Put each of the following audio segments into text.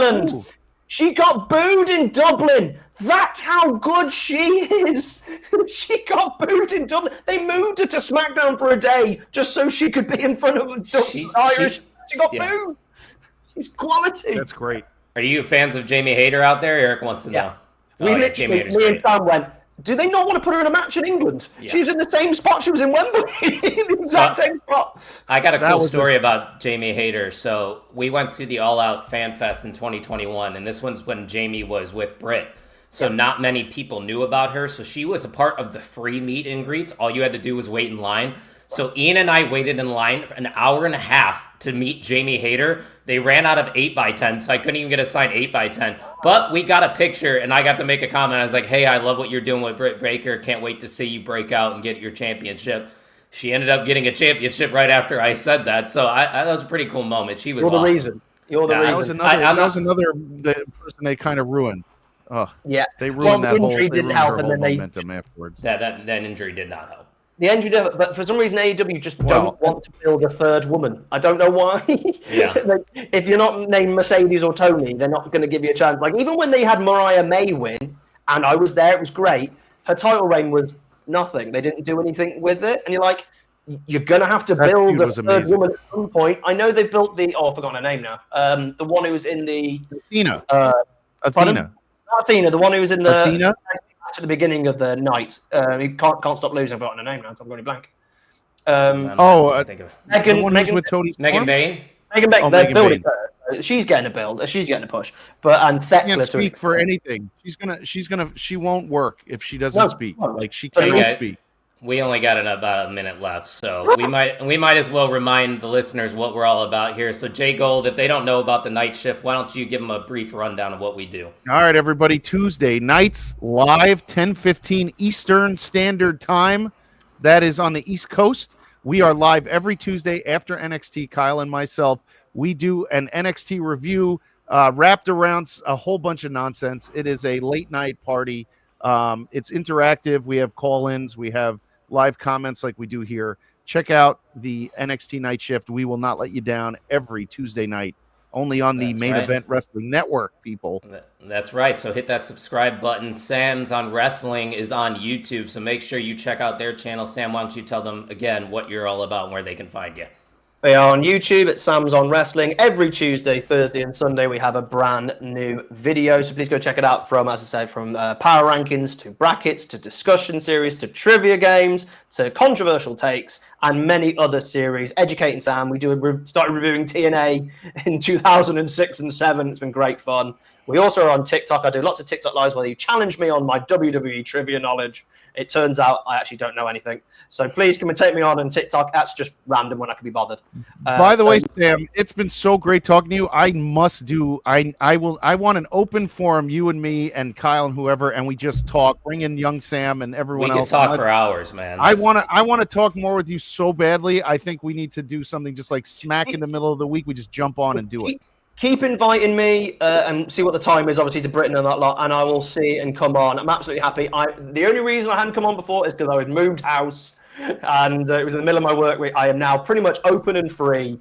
Ireland. Ooh. She got booed in Dublin. That's how good she is. She got booed in Dublin. They moved her to SmackDown for a day just so she could be in front of Irish. She got booed. She's quality. That's great. Are you fans of Jamie Hayter out there? Eric wants to know. Me and Sam went, do they not want to put her in a match in England? Yeah. She was in the same spot she was in Wembley. The exact same spot. I got a cool story about Jamie Hayter. So we went to the All Out Fan Fest in 2021, and this one's when Jamie was with Britt. So not many people knew about her. So she was a part of the free meet and greets. All you had to do was wait in line. So Ian and I waited in line for an hour and a half to meet Jamie Hayter. They ran out of 8x10, so I couldn't even get a signed 8x10. But we got a picture, and I got to make a comment. I was like, hey, I love what you're doing with Britt Baker. Can't wait to see you break out and get your championship. She ended up getting a championship right after I said that. So that was a pretty cool moment. She was awesome. You're the reason. That was another person they kind of ruined. Oh, yeah. They ruined that whole momentum afterwards. That injury did not help. The injury, but for some reason AEW just don't want to build a third woman. I don't know why. Yeah. Like, if you're not named Mercedes or Tony, they're not going to give you a chance. Like even when they had Mariah May win, and I was there, it was great. Her title reign was nothing. They didn't do anything with it, and you're like, you're going to have to build a third woman at some point. I know they built I've forgotten her name now. The one who was in the Athena. Athena, the one who was in the Athena. At the beginning of the night, he can't stop losing. I've forgotten her name now, so I'm going blank. Megan with Tony Storm? Megan Bain. Megan Bain. They're building her. She's getting a build. She's getting a push. But Thekla can't speak for anything. She won't work if she doesn't speak. Like she cannot speak. We only got about a minute left, so we might as well remind the listeners what we're all about here. So Jay Gold, if they don't know about the night shift, why don't you give them a brief rundown of what we do? All right, everybody. Tuesday nights live, 10:15 Eastern Standard Time. That is on the East Coast. We are live every Tuesday after NXT. Kyle and myself, we do an NXT review wrapped around a whole bunch of nonsense. It is a late night party. It's interactive. We have call-ins. We have live comments like we do here. Check out the NXT Night Shift. We will not let you down every Tuesday night, only on the Main Event Wrestling Network, people. That's right. So hit that subscribe button. Sam's on Wrestling is on YouTube, so make sure you check out their channel. Sam, why don't you tell them again what you're all about and where they can find you? We are on YouTube at Sam's on Wrestling. Every Tuesday, Thursday, and Sunday, we have a brand new video. So please go check it out from, as I said, from power rankings to brackets to discussion series to trivia games to controversial takes and many other series. Educating Sam. We started reviewing TNA in 2006 and 7. It's been great fun. We also are on TikTok. I do lots of TikTok lives where you challenge me on my WWE trivia knowledge. It turns out I actually don't know anything. So please come and take me on TikTok. That's just random when I can be bothered. By the way, Sam, it's been so great talking to you. I want an open forum, you and me and Kyle and whoever, and we just talk. Bring in young Sam and everyone else. We can talk for hours, man. I want to talk more with you so badly. I think we need to do something just like smack in the middle of the week. We just jump on and do it. Keep inviting me and see what the time is, obviously, to Britain and that lot, and I will see and come on. I'm absolutely happy. The only reason I hadn't come on before is because I had moved house, and it was in the middle of my work week. I am now pretty much open and free,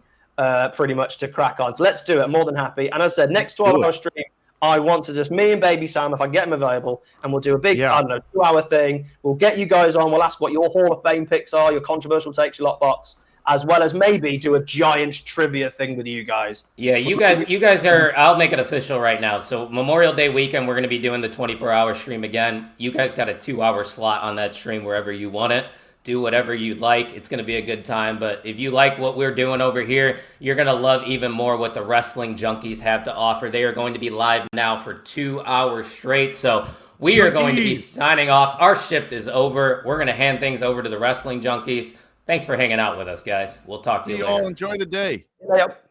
pretty much to crack on. So let's do it. I'm more than happy. And as I said, next 12-hour stream, I want to just me and Baby Sam, if I get him available, and we'll do a big, 2-hour thing. We'll get you guys on. We'll ask what your Hall of Fame picks are, your controversial takes, your lockbox, as well as maybe do a giant trivia thing with you guys. Yeah, you guys are, I'll make it official right now. So Memorial Day weekend, we're going to be doing the 24-hour stream again. You guys got a 2-hour slot on that stream wherever you want it. Do whatever you like. It's going to be a good time. But if you like what we're doing over here, you're going to love even more what the Wrestling Junkies have to offer. They are going to be live now for 2 hours straight. So we are going to be signing off. Our shift is over. We're going to hand things over to the Wrestling Junkies. Thanks for hanging out with us, guys. We'll talk to you later. All enjoy the day. Yep.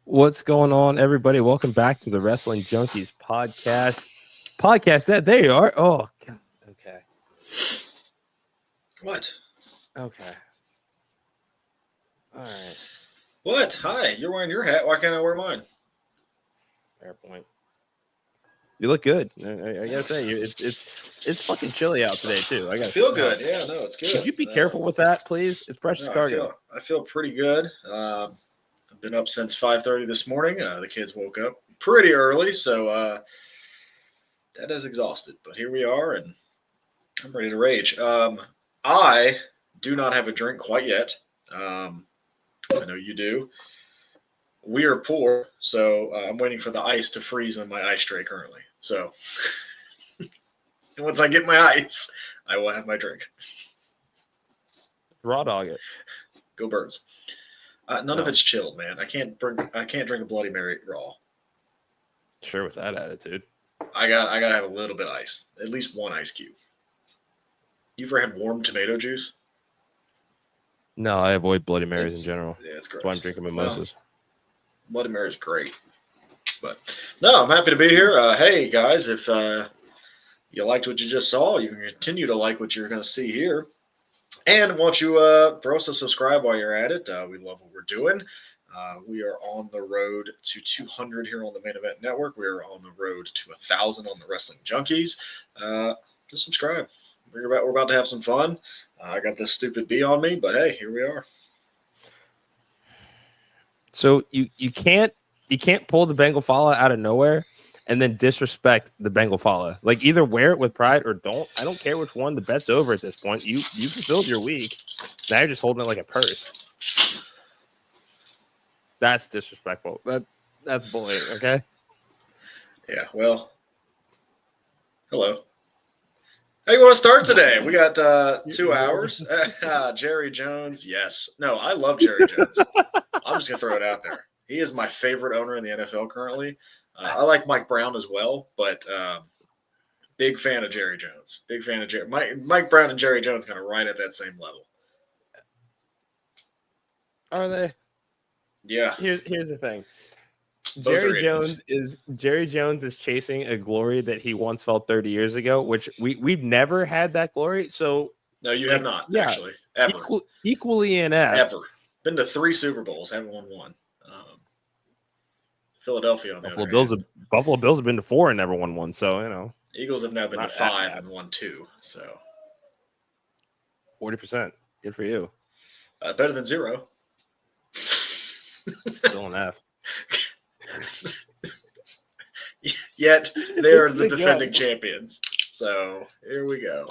What's going on, everybody? Welcome back to the Wrestling Junkies podcast. There you are. Oh, God. Okay. What? Okay. All right. What? Hi. You're wearing your hat. Why can't I wear mine? Fair point. You look good. I gotta say, it's fucking chilly out today too. I feel good. Yeah, no, it's good. Could you be careful with that, please? It's precious cargo. I feel pretty good. I've been up since 5:30 this morning. The kids woke up pretty early, so Dad is exhausted. But here we are, and I'm ready to rage. I do not have a drink quite yet. I know you do. We are poor, so I'm waiting for the ice to freeze in my ice tray currently. So, and once I get my ice, I will have my drink. Raw dog it. Go Birds. None of it's chilled, man. I can't drink a Bloody Mary raw. Sure, with that attitude. I gotta have a little bit of ice, at least one ice cube. You ever had warm tomato juice? No, I avoid Bloody Marys in general. Yeah, it's gross. That's why I'm drinking mimosas. Bloody Mary's great. But no, I'm happy to be here. Hey guys, if you liked what you just saw, you can continue to like what you're going to see here. And won't you throw us a subscribe while you're at it? We love what we're doing. We are on the road to 200 here on the Main Event Network. We are on the road to 1,000 on the Wrestling Junkies. Just subscribe. We're about to have some fun. I got this stupid bee on me, but hey, here we are. So you can't pull the Bengal Fala out of nowhere and then disrespect the Bengal Fala. Like either wear it with pride or don't. I don't care which one. The bet's over at this point. You fulfilled your week. Now you're just holding it like a purse. That's disrespectful. That's bullying. Okay. Yeah. Well. Hello. How you want to start today? We got 2 hours. Jerry Jones. Yes. No, I love Jerry Jones. I'm just going to throw it out there. He is my favorite owner in the NFL currently. I like Mike Brown as well, but big fan of Jerry Jones. Big fan of Jerry. Mike Brown and Jerry Jones kind of right at that same level. Are they? Yeah. Here's the thing. Both Jerry Jones is chasing a glory that he once felt 30 years ago, which we've never had that glory. So no, you have not actually ever. Equally inept. Ever been to 3 Super Bowls, haven't won one. Philadelphia on the Buffalo Bills have been to 4 and never won one. So you know, Eagles have now been to 5 and won 2. So 40%. Good for you. Better than 0. Still an F. Yet they are the defending champions. So here we go.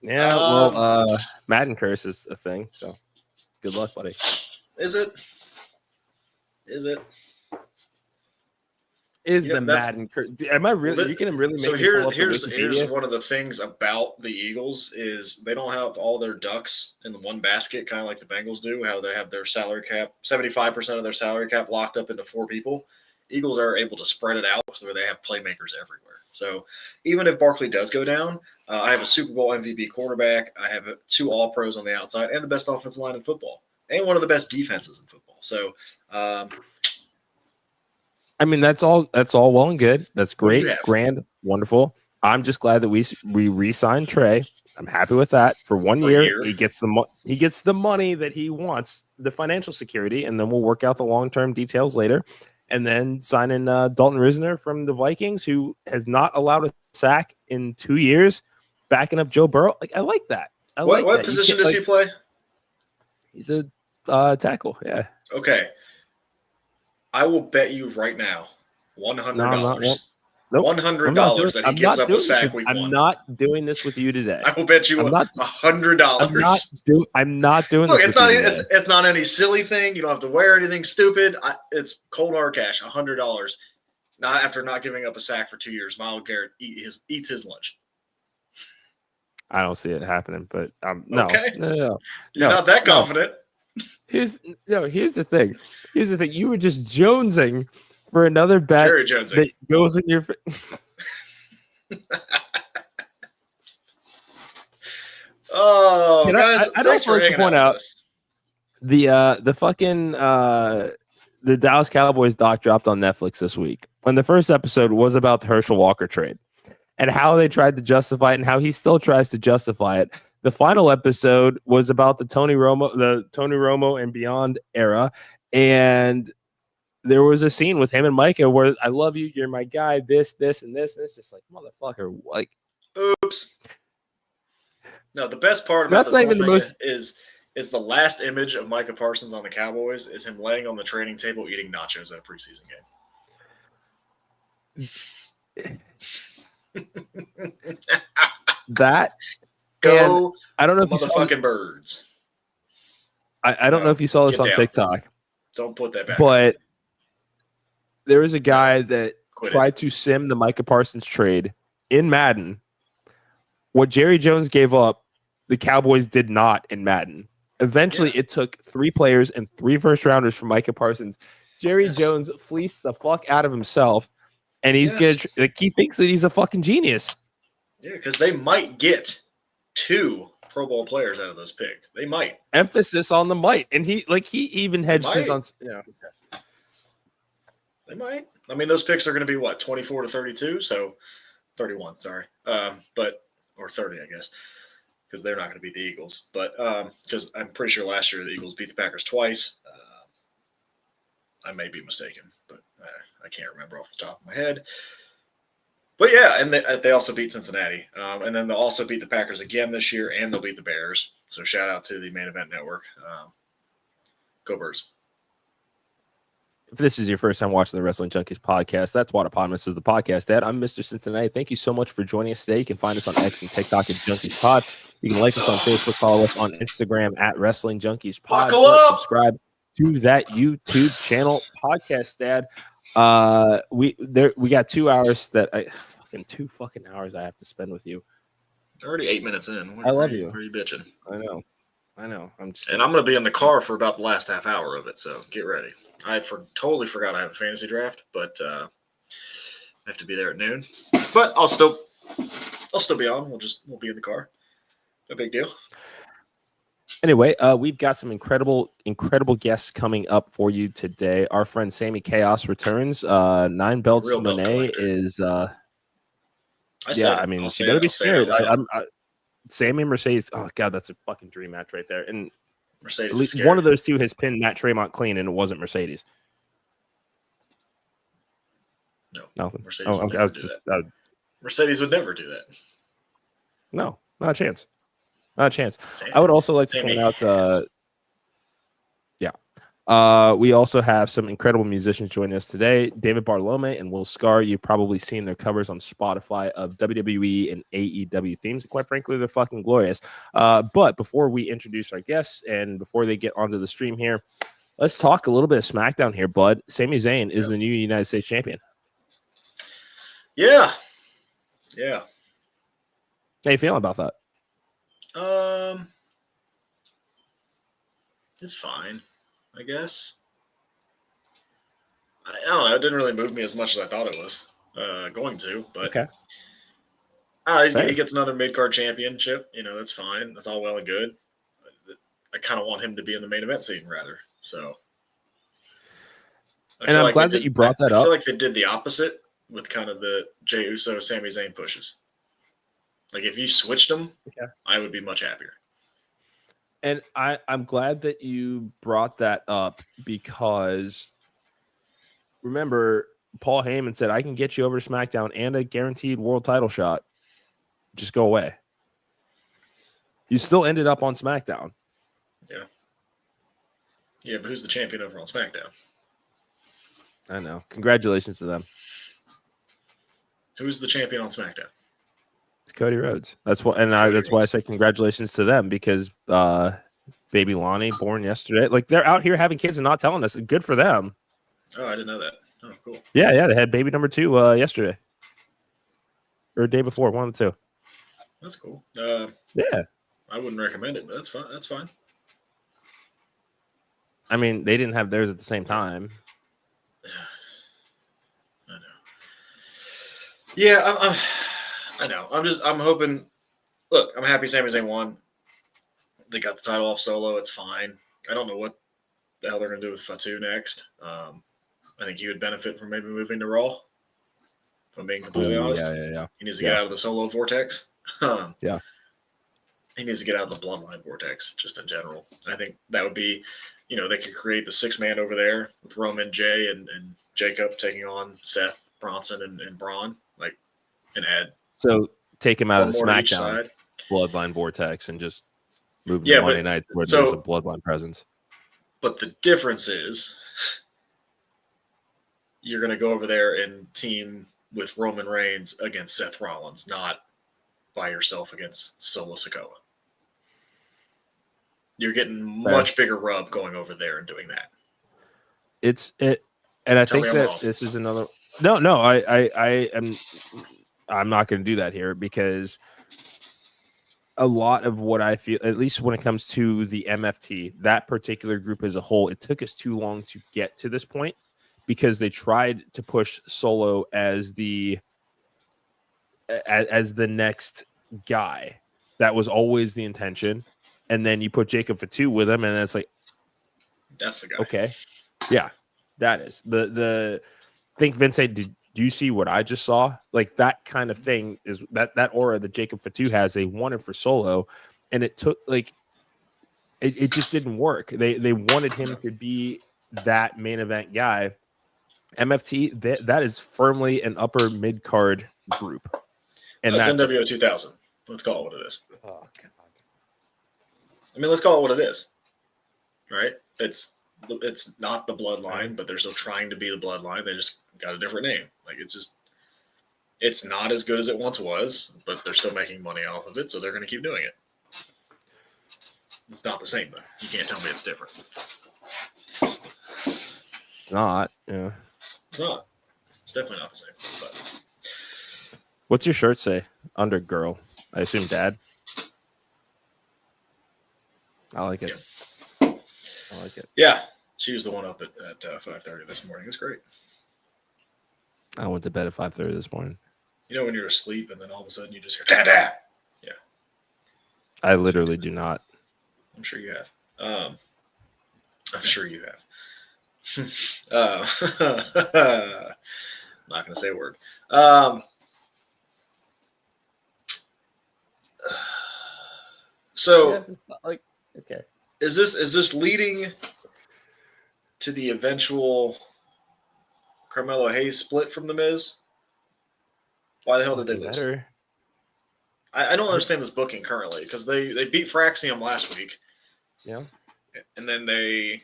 Yeah, well, Madden curse is a thing. So good luck, buddy. Is it? The Madden curse? Am I really? You can really make. So here's one of the things about the Eagles is they don't have all their ducks in the one basket, kind of like the Bengals do. How they have their salary cap, 75% of their salary cap locked up into 4 people. Eagles are able to spread it out so they have playmakers everywhere. So even if Barkley does go down, I have a Super Bowl MVP quarterback. I have 2 All-Pros on the outside and the best offensive line in football and one of the best defenses in football. So, I mean, that's all well and good. That's great, grand, wonderful. I'm just glad that we re-signed Trey. I'm happy with that. For 1 year, he gets the money that he wants, the financial security, and then we'll work out the long-term details later. And then sign in Dalton Risner from the Vikings, who has not allowed a sack in 2 years, backing up Joe Burrow. Like I like that. What position does he play? He's a tackle. Yeah. Okay. I will bet you right now, $100. Nope. $100 that he gives up a sack week 1. I'm not doing this with you today. I will bet you $100. I'm not doing Look, this. It's not any silly thing. You don't have to wear anything stupid. It's cold hard cash, $100. Not after not giving up a sack for 2 years. Miles Garrett eats his lunch. I don't see it happening, but no. Okay. No. You're not that confident. Here's the thing. You were just jonesing for another bet that goes in your Oh, guys, thanks for hanging out with us. The fucking the Dallas Cowboys doc dropped on Netflix this week. And the first episode was about the Herschel Walker trade and how they tried to justify it and how he still tries to justify it. The final episode was about the Tony Romo and beyond era. And there was a scene with him and Micah where I love you, you're my guy, this, and this. And it's just like, motherfucker, like, oops. No, the best part about That's this not whole even the thing most- is the last image of Micah Parsons on the Cowboys is him laying on the training table eating nachos at a preseason game. that. Go, and I don't know if you saw, motherfucking birds. I don't know if you saw this Get on down. TikTok, Don't put that back. but there was a guy that Quit tried to sim the Micah Parsons trade in Madden. What Jerry Jones gave up, the Cowboys did not in Madden. Eventually, it took 3 players and 3 first-rounders from Micah Parsons. Jerry Jones fleeced the fuck out of himself, and he's gonna he thinks that he's a fucking genius. Yeah, because they might get 2 Pro Bowl players out of those picks. They might. Emphasis on the might, and he even hedged his on. They might. I mean, those picks are going to be what, 24 to 32, so 31. Sorry, or 30, I guess, because they're not going to beat the Eagles. But because I'm pretty sure last year the Eagles beat the Packers twice. I may be mistaken, but I can't remember off the top of my head. But yeah, and they also beat Cincinnati, and then they'll also beat the Packers again this year, and they'll beat the Bears. So shout out to the Main Event Network. Go Birds! If this is your first time watching the Wrestling Junkies podcast, that's what Eponymous is the podcast, Dad. I'm Mr. Cincinnati. Thank you so much for joining us today. You can find us on X and TikTok at Junkies Pod. You can like us on Facebook, follow us on Instagram at Wrestling Junkies Pod. Subscribe to that YouTube channel, Podcast Dad. We got 2 hours that 2 fucking hours I have to spend with you. Already 8 minutes in. I love you. Where are you bitching? I know. I'm going to be in the car for about the last half hour of it, so get ready. I totally forgot I have a fantasy draft, but I have to be there at noon. But I'll still be on. We'll be in the car. No big deal. Anyway, we've got some incredible guests coming up for you today. Our friend Sammi Chaos returns. 9 Belts Monet is. She better be scared. Sammy and Mercedes. Oh god, that's a fucking dream match right there. And Mercedes. At least one of those two has pinned Matt Tremont clean, and it wasn't Mercedes. No, nothing. Mercedes Mercedes would never do that. No, not a chance. Not a chance. I would also like to point out. We also have some incredible musicians joining us today. David Bartolome and Will Scarr. You've probably seen their covers on Spotify of WWE and AEW themes. And quite frankly, they're fucking glorious. But before we introduce our guests and before they get onto the stream here, let's talk a little bit of SmackDown here, bud. Sami Zayn is the new United States champion. Yeah. How you feeling about that? It's fine, I guess. I don't know. It didn't really move me as much as I thought it was going to, but okay. He gets another mid-card championship. That's fine. That's all well and good. I kind of want him to be in the main event scene, rather. So, and I'm glad that you brought that up. I feel like they did the opposite with kind of the Jey Uso, Sami Zayn pushes. Like if you switched them, I would be much happier. And I'm glad that you brought that up because remember, Paul Heyman said, I can get you over to SmackDown and a guaranteed world title shot. Just go away. You still ended up on SmackDown. Yeah. Yeah, but who's the champion over on SmackDown? I know. Congratulations to them. Who's the champion on SmackDown? It's Cody Rhodes. That's why I say congratulations to them because baby Lonnie born yesterday. Like they're out here having kids and not telling us. Good for them. Oh, I didn't know that. Oh, cool. Yeah. They had baby number 2 yesterday or day before, one of the two. That's cool. Yeah. I wouldn't recommend it, but that's fine. That's fine. I mean, they didn't have theirs at the same time. I know. Yeah, I know. I'm hoping. Look, I'm happy Sami Zayn won. They got the title off Solo. It's fine. I don't know what the hell they're going to do with Fatu next. I think he would benefit from maybe moving to Raw. If I'm being completely honest. Yeah. He needs to get out of the Solo vortex. Yeah. He needs to get out of the Bloodline vortex, just in general. I think that would be they could create the 6-man over there with Roman, Jay, and Jacob taking on Seth, Bronson, and Braun, and add So take him out of the one more to each SmackDown side. Bloodline vortex and just move Yeah, to but- Monday nights where so- there's a Bloodline presence. But the difference is you're going to go over there and team with Roman Reigns against Seth Rollins, not by yourself against Solo Sikoa. You're getting much bigger rub going over there and doing that. And I Tell think me I'm that wrong. this is another. No, I'm not going to do that here because a lot of what I feel, at least when it comes to the MFT, that particular group as a whole, it took us too long to get to this point because they tried to push Solo as the next guy. That was always the intention. And then you put Jacob Fatu with him, and then it's like, That's the guy. okay, yeah, that is the think. Vince, do you see what I just saw? Like that kind of thing is that aura that Jacob Fatu has. They wanted for Solo, and it took it just didn't work. They wanted him to be that main event guy. MFT that is firmly an upper mid card group, and That's that's NWO 2000. Let's call it what it is. oh, God. I mean, let's call it what it is, right? It's not the bloodline, but they're still trying to be the bloodline. They just got a different name. It's not as good as it once was, but they're still making money off of it, so they're going to keep doing it. It's not the same, though. You can't tell me it's different. It's not. Yeah. It's not. It's definitely not the same. But What's your shirt say? Under girl. I assume dad. I like it. Yeah. I like it. yeah, she was the one up at 5:30 this morning. It was great. I went to bed at 5:30 this morning. You know when you're asleep and then all of a sudden you just hear "Dad, Dad." Yeah, I literally do not. I'm sure you have. I'm sure you have. Not gonna say a word. So Okay. is this leading to the eventual Carmelo Hayes split from The Miz? Why the hell did they lose? Better. I don't understand this booking currently because they beat Fraxium last week. Yeah. And then they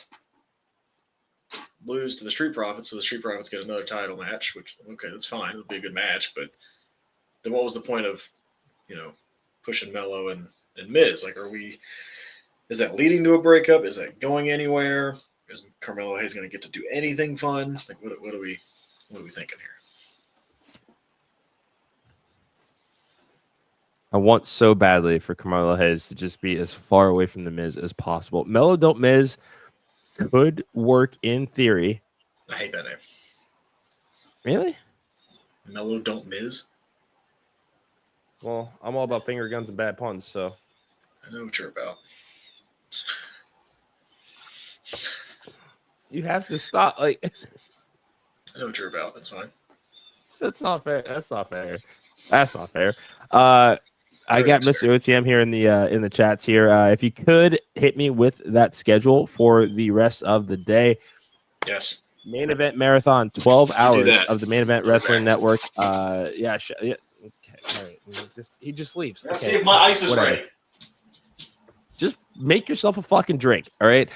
lose to the Street Profits, so the Street Profits get another title match, which, okay, that's fine. It'll be a good match, but then what was the point of, pushing Mello and Miz? Is that leading to a breakup? Is that going anywhere? Is Carmelo Hayes going to get to do anything fun? What are we thinking here? I want so badly for Carmelo Hayes to just be as far away from the Miz as possible. Mello Don't Miz could work in theory. I hate that name. Really? Mello Don't Miz? Well, I'm all about finger guns and bad puns, so. I know what you're about. You have to stop. I know what you're about. That's fine. That's not fair. I got That's Mr. OTM here in the chats here. If you could hit me with that schedule for the rest of the day. Yes. Main event marathon, 12 hours that. of the Main Event Wrestling Network. Yeah. Okay. All right. He just leaves. Let's Okay, see if my ice is whatever. ready. Just make yourself a fucking drink. All right.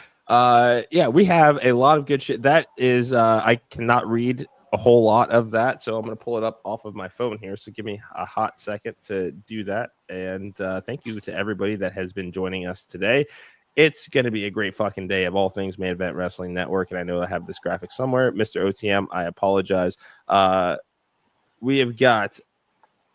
Yeah, we have a lot of good shit. That is, I cannot read a whole lot of that, so I'm going to pull it up off of my phone here. So give me a hot second to do that. And thank you to everybody that has been joining us today. It's going to be a great fucking day of all things Main Event Wrestling Network. And I know I have this graphic somewhere. Mr. OTM, I apologize. We have got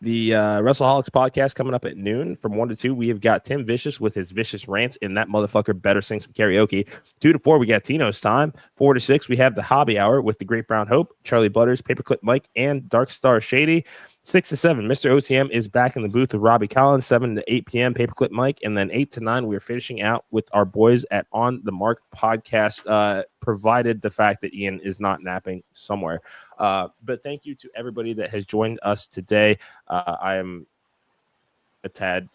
the WrestleHolics podcast coming up at noon from 1 to 2. We have got Tim Vicious with his vicious rants, and that motherfucker better sing some karaoke. 2 to 4, we got Tino's time. 4 to 6, we have the Hobby Hour with the Great Brown Hope, Charlie Butters, Paperclip Mike, and Dark Star Shady. 6 to 7, Mr. OTM is back in the booth with Robbie Collins. 7 to 8 p.m., Paperclip Mike. And then 8 to 9, we are finishing out with our boys at On the Mark podcast, provided the fact that Ian is not napping somewhere. But thank you to everybody that has joined us today. I am a tad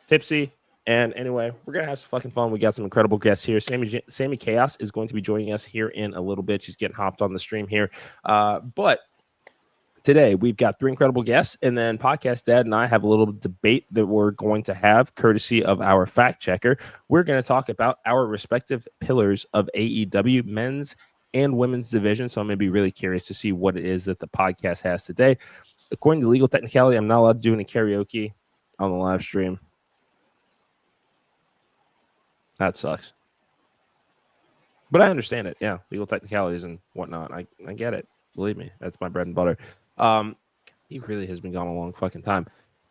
tipsy And anyway, we're going to have some fucking fun. We got some incredible guests here. Sammi Chaos is going to be joining us here in a little bit. She's getting hopped on the stream here. But today, we've got 3 incredible guests, and then Podcast Dad and I have a little debate that we're going to have, courtesy of our fact checker. We're going to talk about our respective pillars of AEW men's and women's division, so I'm going to be really curious to see what it is that the podcast has today. According to legal technicality, I'm not allowed to do any karaoke on the live stream. That sucks. But I understand it. Yeah, legal technicalities and whatnot. I get it. Believe me, that's my bread and butter. He really has been gone a long fucking time.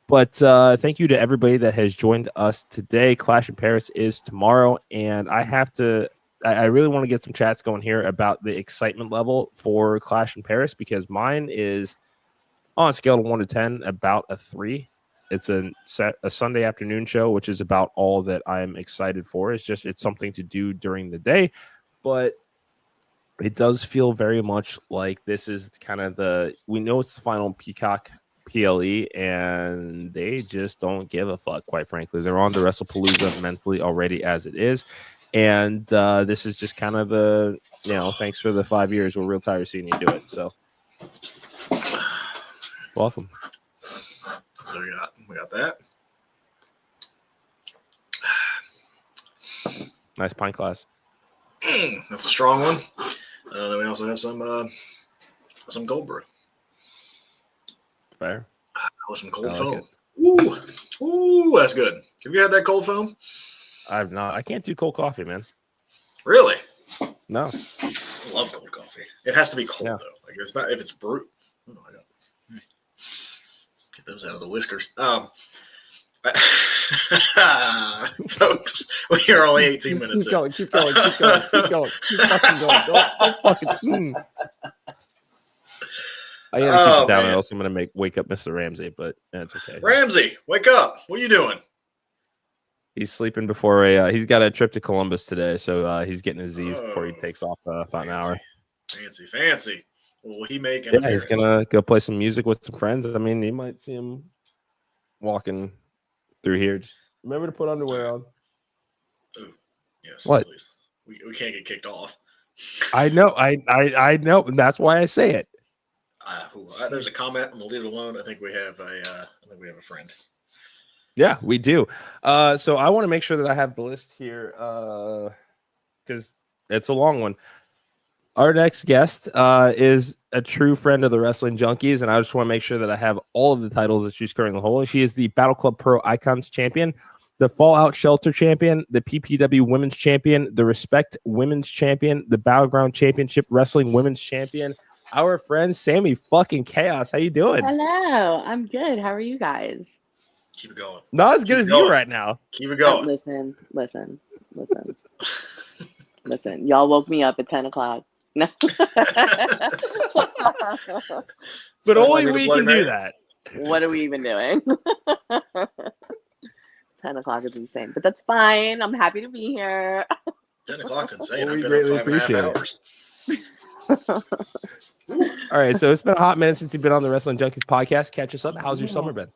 But thank you to everybody that has joined us today. Clash in Paris is tomorrow, and I really want to get some chats going here about the excitement level for Clash in Paris, because mine is on a scale of 1 to 10 about a 3. It's a Sunday afternoon show, which is about all that I'm excited for. It's something to do during the day, but it does feel very much like this is kind of we know it's the final Peacock PLE, and they just don't give a fuck, quite frankly. They're on the WrestlePalooza mentally already as it is. And this is just kind of thanks for the 5 years. We're real tired of seeing you do it. So welcome. So we got that. Nice pint glass. That's a strong one. Then we also have some cold brew. Fair. With some cold I like foam. Ooh, that's good. Have you had that cold foam? I've not. I can't do cold coffee, man. Really? No. I love cold coffee. It has to be cold though. Like it's not if it's brewed. Oh my god. Get those out of the whiskers. Folks, we are only 18 minutes in. Keep going. Keep fucking going. Don't fucking. I gotta keep it down, or else I'm gonna wake up Mr. Ramsey, but that's okay. Ramsey, wake up! What are you doing? He's sleeping before he's got a trip to Columbus today, so he's getting his Z's before he takes off about an hour. Fancy. Will he make an appearance? He's gonna go play some music with some friends. I mean, you might see him walking through here. Just remember to put underwear on. Ooh, yes. What? Please. We can't get kicked off. I know. I know. And that's why I say it. There's a comment. I'm gonna leave it alone. I think we have a friend. Yeah, we do. So I want to make sure that I have the list here because it's a long one. Our next guest is a true friend of the Wrestling Junkies, and I just want to make sure that I have all of the titles that she's currently holding. She is the Battle Club Pro Icons Champion, the Fallout Shelter Champion, the PPW Women's Champion, the Respect Women's Champion, the Battleground Championship Wrestling Women's Champion. Our friend Sammi fucking Chaos. How you doing? Hello, I'm good. How are you guys? Keep it going. Not as good as you right now. Keep it going. Listen. Listen. Y'all woke me up at 10 o'clock. No. But only we can do that. What are we even doing? 10 o'clock is insane, but that's fine. I'm happy to be here. 10 o'clock's insane. Well, I've we been greatly up 5.5 appreciate it. hours. All right, so it's been a hot minute since you've been on the Wrestling Junkies podcast. Catch us up. How's your summer been?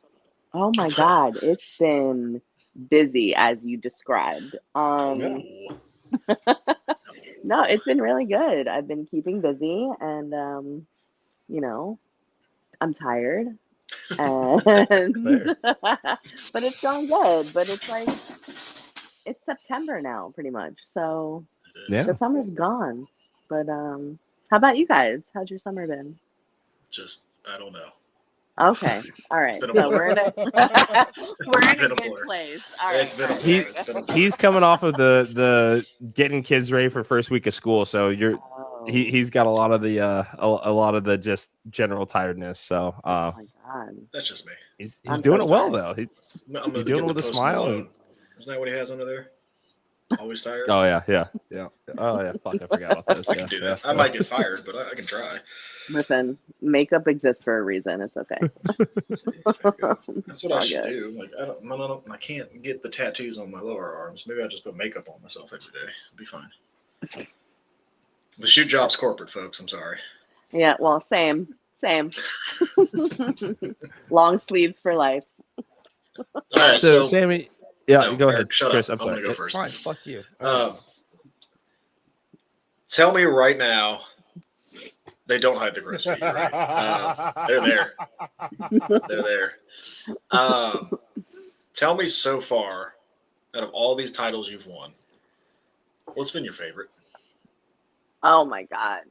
Oh my God, it's been busy as you described. No, it's been really good. I've been keeping busy, and I'm tired, and but it's going good. But it's like it's September now, pretty much. So the summer's gone. But how about you guys? How's your summer been? Just I don't know. Okay, all right. So we're in a good place. All right. He's coming off of the getting kids ready for first week of school, so he's got a lot of the just general tiredness. So oh my God, that's just me. He's doing it well though. He's doing it with a smile. Isn't that what he has under there? Always tired. Oh yeah. Oh yeah. Fuck, I forgot about this. I can do that. I might get fired, but I can try. Listen, makeup exists for a reason. It's okay. That's what I should do. Like I can't get the tattoos on my lower arms. Maybe I'll just put makeup on myself every day. It'll be fine. The shoot job's corporate, folks. I'm sorry. Yeah. Well, same. Long sleeves for life. All right, so Sammi, Yeah, No, go Eric, ahead, shut Chris. up. I'm sorry. gonna go first. Fine, fuck you. Tell me right now, they don't hide the grist feet, right? They're there. They're there. Tell me so far, out of all these titles you've won, what's been your favorite? Oh my god,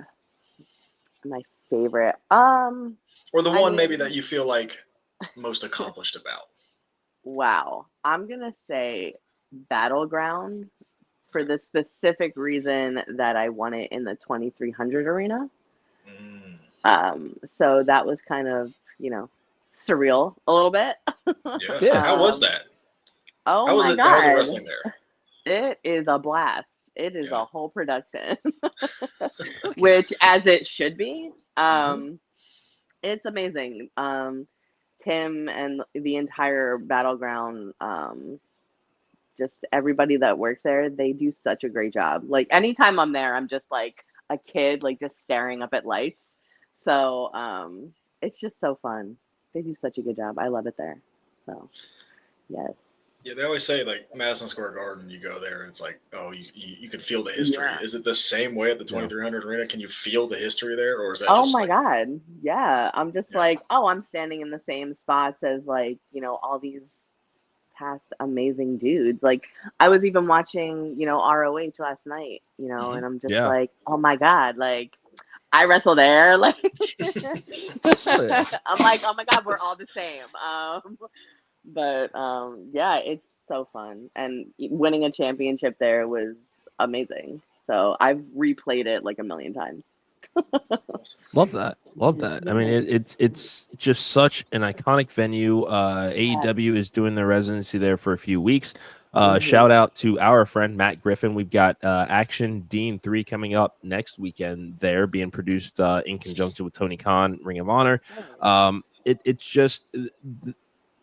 my favorite. Or the one maybe that you feel like most accomplished about. Wow, I'm gonna say Battleground for the specific reason that I won it in the 2300 arena. So that was kind of, surreal a little bit. Yeah. How was that? Oh how was my it? god, How was it wrestling there? It is a blast. It is a whole production, which as it should be. It's amazing. Tim and the entire Battleground, just everybody that works there, they do such a great job. Like anytime I'm there, I'm just like a kid, like just staring up at lights. So it's just so fun. They do such a good job. I love it there. So yes. Yeah, they always say like Madison Square Garden, you go there and it's like, oh, you can feel the history. Yeah. Is it the same way at the 2300 arena? Can you feel the history there, or is that? Oh just my like, god, yeah. I'm just like, oh, I'm standing in the same spots as like all these past amazing dudes. Like I was even watching ROH last night, and I'm just like, oh my god, like I wrestle there. Like I'm like, oh my god, we're all the same. But yeah, it's so fun, and winning a championship there was amazing. So I've replayed it like a million times. Love that. I mean, it's just such an iconic venue. AEW is doing their residency there for a few weeks. Shout out to our friend Matt Griffin. We've got Action Dean 3 coming up next weekend there, being produced in conjunction with Tony Khan, Ring of Honor. It's just,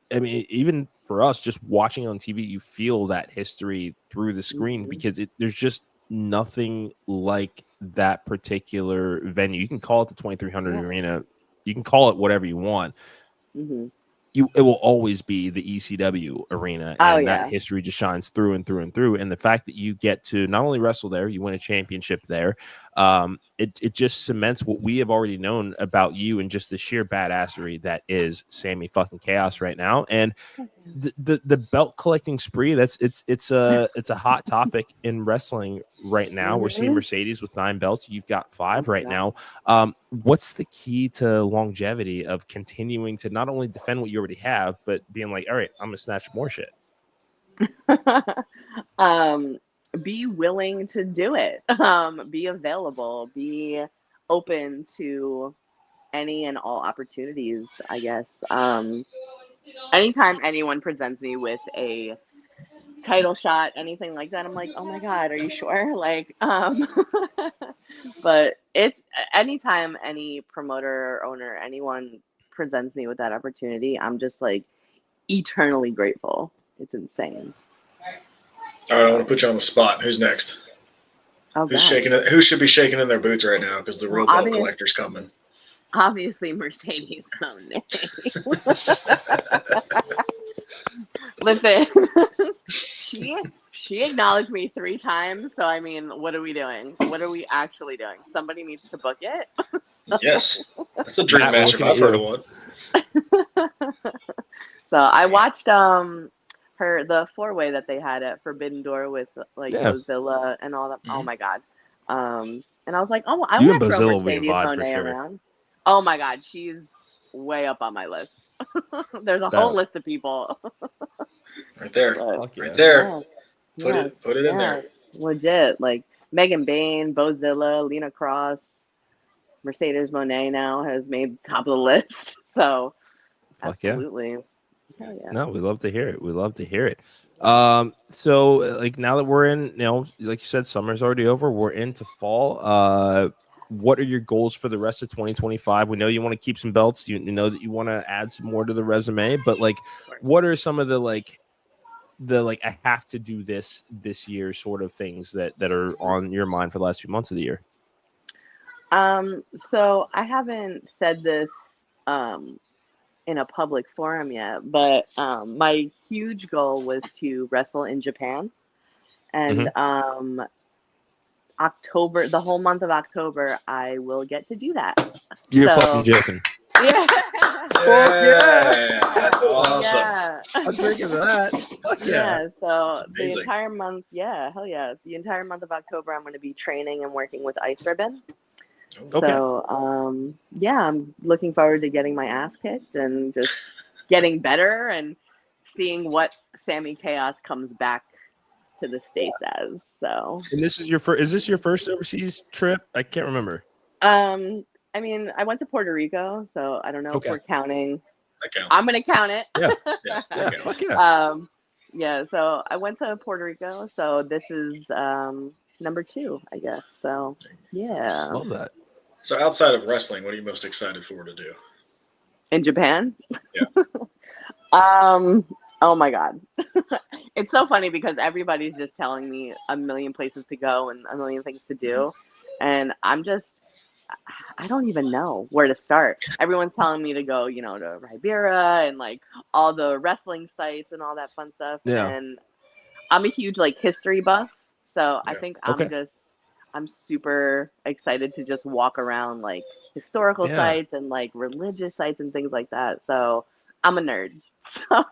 I mean, even for us, just watching on TV, you feel that history through the screen because there's just nothing like that particular venue. You can call it the 2300 arena. You can call it whatever you want. It will always be the ECW arena, and that history just shines through and through and through. And the fact that you get to not only wrestle there, you win a championship there. It just cements what we have already known about you and just the sheer badassery that is Sammi fucking Chaos right now. And the belt collecting spree, it's a hot topic in wrestling right now. We're seeing Mercedes with 9 belts. You've got 5 right now. What's the key to longevity of continuing to not only defend what you already have, but being like, all right, I'm gonna snatch more shit? Be willing to do it. Be available. Be open to any and all opportunities, I guess. Anytime anyone presents me with a title shot, anything like that, I'm like, oh my god, are you sure? Like, but it's anytime any promoter or owner, anyone presents me with that opportunity, I'm just like eternally grateful. It's insane. All right, I want to put you on the spot. Who's next? Who's shaking it? Who should be shaking in their boots right now? Because the real belt collector's coming. Obviously, Mercedes Moné. Listen, she acknowledged me 3 times. So I mean, what are we doing? What are we actually doing? Somebody needs to book it. Yes, that's a dream match if I've heard of one. So I watched the 4-way that they had at Forbidden Door with like Bozilla and all that. Oh my god. And I was like, oh, I want to throw Mercedes Moné around. Oh my god, she's way up on my list. There's a whole list of people. Right there. Right there. Put it in there. Legit. Like Megan Bain, Bozilla, Lena Cross, Mercedes Moné now has made top of the list. So absolutely. Hell yeah. No, we love to hear it. So like now that we're in, like you said, summer's already over. We're into fall. What are your goals for the rest of 2025? We know you want to keep some belts. You know that you want to add some more to the resume, but like, what are some of the I have to do this year sort of things that are on your mind for the last few months of the year? So I haven't said this in a public forum yet, but my huge goal was to wrestle in Japan, and October, the whole month of October, I will get to do that. You're So- fucking joking. Yeah. Yeah. Awesome. Yeah. I'm drinking that. Fuck Yeah. So That's the amazing. entire month, hell yeah. The entire month of October, I'm going to be training and working with Ice Ribbon. Okay. So, I'm looking forward to getting my ass kicked and just getting better and seeing what Sammi Chaos comes back to the States as. So, And this is your first. Is this your first overseas trip? I can't remember. I mean, I went to Puerto Rico, so I don't know Okay. if we're counting. That counts. I'm going to count it. Yeah. Yeah, that Yeah. counts. Fuck yeah. Yeah, so I went to Puerto Rico, so this is number 2, I guess. So, yeah. Love that. So outside of wrestling, what are you most excited for to do? In Japan? Yeah. Oh my God. It's so funny because everybody's just telling me a million places to go and a million things to do. And I don't even know where to start. Everyone's telling me to go, to Ribera and like all the wrestling sites and all that fun stuff. Yeah. And I'm a huge like history buff. So I Yeah. think Okay. I'm super excited to just walk around like historical Yeah. sites and like religious sites and things like that. So I'm a nerd. So,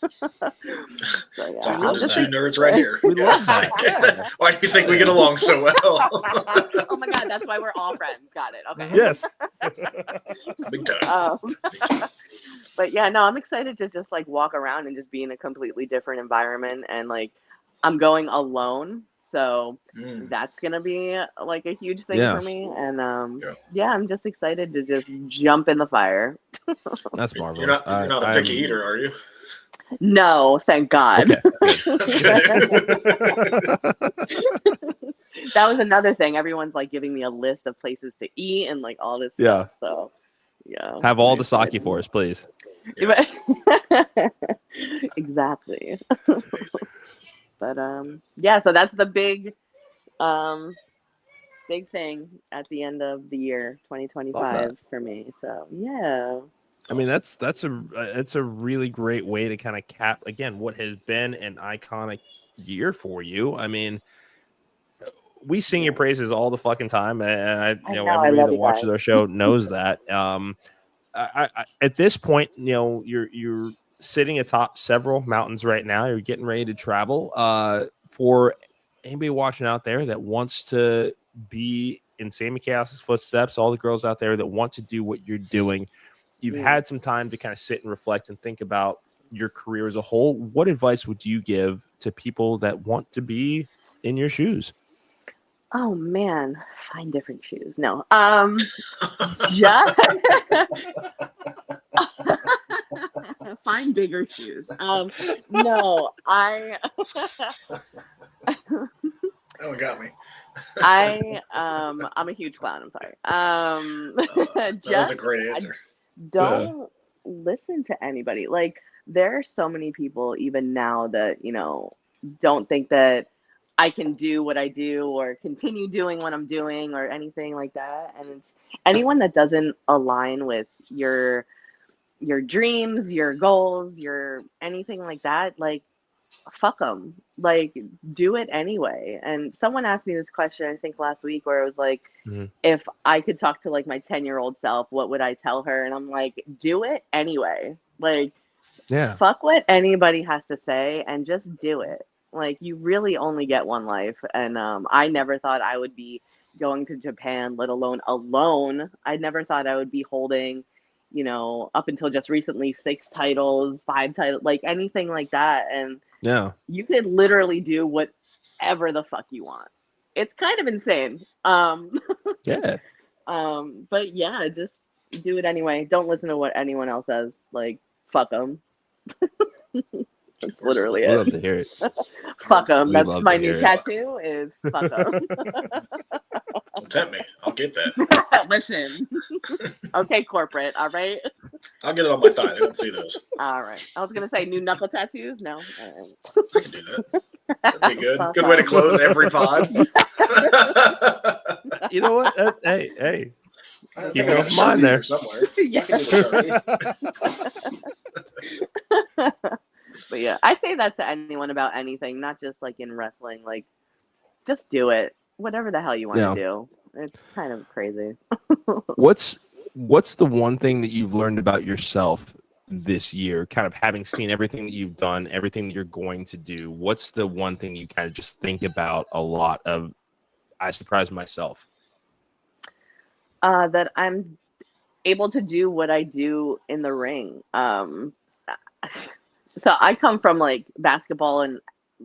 yeah. Talking I'm to just two nerds right here. We love that. Yeah. Why do you think we get along so well? Oh my God, that's why we're all friends. Got it. Okay. Yes. Big time. But yeah, no, I'm excited to just like walk around and just be in a completely different environment. And like, I'm going alone. So that's going to be like a huge thing Yeah. for me. And Yeah. I'm just excited to just jump in the fire. That's marvelous. You're not a picky eater, are you? No, thank God. Okay. That's good. That was another thing. Everyone's like giving me a list of places to eat and like all this Yeah. stuff. So yeah. Have all the sake for us, please. Yes. Exactly. That's amazing. But yeah, so that's the big thing at the end of the year 2025 for me. So yeah. I mean, that's a really great way to kind of cap again what has been an iconic year for you. I mean, we sing your praises all the fucking time, and I know, I everybody love that you watches guys. our show knows that. I at this point, you're sitting atop several mountains right now. You're getting ready to travel. For anybody watching out there that wants to be in Sammi Chaos's footsteps, all the girls out there that want to do what you're doing, you've had some time to kind of sit and reflect and think about your career as a whole. What advice would you give to people that want to be in your shoes? Oh man, find different shoes. No. Just find bigger shoes. No, That one got me. I'm a huge clown. I'm sorry. That was a great answer. Don't listen to anybody. Like there are so many people even now that don't think that I can do what I do or continue doing what I'm doing or anything like that. And it's anyone that doesn't align with your dreams, your goals, your anything like that, like fuck them. Like do it anyway. And someone asked me this question I think last week where it was like, if I could talk to like my 10-year-old self, what would I tell her? And I'm like, do it anyway. Like fuck what anybody has to say and just do it. Like you really only get one life. And I never thought I would be going to Japan, let alone alone. I never thought I would be holding, up until just recently 6 titles, 5 titles, like anything like that. And you could literally do whatever the fuck you want. It's kind of insane. Yeah. But yeah, just do it anyway. Don't listen to what anyone else says. Like, fuck them. That's literally We'd love it. to hear it. Fuck them. We'd That's love my to new hear it. tattoo is fuck them. Don't tempt me. I'll get that. Listen. Okay, corporate. All right. I'll get it on my thigh. They don't see those. All right. I was going to say new knuckle tattoos. No. All I can do that. That'd be good. Fuck Good way to off. close every pod. You know what? Hey, I Keep think I an got a open mind Sharpie there. here somewhere. Yeah. I can do the Sharpie. But yeah, I say that to anyone about anything, not just like in wrestling. Like, just do it. Whatever the hell you want to Yeah. do. It's kind of crazy. What's the one thing that you've learned about yourself this year, kind of having seen everything that you've done, everything that you're going to do? What's the one thing you kind of just think about a lot of? I surprise myself. That I'm able to do what I do in the ring. So I come from like basketball and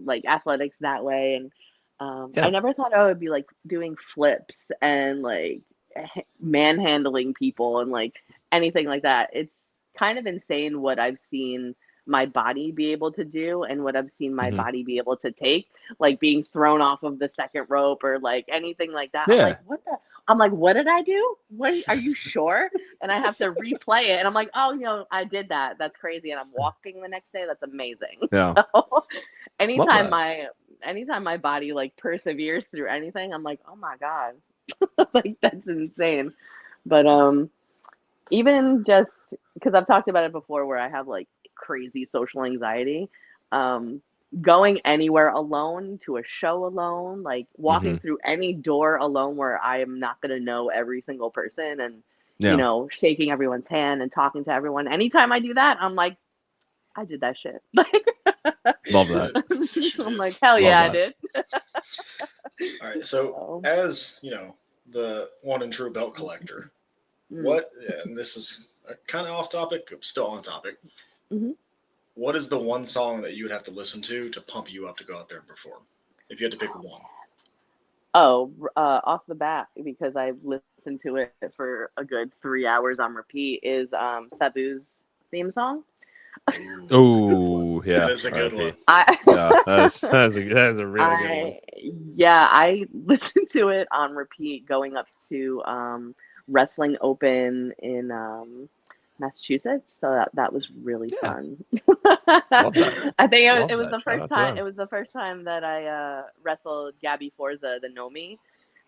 like athletics that way, and Yeah. I never thought I would be like doing flips and like manhandling people and like anything like that. It's kind of insane what I've seen my body be able to do and what I've seen my Mhm. body be able to take, like being thrown off of the second rope or like anything like that. Yeah. I'm like, what did I do? What are you sure? And I have to replay it. And I'm like, oh, I did that. That's crazy. And I'm walking the next day. That's amazing. Yeah. So anytime that. my body like perseveres through anything, I'm like, oh my God. Like that's insane. But even just because I've talked about it before where I have like crazy social anxiety, going anywhere alone, to a show alone, like walking through any door alone where I am not going to know every single person and Yeah. shaking everyone's hand and talking to everyone. Anytime I do that, I'm like, I did that shit. Like, Love that. I'm like, hell Love yeah, that. I did. All right. So, as the one and true belt collector, and this is kind of off topic, still on topic. Mhm. What is the one song that you would have to listen to pump you up to go out there and perform? If you had to pick one. Off the bat, because I've listened to it for a good 3 hours on repeat, is Sabu's theme song. Oh, yeah. That is a good one. Yeah, that's a really good one. Yeah, I listened to it on repeat going up to Wrestling Open in Massachusetts, so that was really fun. Love that. I think Love it was that. the Shout first out to time. them. It was the first time that I wrestled Gabby Forza, the Nomi,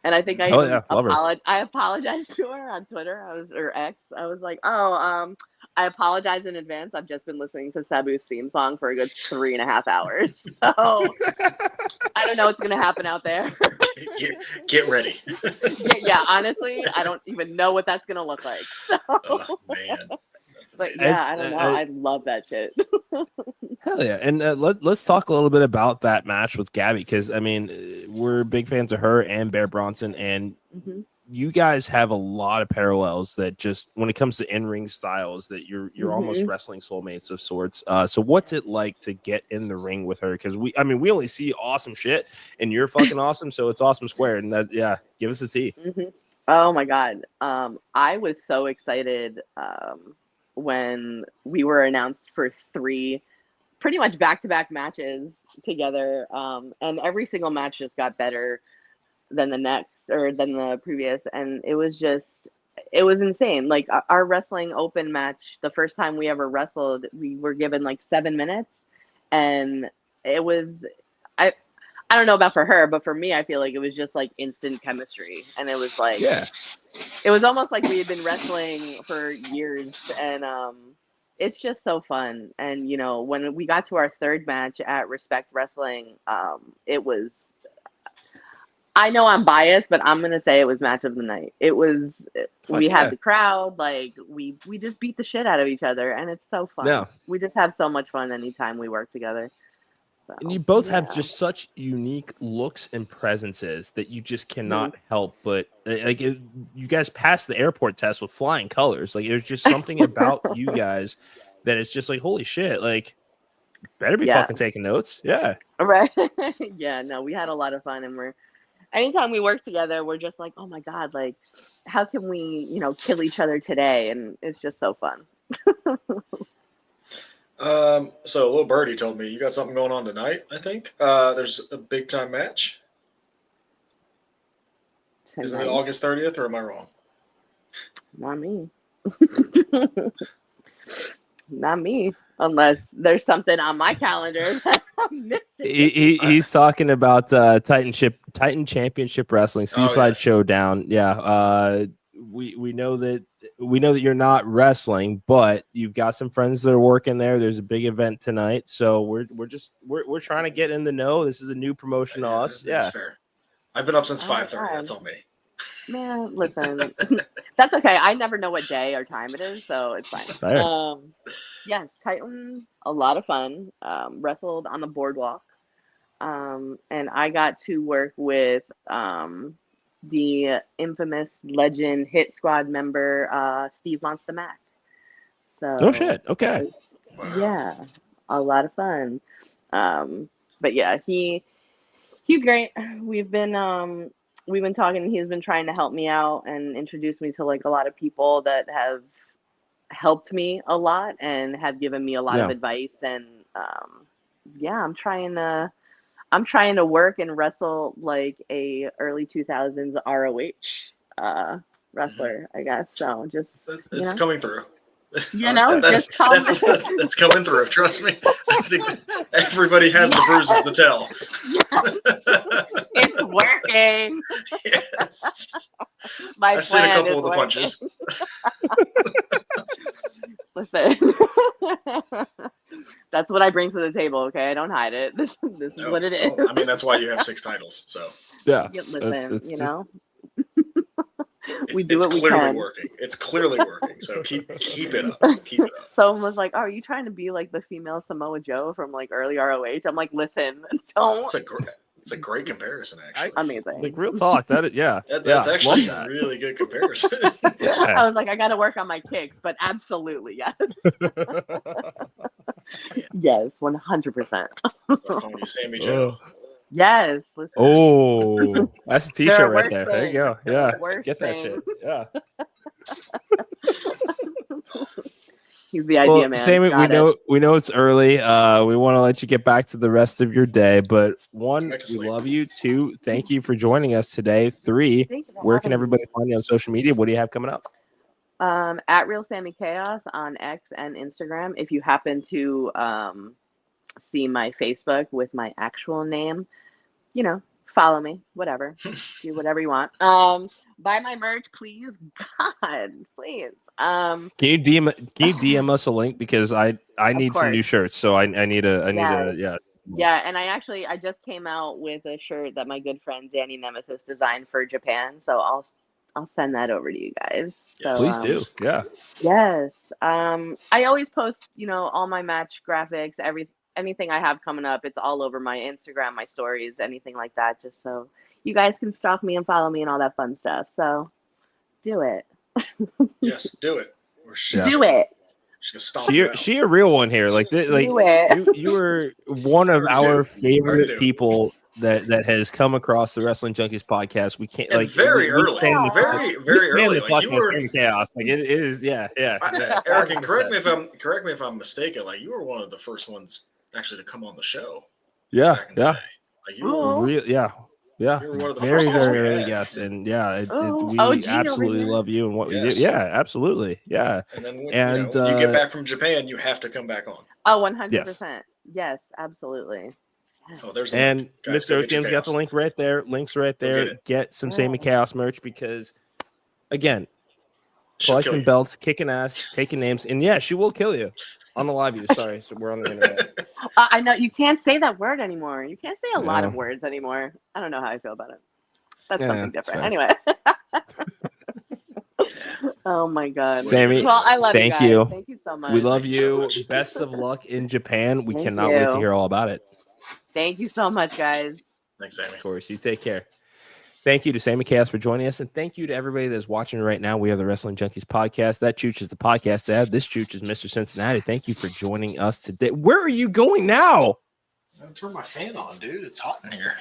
and I think I Oh, even yeah. Love her. I apologized to her on Twitter. or X. I was like, oh, I apologize in advance. I've just been listening to Sabu's theme song for a good 3.5 hours, so I don't know what's gonna happen out there. Get ready. Yeah, honestly, I don't even know what that's gonna look like. So. Oh man. But yeah, I don't know. I love that shit. Hell yeah. And let's talk a little bit about that match with Gabby, because I mean, we're big fans of her and Bear Bronson, and you guys have a lot of parallels that just when it comes to in-ring styles that you're almost wrestling soulmates of sorts. So what's it like to get in the ring with her? Because we only see awesome shit and you're fucking awesome, so it's awesome squared. And give us a tea. Oh my God. I was so excited when we were announced for 3 pretty much back-to-back matches together. And every single match just got better than the next or than the previous. And it was insane. Like our Wrestling Open match, the first time we ever wrestled, we were given like 7 minutes, and it was, I don't know about for her, but for me, I feel like it was just like instant chemistry. And it was like, it was almost like we had been wrestling for years. And it's just so fun. And, when we got to our 3rd match at Respect Wrestling, it was, I know I'm biased, but I'm going to say it was match of the night. It was, we had the crowd, like we just beat the shit out of each other, and it's so fun. Yeah. We just have so much fun anytime we work together. So, and you both have just such unique looks and presences that you just cannot help but you guys passed the airport test with flying colors. Like there's just something about you guys that is just like, holy shit, like better be fucking taking notes. Yeah. Right. Yeah, no, we had a lot of fun, and anytime we work together, we're just like, oh my God, like how can we, kill each other today? And it's just so fun. So little birdie told me you got something going on tonight. I think there's a big time match. Isn't it August 30th, or am I wrong? Not me. Not me. Unless there's something on my calendar that I'm missing. He's talking about Titan Championship Wrestling, Seaside Showdown. Yeah. we know that you're not wrestling, but you've got some friends that are working there. There's a big event tonight, so we're trying to get in the know. This is a new promotion to us. That's Yeah, fair. I've been up since Oh, 5:30. God. That's on me. Man, listen, that's okay. I never know what day or time it is, so it's fine. fair. Yes, Titan, a lot of fun. Wrestled on the boardwalk, and I got to work with the infamous legend Hit Squad member Steve Monster Mac. So Oh shit. Okay. Wow. yeah, a lot of fun. But yeah, he's great. We've been talking. He's been trying to help me out and introduce me to like a lot of people that have helped me a lot and have given me a lot of advice. And yeah, I'm trying to work and wrestle like a early 2000s ROH wrestler, I guess. So just It's coming through. just come. That's coming through. Trust me. I think everybody has the bruises to tell. It's working. Yes. I've seen a couple of the punches. Listen, that's what I bring to the table. Okay, I don't hide it. This is what it is. Well, I mean, that's why you have 6 titles. So yeah, listen, it's you just, know. We do it's what we clearly can. working. It's clearly working. So keep it up. Keep it up. Someone was like, "Oh, are you trying to be like the female Samoa Joe from like early ROH?" I'm like, "Listen, don't." It's a great comparison, actually. Amazing. like real talk. That is, That's actually love a that. really good comparison. I was like, I got to work on my kicks, but absolutely, yes. Yes, 100%. Start calling you Sammi Chaos. Yes. Listen. Oh, that's a There are t-shirt right worse there. There you things. go. There are Yeah, worse get that things. shit. Yeah. He's the idea man. Sammy, Got we know it's early. We want to let you get back to the rest of your day, but 1, Back to we sleep. love you. 2, thank you for joining us today. 3, Thank you for where can having everybody find you on social media? What do you have coming up? At Real Sammi Chaos on X and Instagram. If you happen to see my Facebook with my actual name, follow me. Whatever, do whatever you want. Buy my merch, please. God, please. Can you DM us a link because I need some new shirts, so I need a. Yeah, and I just came out with a shirt that my good friend Danny Nemesis designed for Japan, so I'll send that over to you guys. So, please do. Yeah. Yes. I always post, all my match graphics, anything I have coming up. It's all over my Instagram, my stories, anything like that, just so you guys can stalk me and follow me and all that fun stuff. So, do it. Yes, do it. Do it. She a real one here. Like this, like you were one of our favorite people that has come across the Wrestling Junkies podcast. We can't very early. Very early. Like you were Chaos. Like it is. Yeah. Eric, and correct me if I'm mistaken. Like you were one of the first ones actually to come on the show. Yeah. Like you were real. Yeah. Very early guest, and we absolutely love you and what we do. Yeah, absolutely. Yeah. And then when you get back from Japan, you have to come back on. Oh, 100%. Yes, absolutely. Oh, there's and Mr. OTM's got the link right there. Links right there. Get some Sammi Chaos merch because, again, collecting belts, kicking ass, taking names, and she will kill you. On the live view, sorry. So we're on the internet. I know you can't say that word anymore. You can't say a lot of words anymore. I don't know how I feel about it. That's something different. Anyway. Oh my God, Sammy. Well, I love you guys. You. Thank you so much. We love you. Best of luck in Japan. We cannot wait to hear all about it. Thank you so much, guys. Thanks, Sammy. Of course. You take care. Thank you to Sammi Chaos for joining us, and thank you to everybody that's watching right now. We are the Wrestling Junkies podcast. That Chooch is the podcast dad. This Chooch is Mr. Cincinnati. Thank you for joining us today. Where are you going now? I'm gonna turn my fan on, dude. It's hot in here.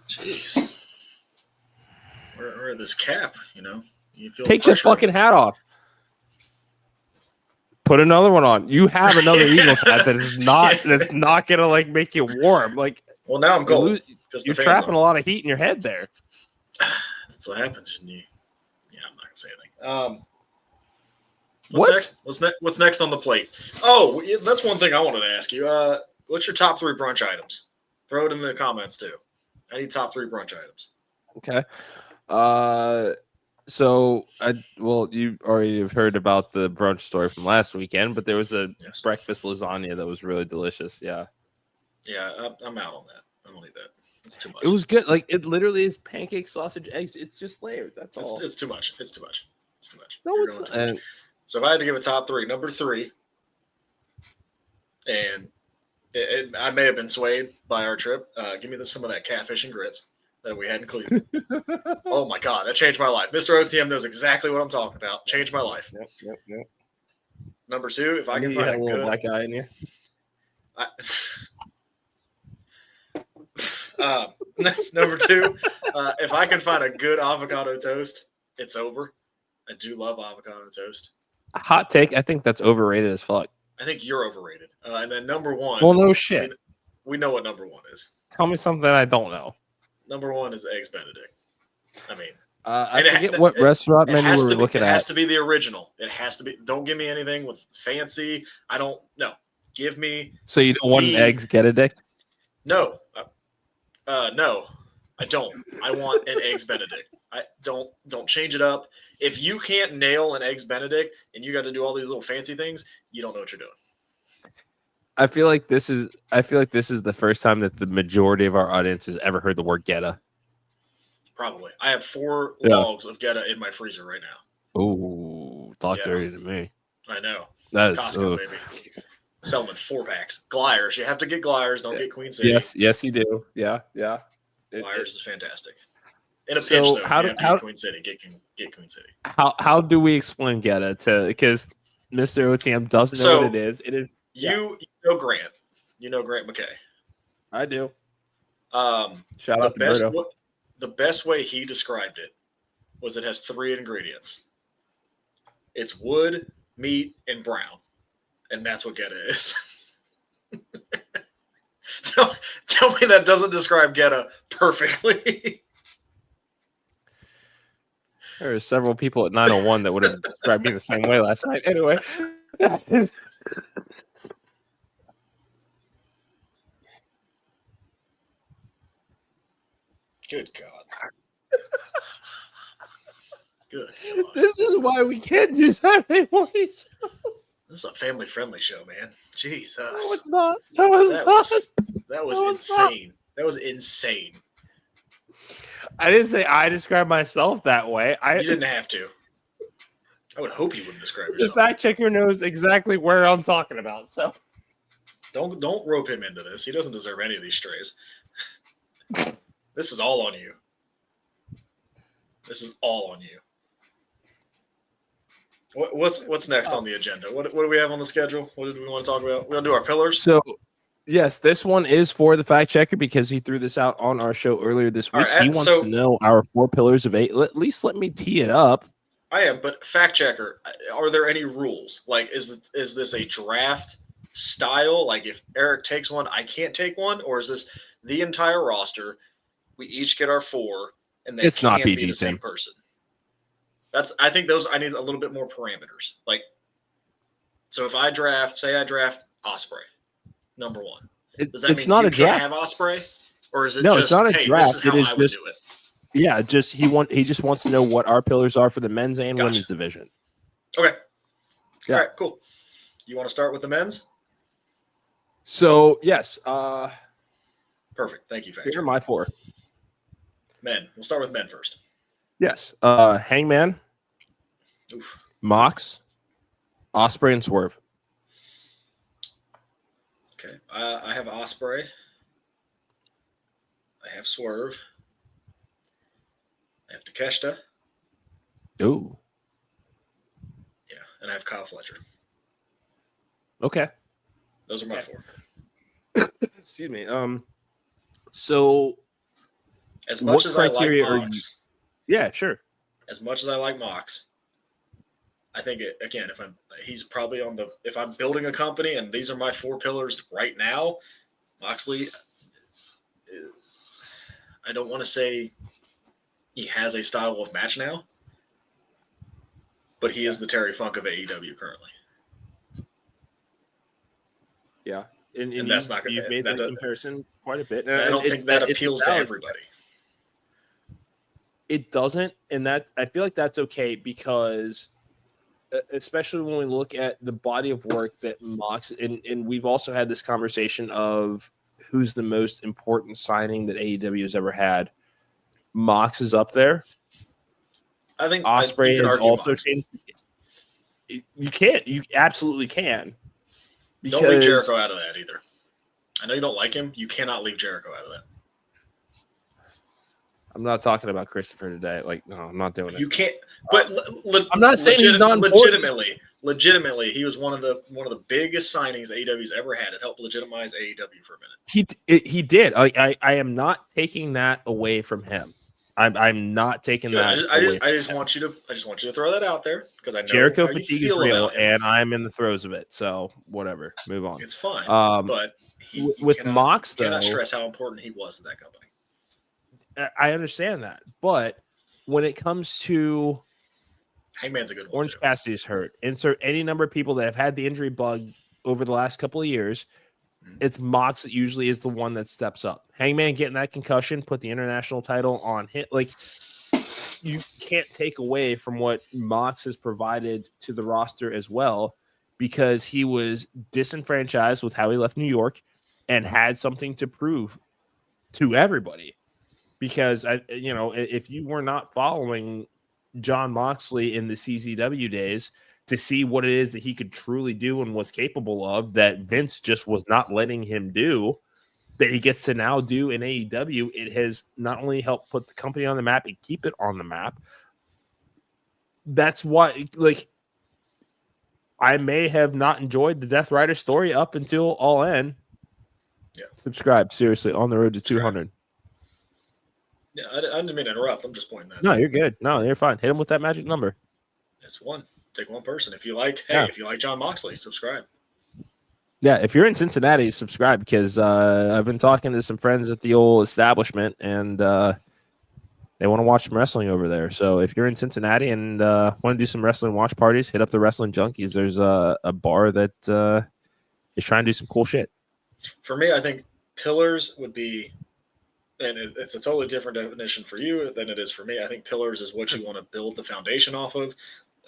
Jeez. Wear this cap, You feel Take the fucking hat off. Put another one on. You have another Eagles hat that's not gonna make you warm. Well, now I'm cold. You're trapping a lot of heat in your head there. That's what happens when I'm not gonna say anything. What's next on the plate? Oh, that's one thing I wanted to ask you. What's your top 3 brunch items? Throw it in the comments too. I need top 3 brunch items. Okay. So, you already have heard about the brunch story from last weekend, but there was a breakfast lasagna that was really delicious. Yeah. Yeah, I'm out on that. I don't need that. It's too much. It was good. Like, it literally is pancake, sausage, eggs. It's just layered. That's all. It's too much. It's too much. It's too much. No, You're it's going not. too much. So if I had to give a top 3, number 3, and I may have been swayed by our trip. Give me some of that catfish and grits that we had in Cleveland. Oh my God, that changed my life. Mr. OTM knows exactly what I'm talking about. Changed my life. Yep. Number 2, if I can find a little black eye in you. Number 2, if I can find a good avocado toast, it's over. I do love avocado toast. Hot take. I think that's overrated as fuck. I think you're overrated. And then number 1. Well, no shit. We know what number 1 is. Tell me something I don't know. Number 1 is Eggs Benedict. I mean, I forget what restaurant menu we were looking at. It has to be the original. It has to be. Don't give me anything with fancy. I don't. No. Give me. So you don't want an Eggs Benedict? No. No. I don't. I want an Eggs Benedict. I don't change it up. If you can't nail an Eggs Benedict and you got to do all these little fancy things, you don't know what you're doing. I feel like this is the first time that the majority of our audience has ever heard the word Geta. Probably. I have 4 logs of Geta in my freezer right now. Ooh, talk dirty to me. I know. That's Costco, baby. Sell them in 4-packs. Glyers. You have to get Glyers. Don't get Queen City. Yes, you do. Yeah. Glyers is fantastic. In a pinch, though, how get Queen City. Get Queen City. How do we explain Geta because Mr. OTM doesn't know what it is? It is you know Grant. You know Grant McKay. I do. Shout out to Berto. The best way he described it was it has 3 ingredients. It's wood, meat, and brown. And that's what Geta is. Tell me that doesn't describe Geta perfectly. There are several people at 901 that would have described me the same way last night. Anyway. Good God. Good God. This is why we can't do Saturday morning shows. This is a family-friendly show, man. Jesus. No, it's not. That was insane. That was insane. I didn't say I described myself that way. You didn't have to. I would hope you wouldn't describe yourself. The fact checker knows exactly where I'm talking about. So don't rope him into this. He doesn't deserve any of these strays. This is all on you. This is all on you. What's next on the agenda? What do we have on the schedule? What did we want to talk about? We're gonna do our pillars. So, yes, this one is for the fact checker because he threw this out on our show earlier this week. He wants to know our 4 pillars of 8. At least let me tee it up. I am, but fact checker, are there any rules? Like, is this a draft style? Like, if Eric takes one, I can't take one, or is this the entire roster? We each get our 4, and they can't be the same person. I think I need a little bit more parameters. Like, so if I draft Ospreay, number 1. Does that mean you can't have Ospreay? Or is it no, just, it's not a draft. This is how I would do it? Yeah, he just wants to know what our pillars are for the men's and women's division. Okay. Yeah. All right, cool. You want to start with the men's? So, yes. Perfect. Thank you, Here are my 4. Men. We'll start with men first. Yes. Hangman, Oof. Mox, Ospreay, and Swerve. Okay. I have Ospreay. I have Swerve. I have Takeshita. Ooh. Yeah, and I have Kyle Fletcher. Okay. Those are my 4. Excuse me. So, as much as I like Mox, yeah, sure. As much as I like Mox, I think he's probably if I'm building a company and these are my 4 pillars right now, Moxley, I don't want to say he has a style of match now, but he is the Terry Funk of AEW currently. Yeah. And that's not going to you've made that comparison quite a bit. I don't think that appeals to everybody. it doesn't, and that I feel like that's okay because, especially when we look at the body of work that Mox and we've also had this conversation of who's the most important signing that AEW has ever had. Mox is up there. I think Osprey you can has argue also Mox. changed. You can't. You absolutely can. Don't leave Jericho out of that either. I know you don't like him. You cannot leave Jericho out of that. I'm not talking about Christopher today. Like, no, I'm not doing it. You can't. But I'm not saying he's not legitimately, he was one of the biggest signings AEW's ever had. It helped legitimize AEW for a minute. He did. I am not taking that away from him. I'm not taking that. I just want you to throw that out there because I know Jericho how fatigue you is feel real, about him. and I'm in the throes of it. So whatever, move on. It's fine. But with Mox, though, cannot stress how important he was to that company. I understand that, but when it comes to Hangman's a good one. Orange Cassidy is hurt. Insert any number of people that have had the injury bug over the last couple of years. It's Mox that usually is the one that steps up. Hangman getting that concussion, put the international title on hit. Like, you can't take away from what Mox has provided to the roster as well, because he was disenfranchised with how he left New York and had something to prove to everybody. Because if you were not following Jon Moxley in the CZW days to see what it is that he could truly do and was capable of, that Vince just was not letting him do, that he gets to now do in AEW, it has not only helped put the company on the map and keep it on the map. That's why, like, I may have not enjoyed the Death Rider story up until All In. Yeah. Subscribe, seriously, on the road to 200. Yeah, I didn't mean to interrupt. I'm just pointing that. No, you're good. No, you're fine. Hit him with that magic number. It's one. Take one person. If you like, if you like Jon Moxley, subscribe. Yeah, if you're in Cincinnati, subscribe, because I've been talking to some friends at the old establishment, and they want to watch some wrestling over there. So if you're in Cincinnati and want to do some wrestling watch parties, hit up the Wrestling Junkies. There's a bar that is trying to do some cool shit. For me, I think pillars would be, and it's a totally different definition for you than it is for me. I think pillars is what you want to build the foundation off of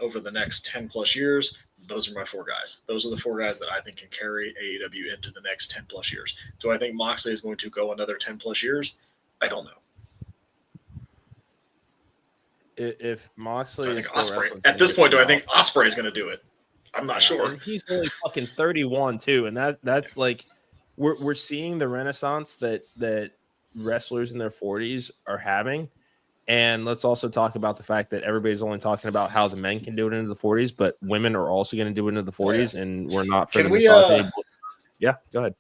over the next 10 plus years. Those are my four guys. Those are the four guys that I think can carry AEW into the next 10 plus years. Do I think Moxley is going to go another 10 plus years? I don't know. If Moxley is Ospreay, at this point, do I think Ospreay is going to do it? I'm not sure. And he's only fucking 31 too, and that's like we're seeing the renaissance that wrestlers in their 40s are having. And let's also talk about the fact that everybody's only talking about how the men can do it into the 40s, but women are also going to do it into the 40s, and we're not for the misogyny. Yeah, go ahead.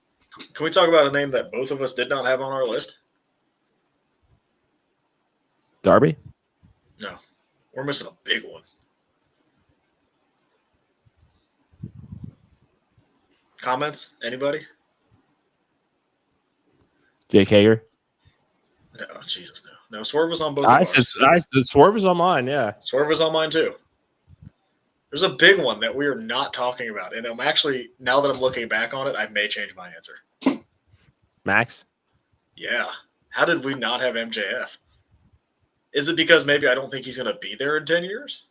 Can we talk about a name that both of us did not have on our list? Darby? No. We're missing a big one. Comments? Anybody? Jake Hager? No, Jesus, no. No, Swerve was on both the Swerve was on mine, yeah. Swerve was on mine, too. There's a big one that we are not talking about. And I'm actually, now that I'm looking back on it, I may change my answer. Max? Yeah. How did we not have MJF? Is it because maybe I don't think he's going to be there in 10 years?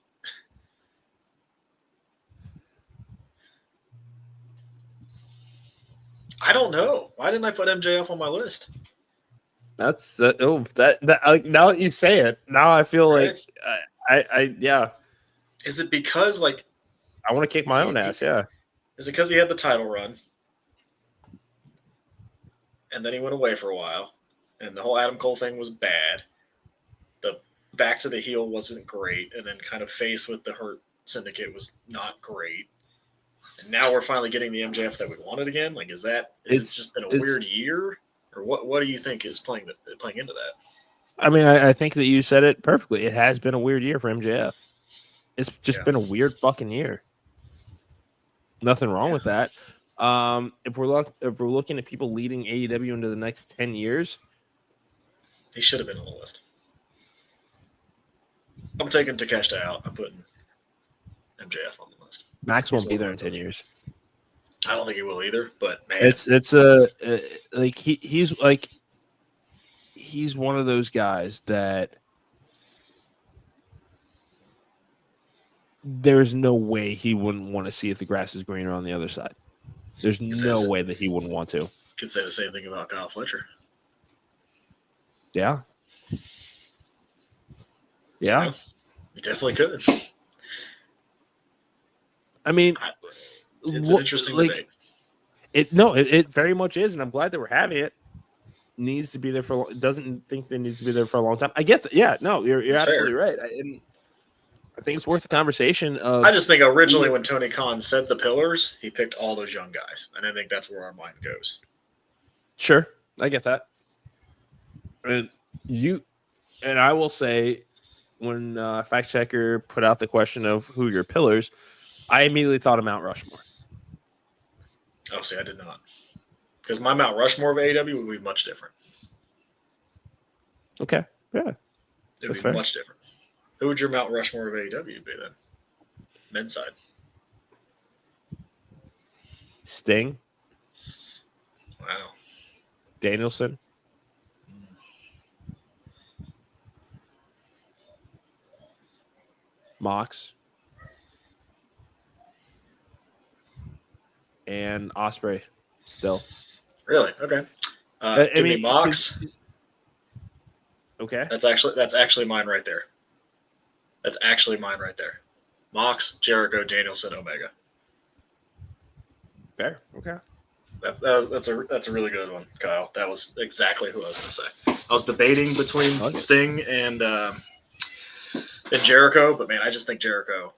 I don't know. Why didn't I put MJF on my list? That's that now that you say it, now I feel right. Like yeah. Is it because like I want to kick my own ass? Yeah. Is it because he had the title run, and then he went away for a while, and the whole Adam Cole thing was bad. The back to the heel wasn't great, and then kind of face with the Hurt Syndicate was not great. And now we're finally getting the MJF that we wanted again. Like, it's just been a weird year? Or what do you think is playing into that? I mean, I think that you said it perfectly. It has been a weird year for MJF. It's just been a weird fucking year. Nothing wrong with that. If we're looking at people leading AEW into the next 10 years, he should have been on the list. I'm taking Takeshita out. I'm putting MJF on the list. Max won't be there in 10 years. I don't think he will either, but man, he's one of those guys that there's no way he wouldn't want to see if the grass is greener on the other side. There's no way that he wouldn't want to. Could say the same thing about Kyle Fletcher. Yeah. Yeah. You definitely could. I mean, it's an interesting debate. It very much is, and I'm glad that we're having it. Needs to be there for. Doesn't think it needs to be there for a long time. I get that. Yeah, no, you're absolutely right. I think it's worth the conversation. I just think originally when Tony Khan said the pillars, he picked all those young guys, and I think that's where our mind goes. Sure, I get that. And I will say, when Fact Checker put out the question of who are your pillars, I immediately thought of Mount Rushmore. Oh, see, I did not. Because my Mount Rushmore of AEW would be much different. Okay, yeah. It would be much different. Who would your Mount Rushmore of AEW be then? Men's side. Sting. Wow. Danielson. Mox. And Ospreay still. Really? Okay. Give me Mox. Okay. That's actually mine right there. That's actually mine right there. Mox, Jericho, Danielson, Omega. Fair. Okay. That's a really good one, Kyle. That was exactly who I was going to say. I was debating between Sting and Jericho, but man, I just think Jericho.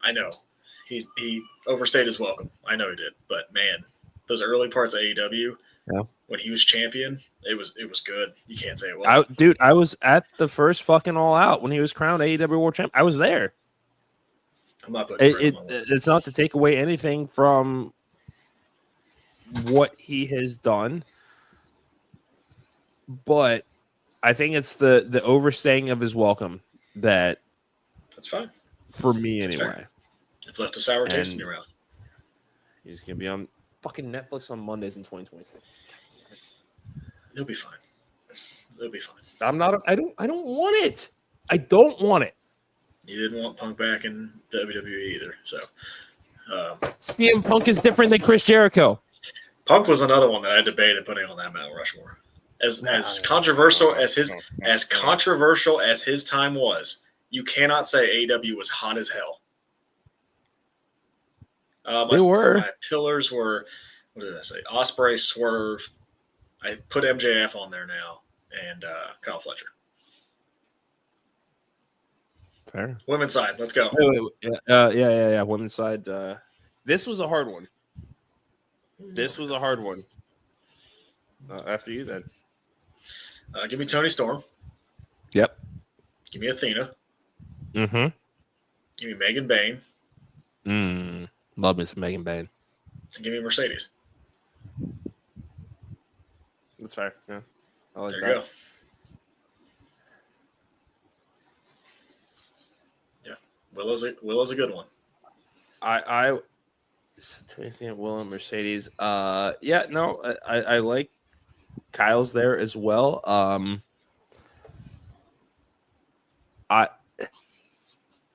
I know he overstayed his welcome. I know he did, but man, those early parts of AEW, when he was champion, it was good. You can't say it wasn't. I was at the first fucking All Out when he was crowned AEW World Champ. I was there. I'm not putting it's not to take away anything from what he has done, but I think it's the overstaying of his welcome that's fine for me anyway. Fair. It's left a sour taste in your mouth. He's gonna be on fucking Netflix on Mondays in 2026. He'll be fine. They'll be fine. I don't want it. I don't want it. You didn't want Punk back in WWE either, so. CM Punk is different than Chris Jericho. Punk was another one that I debated putting on that Mount Rushmore. As controversial as his time was, you cannot say AEW was hot as hell. They were. My pillars were, what did I say? Ospreay, Swerve. I put MJF on there now, and Kyle Fletcher. Fair. Women's side, let's go. Yeah. Women's side. This was a hard one. After you, then. Give me Toni Storm. Yep. Give me Athena. Mm-hmm. Give me Megan Bayne. Love me some Megan Bayne. And give me Mercedes. That's fair. Yeah. I like there that. You go. Yeah. Willow's a good one. I Will and Mercedes. I like Kyle's there as well.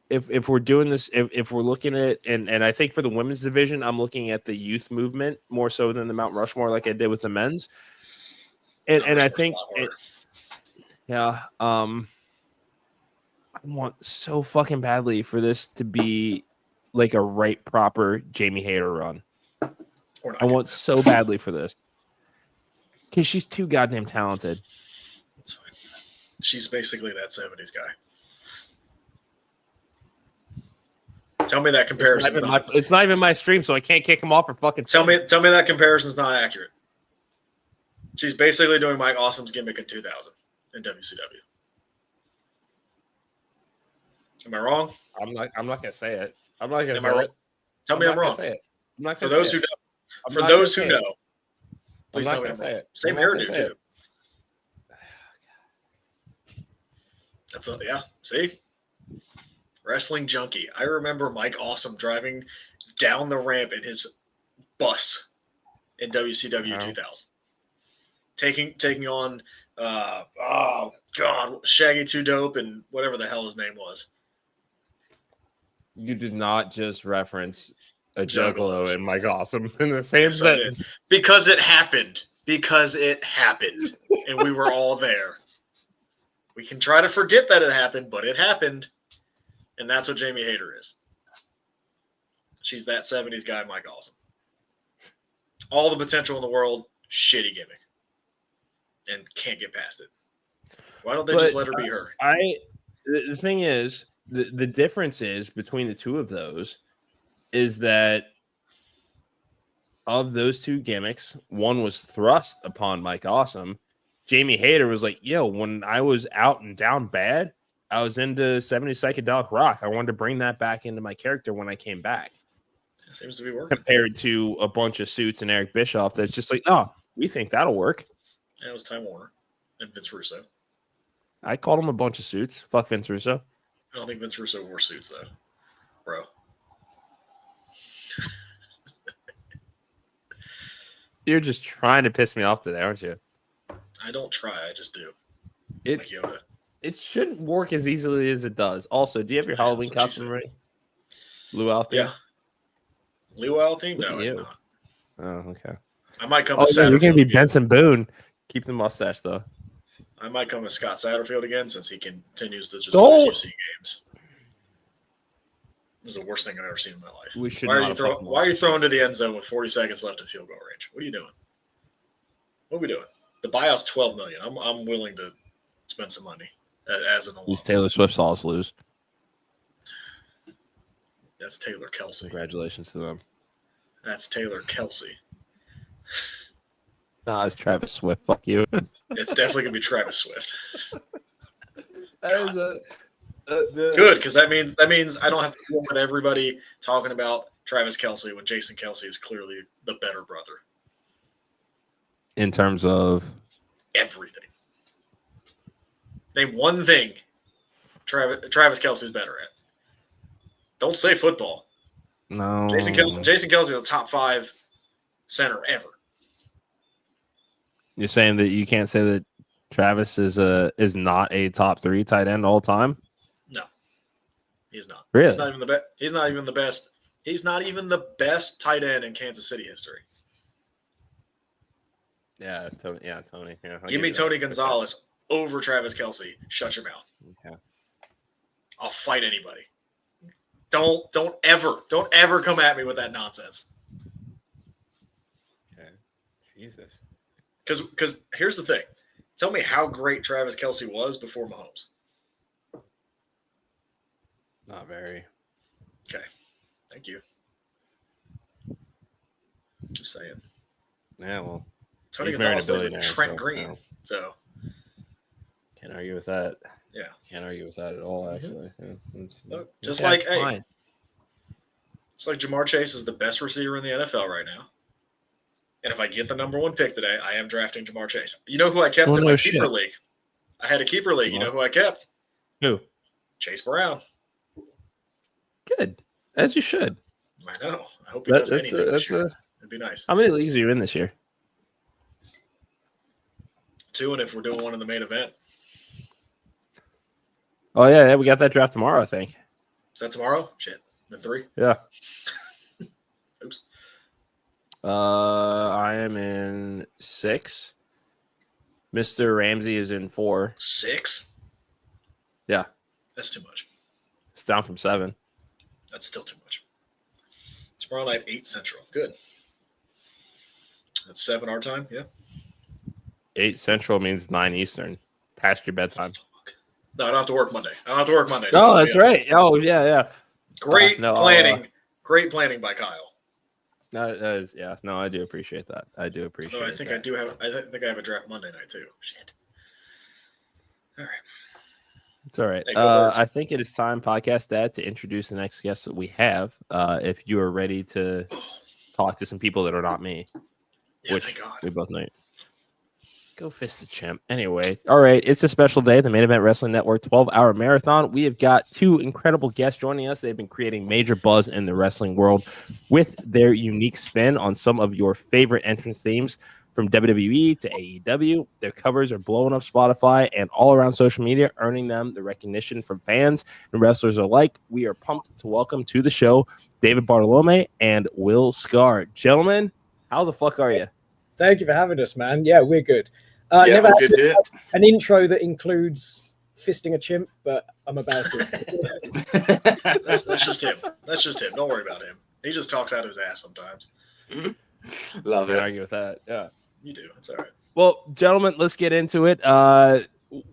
If we're doing this, if we're looking at and I think for the women's division, I'm looking at the youth movement more so than the Mount Rushmore like I did with the men's. And I think I want so fucking badly for this to be like a right proper Jamie Hayter run. I want so badly for this. Because she's too goddamn talented. That's fine. She's basically that 70s guy. Tell me that comparison. It's not even my stream, so I can't kick him off for fucking. Tell me that comparison's not accurate. She's basically doing Mike Awesome's gimmick in 2000 in WCW. Am I wrong? I'm not gonna say it. I'm not gonna say it. Tell me I'm wrong. For those who know, please tell me I'm wrong. Same hairdo too. That's yeah. See. Wrestling Junkie. I remember Mike Awesome driving down the ramp in his bus in WCW 2000. Taking on Shaggy 2 Dope and whatever the hell his name was. You did not just reference a Juggalos. juggalo and Mike Awesome in the same Yes, I did. sentence. Because it happened. And we were all there. We can try to forget that it happened, but it happened. And that's what Jamie Hayter is. She's that 70s guy, Mike Awesome. All the potential in the world, shitty gimmick. And can't get past it. Why don't they just let her be her? The thing is, the difference is between the two of those is that of those two gimmicks, one was thrust upon Mike Awesome. Jamie Hayter was like, yo, when I was out and down bad, I was into 70s psychedelic rock. I wanted to bring that back into my character when I came back. It seems to be working. Compared to a bunch of suits and Eric Bischoff that's just like, no, we think that'll work. And it was Time Warner and Vince Russo. I called him a bunch of suits. Fuck Vince Russo. I don't think Vince Russo wore suits, though. Bro. You're just trying to piss me off today, aren't you? I don't try. I just do. It, like Yoda. It shouldn't work as easily as it does. Also, do you have your Halloween costume ready? Luau theme? Yeah. Luau theme? Look No, at you. I'm not. Oh, okay. I might come Oh, with yeah, you're going to be again. Benson Boone. Keep the mustache, though. I might come with Scott Satterfield again since he continues to just Don't. lose UC games. This is the worst thing I've ever seen in my life. We should Why not are you throwing to the end zone with 40 seconds left in field goal range? What are you doing? What are we doing? The buyout's $12 million. I'm willing to spend some money as an alum. These Taylor Swift saw us lose. That's Taylor Kelsey. Congratulations to them. That's Taylor Kelsey. Nah, it's Travis Swift. Fuck you. It's definitely gonna be Travis Swift. That is Good, because that means I don't have to deal with everybody talking about Travis Kelsey when Jason Kelsey is clearly the better brother. In terms of Everything. Name one thing Travis Kelsey's better at. Don't say football. no, Jason Kelsey is a top 5 center ever. You're saying that you can't say that Travis is not a top 3 tight end all time? No, he's not. Really? He's not even the best. He's not even the best. He's not even the best tight end in Kansas City history. Yeah, Tony. Yeah, I'll Give me you that. Tony Gonzalez over Travis Kelsey. Shut your mouth. Okay. I'll fight anybody. Don't ever come at me with that nonsense. Okay. Jesus. Because here's the thing. Tell me how great Travis Kelsey was before Mahomes. Not very. Okay. Thank you. Just saying. Yeah, well, Tony he's married Gonzalez a plays with billionaire, Trent so, Green. you know. So, Can't argue with that. yeah. Can't argue with that at all, actually. Yeah, Look, just okay, like, hey, fine. it's like Jamar Chase is the best receiver in the NFL right now. And if I get the number 1 pick today, I am drafting Jamar Chase. You know who I kept Well, in no my shit. keeper league? I had a keeper league. You know who I kept? Who? Chase Brown. Good. As you should. I know. I hope he does anything this year. a, It'd be nice. how many leagues are you in this year? 2, and if we're doing one in the main event. Oh, yeah, we got that draft tomorrow, I think. Is that tomorrow? Shit. Then 3? Yeah. Oops. I am in 6. Mr. Ramsey is in 4. 6? Yeah. That's too much. It's down from 7. That's still too much. Tomorrow night, 8 Central. Good. That's 7 our time. Yeah. 8 Central means 9 Eastern. Past your bedtime. No, I don't have to work Monday. Oh, that's right. Oh, yeah. Great no, planning. Great planning by Kyle. No, that is, yeah. No, I do appreciate that. I do appreciate Although I think that. I do have. I think I have a draft Monday night too. Shit. All right. It's all right. Hey, go Birds. I think it is time, Podcast Dad, to introduce the next guest that we have. If you are ready to talk to some people that are not me, Yeah, which thank God. we both know. Go Fist the Chimp. Anyway, all right. It's a special day, the Main Event Wrestling Network 12-hour marathon. We have got 2 incredible guests joining us. They've been creating major buzz in the wrestling world with their unique spin on some of your favorite entrance themes. from WWE to AEW. Their covers are blowing up Spotify and all around social media, earning them the recognition from fans and wrestlers alike. We are pumped to welcome to the show David Bartolome and Will Scarr. Gentlemen, how the fuck are you? Thank you for having us, man. Yeah, we're good. Yeah, never good here. an intro that includes fisting a chimp, but I'm about it. That's just him. That's just him. Don't worry about him. He just talks out of his ass sometimes. Love it. I argue with that. Yeah, you do. It's all right. Well, gentlemen, let's get into it.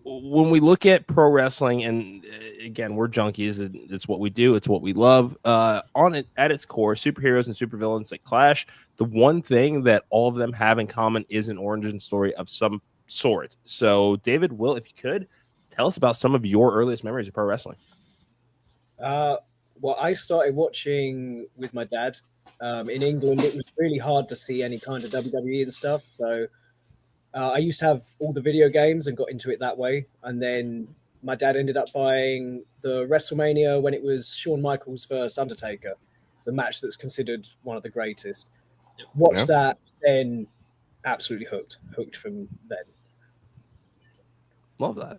When we look at pro wrestling, and again, we're junkies. It's what we do. It's what we love. On it at its core, superheroes and supervillains that clash. The one thing that all of them have in common is an origin story of some sort. So, David, Will, if you could tell us about some of your earliest memories of pro wrestling. Well, I started watching with my dad. In England, it was really hard to see any kind of WWE and stuff. So I used to have all the video games and got into it that way. And then my dad ended up buying the WrestleMania when it was Shawn Michaels versus Undertaker, the match that's considered one of the greatest. Watched that, then absolutely hooked from then. Love that.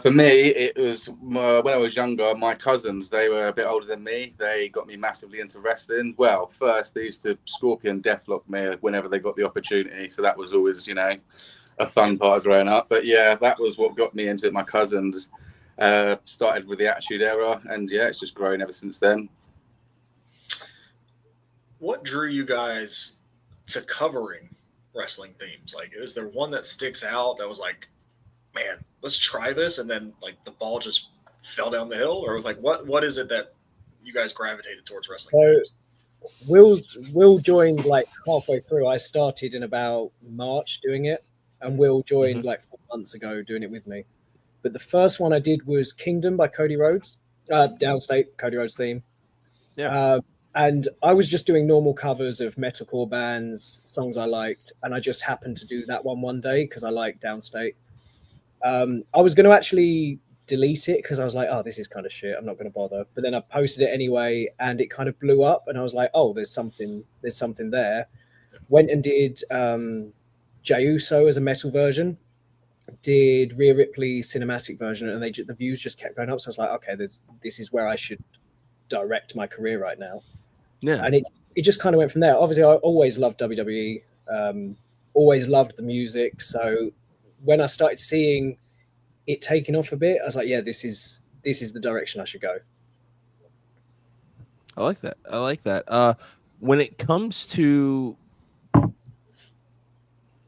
For me, it was when I was younger, my cousins, they were a bit older than me. They got me massively into wrestling. Well, first, they used to Scorpion Deathlock me whenever they got the opportunity. So that was always, a fun part of growing up. But yeah, that was what got me into it. My cousins started with the Attitude Era. And yeah, it's just grown ever since then. What drew you guys to covering wrestling themes? Like, is there one that sticks out that was like, man, let's try this, and then like the ball just fell down the hill, or like what is it that you guys gravitated towards wrestling? So Will joined like halfway through. I started in about March doing it, and Will joined like 4 months ago doing it with me. But the first one I did was Kingdom by Cody Rhodes, Downstate, Cody Rhodes theme. Yeah. And I was just doing normal covers of metalcore bands, songs I liked, and I just happened to do that one day because I liked Downstate. I was going to actually delete it because I was like, oh, this is kind of shit. I'm not going to bother. But then I posted it anyway, and it kind of blew up, and I was like, oh, there's something there. Went and did Jey Uso as a metal version, did Rhea Ripley cinematic version, and the views just kept going up. So I was like, okay, this is where I should direct my career right now. Yeah. And it just kind of went from there. Obviously, I always loved WWE, always loved the music. So when I started seeing it taking off a bit, I was like, yeah, this is the direction I should go. I like that. When it comes to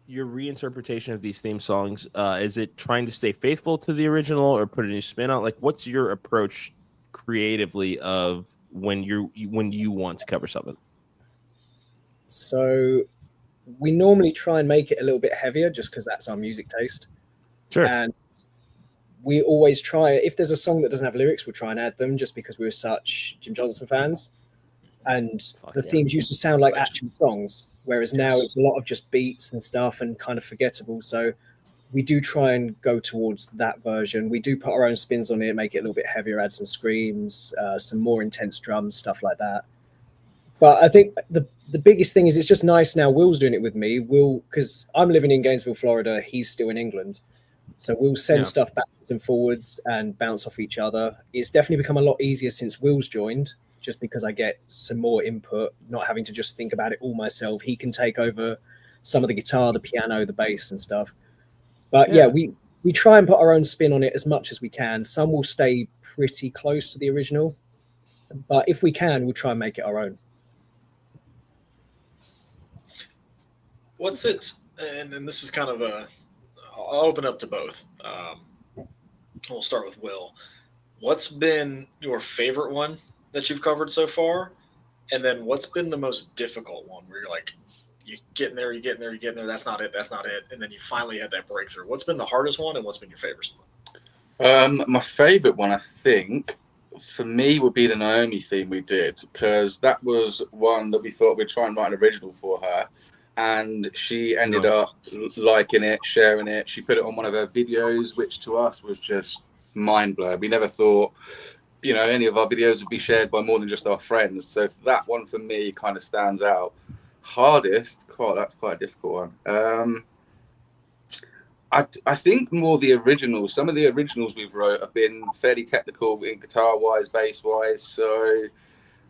your reinterpretation of these theme songs, is it trying to stay faithful to the original or put a new spin on? Like, what's your approach creatively of when you want to cover something? So we normally try and make it a little bit heavier just because that's our music taste. Sure. And we always try, if there's a song that doesn't have lyrics, we'll try and add them just because we're such Jim Johnson fans. And the themes used to sound like actual songs, whereas now it's a lot of just beats and stuff and kind of forgettable. So we do try and go towards that version. We do put our own spins on it, make it a little bit heavier, add some screams, some more intense drums, stuff like that. But I think the biggest thing is it's just nice now. Will's doing it with me. Because I'm living in Gainesville, Florida. He's still in England. So we'll send stuff backwards and forwards and bounce off each other. It's definitely become a lot easier since Will's joined, just because I get some more input, not having to just think about it all myself. He can take over some of the guitar, the piano, the bass and stuff. But yeah, we try and put our own spin on it as much as we can. Some will stay pretty close to the original, but if we can, we'll try and make it our own. What's it? And this is kind of I'll open up to both. We'll start with Will. What's been your favorite one that you've covered so far? And then what's been the most difficult one where you're like, you get in there, that's not it. And then you finally had that breakthrough. What's been the hardest one and what's been your favorite one? My favorite one, I think, for me would be the Naomi theme we did, because that was one that we thought we'd try and write an original for her. And she ended up liking it, sharing it. She put it on one of her videos, which to us was just mind-blowing. We never thought, any of our videos would be shared by more than just our friends. So that one for me kind of stands out. Hardest? God, that's quite a difficult one. I think more the originals. Some of the originals we've wrote have been fairly technical in guitar-wise, bass-wise. So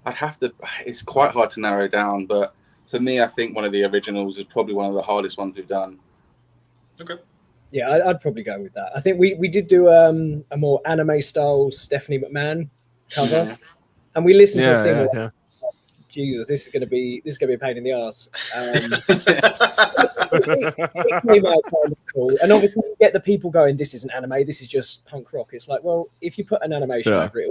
I'd have to. It's quite hard to narrow down, but for me, I think one of the originals is probably one of the hardest ones we've done. Okay. Yeah, I'd probably go with that. I think we did do a more anime style Stephanie McMahon cover, and we listened to a thing. Like, Jesus, this is going to be a pain in the ass. It came out kind of cool, and obviously you get the people going, "This isn't anime. This is just punk rock." It's like, well, if you put an animation over it,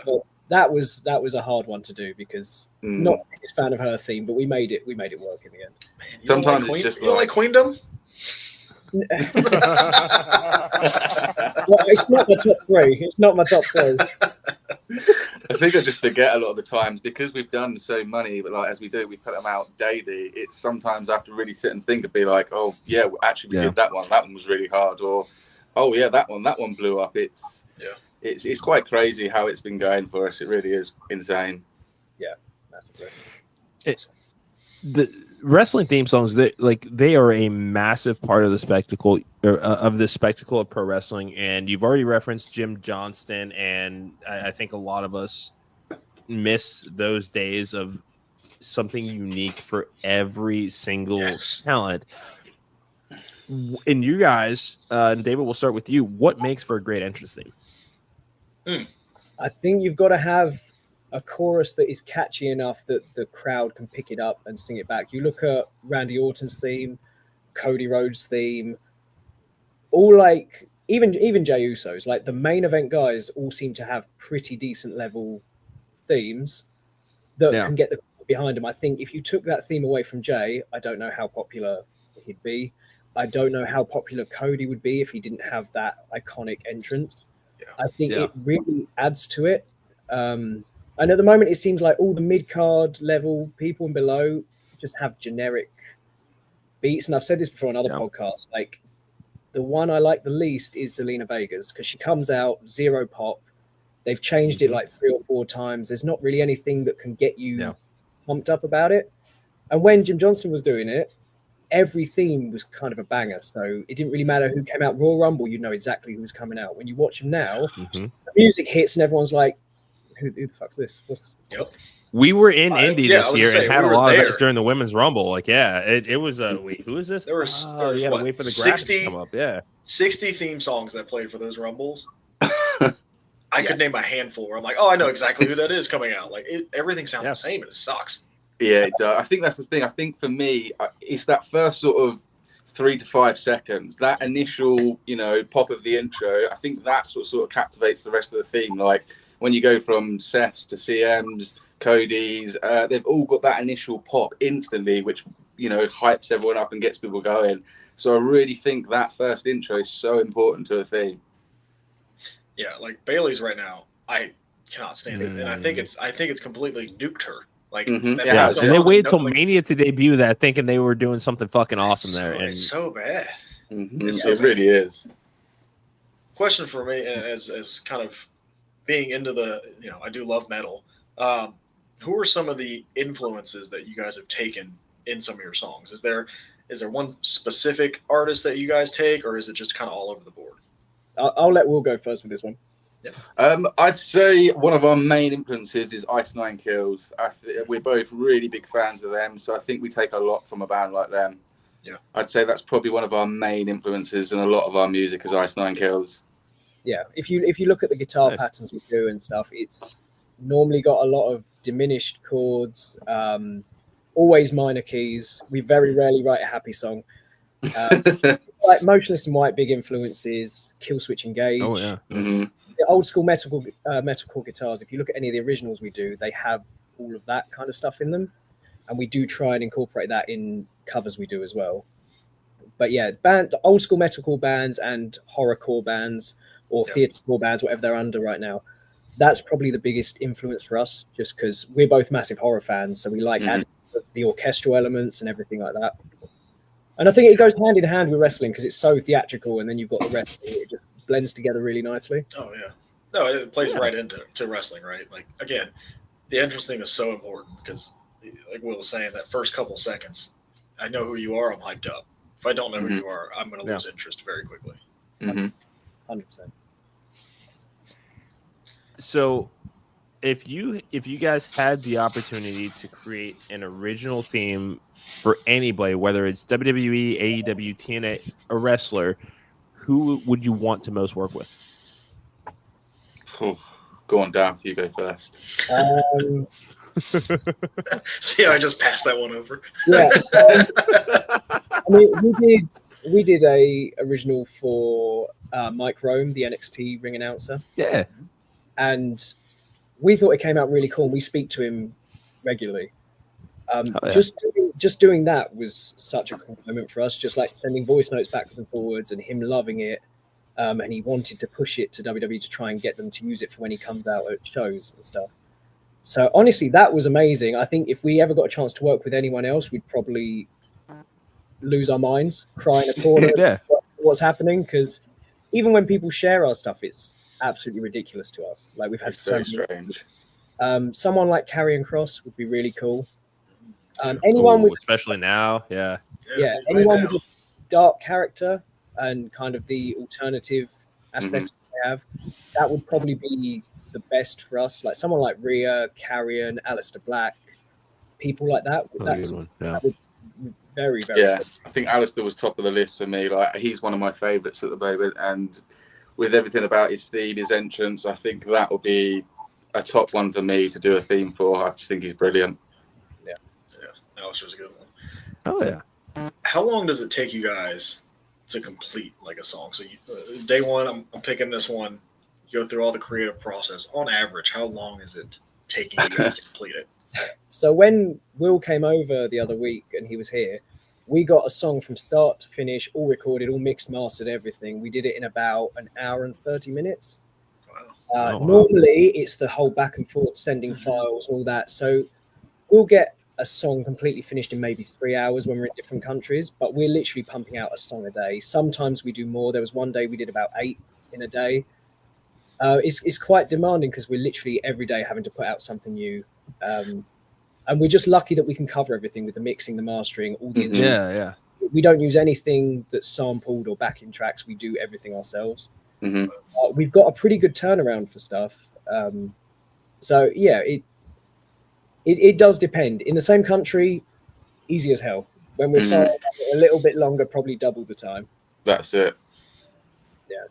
but that was a hard one to do because not the biggest fan of her theme, but we made it work in the end. Man, Sometimes it's just like Queendom. Well, it's not my top three. It's not my top three. I think I just forget a lot of the times because we've done so many, but like as we do, we put them out daily. It's sometimes I have to really sit and think and be like, oh yeah, actually we did that one. That one was really hard, or oh yeah, that one blew up. It's quite crazy how it's been going for us. It really is insane. Yeah, massively. The wrestling theme songs, they are a massive part of the spectacle of pro wrestling. And you've already referenced Jim Johnston, and I think a lot of us miss those days of something unique for every single talent. And you guys, and David, we'll start with you. What makes for a great entrance theme? I think you've got to have a chorus that is catchy enough that the crowd can pick it up and sing it back. You look at Randy Orton's theme, Cody Rhodes' theme, all like even Jey Uso's, like the main event guys all seem to have pretty decent level themes that can get the crowd behind them. I think if you took that theme away from Jey, I don't know how popular he'd be. I don't know how popular Cody would be if he didn't have that iconic entrance. I think it really adds to it. And at the moment, it seems like all the mid-card level people and below just have generic beats. And I've said this before on other podcasts. Like, the one I like the least is Zelina Vega's because she comes out, zero pop. They've changed it like 3 or 4 times. There's not really anything that can get you pumped up about it. And when Jim Johnston was doing it, every theme was kind of a banger. So it didn't really matter who came out. Royal Rumble, you know exactly who was coming out. When you watch them now, the music hits and everyone's like, who the fuck's this? What's We were in Indy this year and had a lot of there that during the women's rumble. Like, it was wait, who is this? There were you had to wait for the graphics to come up. 60 theme songs that played for those rumbles. I could name a handful where I'm like, oh, I know exactly who that is coming out. Like everything sounds the same and it sucks. Yeah, it does. I think that's the thing. I think for me, it's that first sort of 3 to 5 seconds, that initial, pop of the intro. I think that's what sort of captivates the rest of the theme. Like when you go from Seth's to CM's, Cody's, they've all got that initial pop instantly, which, hypes everyone up and gets people going. So I really think that first intro is so important to a theme. Yeah, like Bailey's right now, I cannot stand it. And I think it's completely nuked her. Like and they waited till Mania to debut that, thinking they were doing something fucking awesome there. And it's so bad. It really is. Question for me, as kind of being into the, I do love metal. Who are some of the influences that you guys have taken in some of your songs? Is there one specific artist that you guys take, or is it just kind of all over the board? I'll let Will go first with this one. Yeah. I'd say one of our main influences is Ice Nine Kills. We're both really big fans of them, so I think we take a lot from a band like them. Yeah, I'd say that's probably one of our main influences, and a lot of our music is Ice Nine Kills. Yeah, if you look at the guitar patterns we do and stuff, it's normally got a lot of diminished chords, always minor keys. We very rarely write a happy song. Like Motionless in White, big influences. Killswitch Engage. Oh yeah. The old school metalcore guitars. If you look at any of the originals we do, they have all of that kind of stuff in them, and we do try and incorporate that in covers we do as well. But yeah, old school metalcore bands and horrorcore bands or theatrecore bands, whatever they're under right now. That's probably the biggest influence for us, just because we're both massive horror fans, so we like adding the orchestral elements and everything like that. And I think it goes hand in hand with wrestling because it's so theatrical, and then you've got the rest. It just blends together really nicely. Oh yeah, no, it plays right into wrestling, right? Like again, the entrance theme is so important because like Will was saying, that first couple seconds, I know who you are, I'm hyped up. If I don't know who you are, I'm going to lose interest very quickly. 100%. So if you guys had the opportunity to create an original theme for anybody, whether it's WWE, AEW, TNA, a wrestler, who would you want to most work with? Go on, Darth. You go first. See how I just passed that one over? Yeah. I mean, we did a original for Mike Rome, the NXT ring announcer. Yeah. And we thought it came out really cool. And we speak to him regularly. Just doing that was such a cool moment for us. Just like sending voice notes backwards and forwards, and him loving it. And he wanted to push it to WWE to try and get them to use it for when he comes out at shows and stuff. So honestly, that was amazing. I think if we ever got a chance to work with anyone else, we'd probably lose our minds, cry in a corner, what's happening. Because even when people share our stuff, it's absolutely ridiculous to us. Like we've had so strange. Someone like Karrion Kross would be really cool. Anyone with, especially now, anyone with a dark character and kind of the alternative aspects they have, that would probably be the best for us. Like someone like Rhea, Karrion, Aleister Black, people like that. That would very, very good. Good. I think Aleister was top of the list for me. Like he's one of my favourites at the moment, and with everything about his theme, his entrance, I think that would be a top one for me to do a theme for. I just think he's brilliant. Yeah, Aleister's a good one. Oh yeah. How long does it take you guys to complete like a song? So day one, I'm picking this one. You go through all the creative process. On average, how long is it taking you guys to complete it? So when Will came over the other week and he was here, we got a song from start to finish, all recorded, all mixed, mastered, everything. We did it in about an hour and 30 minutes. Wow. Normally, it's the whole back and forth, sending files, all that. So we'll get a song completely finished in maybe 3 hours when we're in different countries, but we're literally pumping out a song a day. Sometimes we do more. There was one day we did about 8 in a day. It's quite demanding because we're literally every day having to put out something new. And we're just lucky that we can cover everything with the mixing, the mastering, all the instruments. Yeah. We don't use anything that's sampled or backing tracks. We do everything ourselves. We've got a pretty good turnaround for stuff. So yeah, it does depend. In the same country, easy as hell. When we're far a little bit longer, probably double the time. That's it. Yeah.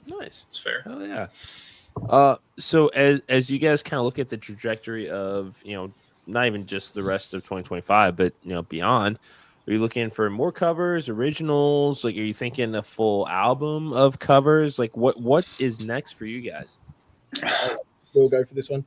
Nice. It's fair. Oh yeah. So as you guys kind of look at the trajectory of, not even just the rest of 2025, but beyond, are you looking for more covers, originals? Like, are you thinking a full album of covers? Like, what is next for you guys? We'll go for this one.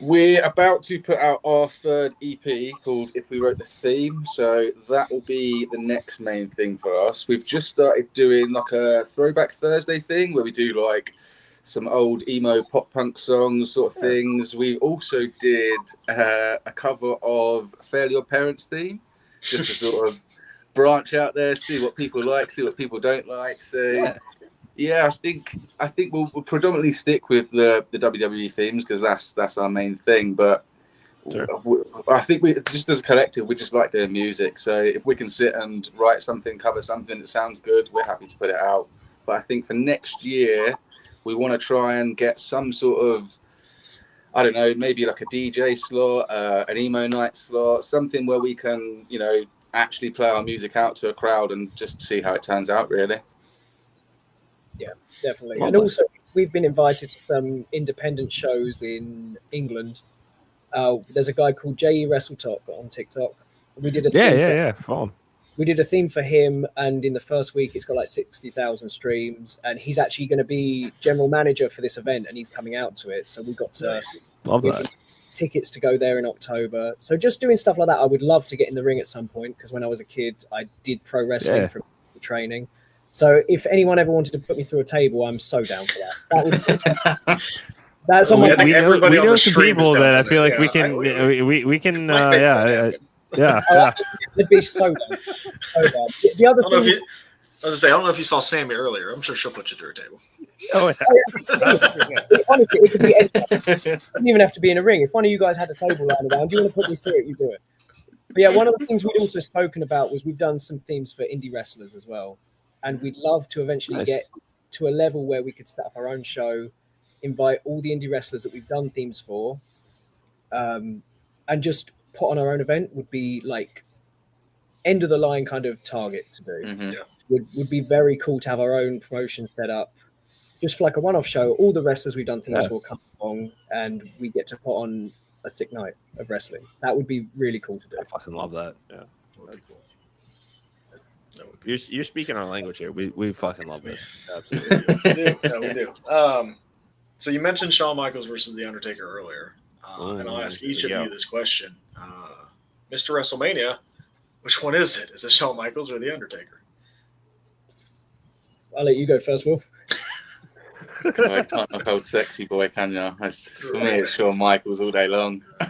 We're about to put out our third EP called If We Wrote the Theme, so that will be the next main thing for us. We've just started doing like a Throwback Thursday thing where we do like some old emo pop punk songs sort of things. We also did a cover of Fairly Odd Parents theme, just to sort of branch out there, see what people like, see what people don't like. So yeah, I think we'll predominantly stick with the WWE themes because that's our main thing. But I think we just as a collective, we just like doing music. So if we can sit and write something, cover something that sounds good, we're happy to put it out. But I think for next year, we want to try and get some sort of, I don't know, maybe like a DJ slot, an emo night slot, something where we can, actually play our music out to a crowd and just see how it turns out, really. Yeah, definitely. And also, we've been invited to some independent shows in England. There's a guy called J.E. WrestleTalk on TikTok. We did a We did a theme for him, and in the first week, it's got like 60,000 streams. And he's actually going to be general manager for this event, and he's coming out to it. So we got to love that. Tickets to go there in October. So just doing stuff like that, I would love to get in the ring at some point because when I was a kid, I did pro wrestling for training. So if anyone ever wanted to put me through a table, I'm so down for that. That's on my. We know some people that I feel like we can. It'd be so bad. So bad. The other thing is, I don't know if you saw Sammy earlier. I'm sure she'll put you through a table. Oh, Honestly, it could be anything. It doesn't even have to be in a ring. If one of you guys had a table lying around, you want to put me through it, you do it. But yeah, one of the things we'd also spoken about was we've done some themes for indie wrestlers as well. And we'd love to eventually get to a level where we could set up our own show, invite all the indie wrestlers that we've done themes for, and just put on our own event. Would be like end of the line kind of target to do. Mm-hmm. Yeah. Would be very cool to have our own promotion set up just for like a one-off show. All the wrestlers we've done things for come along and we get to put on a sick night of wrestling. That would be really cool to do. I fucking love that. Yeah. That would You're speaking our language here. We fucking love this. Absolutely. we do. Yeah, we do. So you mentioned Shawn Michaels versus The Undertaker earlier. And I'll ask each of you this question. Mr. WrestleMania, which one is it? Is it Shawn Michaels or The Undertaker? I'll let you go first, Will. I can't knock out sexy boy, can you? For me, it's Shawn Michaels all day long. All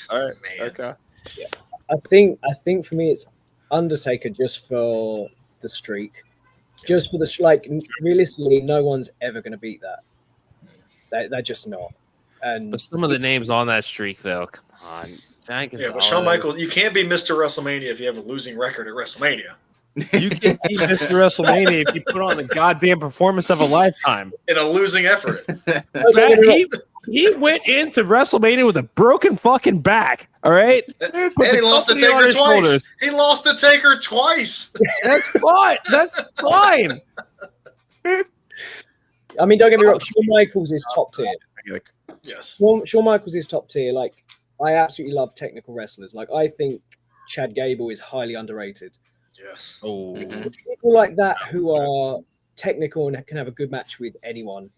right. Man. Okay. Yeah. I think for me it's Undertaker just for the streak. Just for the like realistically, no one's ever gonna beat that. They're just not. And But some of the names on that streak though, come on. Yeah, but Shawn Michaels, you can't be Mr. WrestleMania if you have a losing record at WrestleMania. You can be Mr. WrestleMania if you put on the goddamn performance of a lifetime. In a losing effort. He went into WrestleMania with a broken fucking back. All right, And he lost to Taker twice. He lost to Taker twice. That's fine. That's fine. I mean, don't get me wrong, Shawn Michaels is top tier. Yes. Shawn Michaels is top tier. Like, I absolutely love technical wrestlers. Like, I think Chad Gable is highly underrated. Yes. Oh, People like that who are technical and can have a good match with anyone.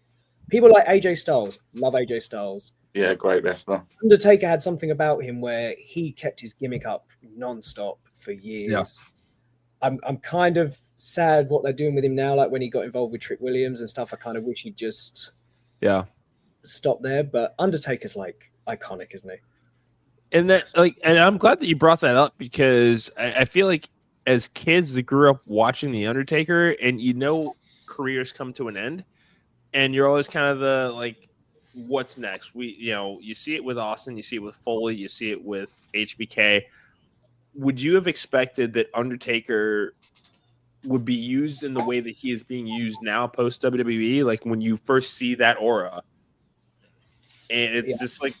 People like AJ Styles, love AJ Styles. Yeah, great wrestler. Undertaker had something about him where he kept his gimmick up non-stop for years. Yeah. I'm kind of sad what they're doing with him now. Like when he got involved with Trick Williams and stuff, I kind of wish he'd just stop there. But Undertaker's like iconic, isn't he? and that and I'm glad that you brought that up because I feel like as kids that grew up watching The Undertaker, and careers come to an end, and you're always kind of the like, what's next? You see it with Austin, you see it with Foley, you see it with HBK. Would you have expected that Undertaker would be used in the way that he is being used now post WWE? Like when you first see that aura, and it's just like,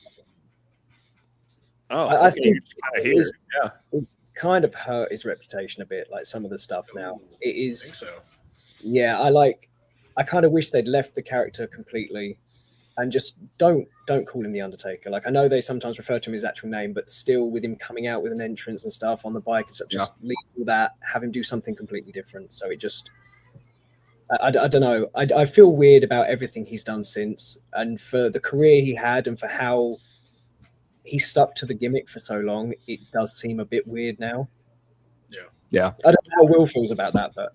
I think you're just kind of here. it kind of hurt his reputation a bit. Like some of the stuff now, it is. I think so. Yeah, I kind of wish they'd left the character completely and just don't call him The Undertaker. Like I know they sometimes refer to him his actual name, but still with him coming out with an entrance and stuff on the bike and stuff, just leave all that, have him do something completely different. So it just, I don't know. I feel weird about everything he's done since, and for the career he had and for how he stuck to the gimmick for so long, it does seem a bit weird now. Yeah. I don't know how Will feels about that, but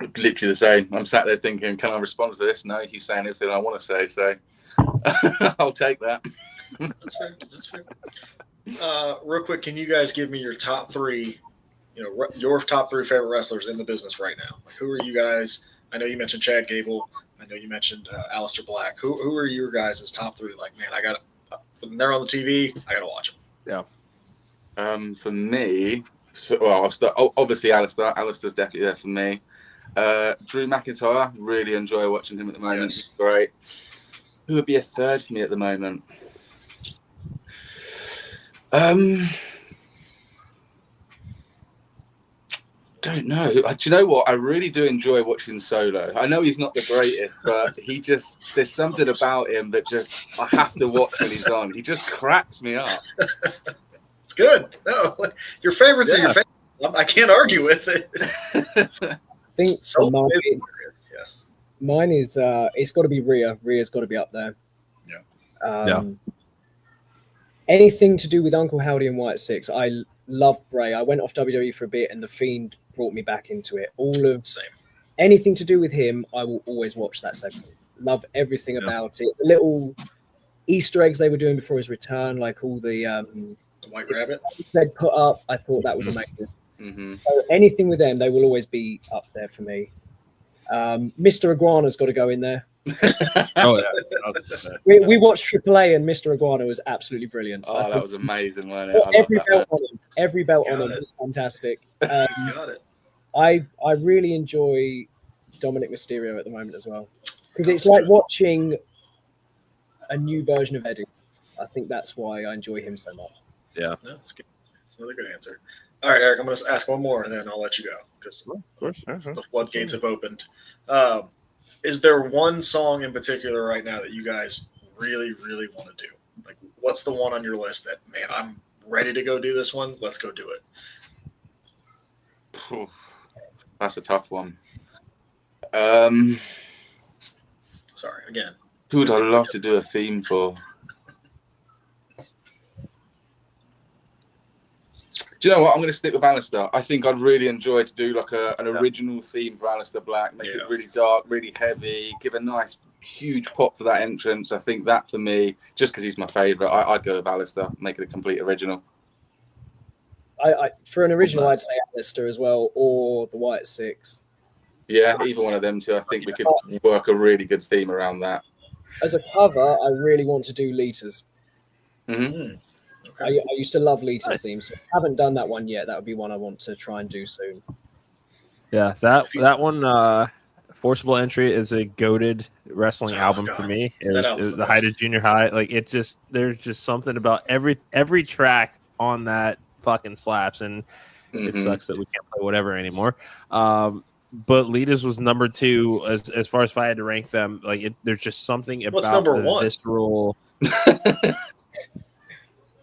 Literally the same. I'm sat there thinking, can I respond to this? No, he's saying everything I want to say, so I'll take that. That's fair. Real quick, can you guys give me your top three, your top three favorite wrestlers in the business right now? Like, who are you guys? I know you mentioned Chad Gable. I know you mentioned Aleister Black. Who are your guys' top three? Like, man, when they're on the TV, I got to watch them. Yeah. For me, I'll start, obviously Aleister. Aleister's definitely there for me. Drew McIntyre, really enjoy watching him at the moment. Yes. He's great. Who would be a third for me at the moment? Don't know. Do you know what? I really do enjoy watching Solo. I know he's not the greatest, but there's something about him that just I have to watch when he's on. He just cracks me up. It's good. No, your favorites are your favorites. I can't argue with it. I think for mine is it's got to be Rhea. Rhea's got to be up there. Yeah. Anything to do with Uncle Howdy and White Six. I love Bray. I went off WWE for a bit, and The Fiend brought me back into it. Anything to do with him, I will always watch that segment. Love everything about it. The little Easter eggs they were doing before his return, like all the White Rabbit they'd put up. I thought that was amazing. Mm-hmm. So anything with them, they will always be up there for me. Mr. Iguana's got to go in there. Oh yeah. We watched AAA and Mr. Iguana was absolutely brilliant. Oh, that was amazing, wasn't it? I Every love belt that. on him, every belt on Got him it. was fantastic. Got it. I really enjoy Dominic Mysterio at the moment as well, because it's like watching a new version of Eddie. I think that's why I enjoy him so much. Yeah. That's good. That's another good answer. All right, Eric, I'm going to ask one more, and then I'll let you go because Of course. the floodgates have opened. Is there one song in particular right now that you guys really, really want to do? Like, what's the one on your list that, man, I'm ready to go do this one? Let's go do it. Phew. That's a tough one. Sorry, again. Who would I love to do a theme for? Do you know what? I'm going to stick with Aleister. I think I'd really enjoy to do like an original theme for Aleister Black, make it really dark, really heavy, give a nice, huge pop for that entrance. I think that for me, just because he's my favourite, I'd go with Aleister, make it a complete original. I for an original, I'd say Aleister as well, or the White Six. Yeah, either one of them two. I think we could work a really good theme around that. As a cover, I really want to do Lita's. Mm-hmm. I used to love Lita's theme, so I haven't done that one yet. That would be one I want to try and do soon. Yeah, that one, Forcible Entry is a goated wrestling album for me. It was the height of junior high. Like there's just something about every track on that fucking slaps, and it sucks that we can't play whatever anymore. But Lita's was number 2 as far as if I had to rank them. Like there's just something about number the 1? visceral.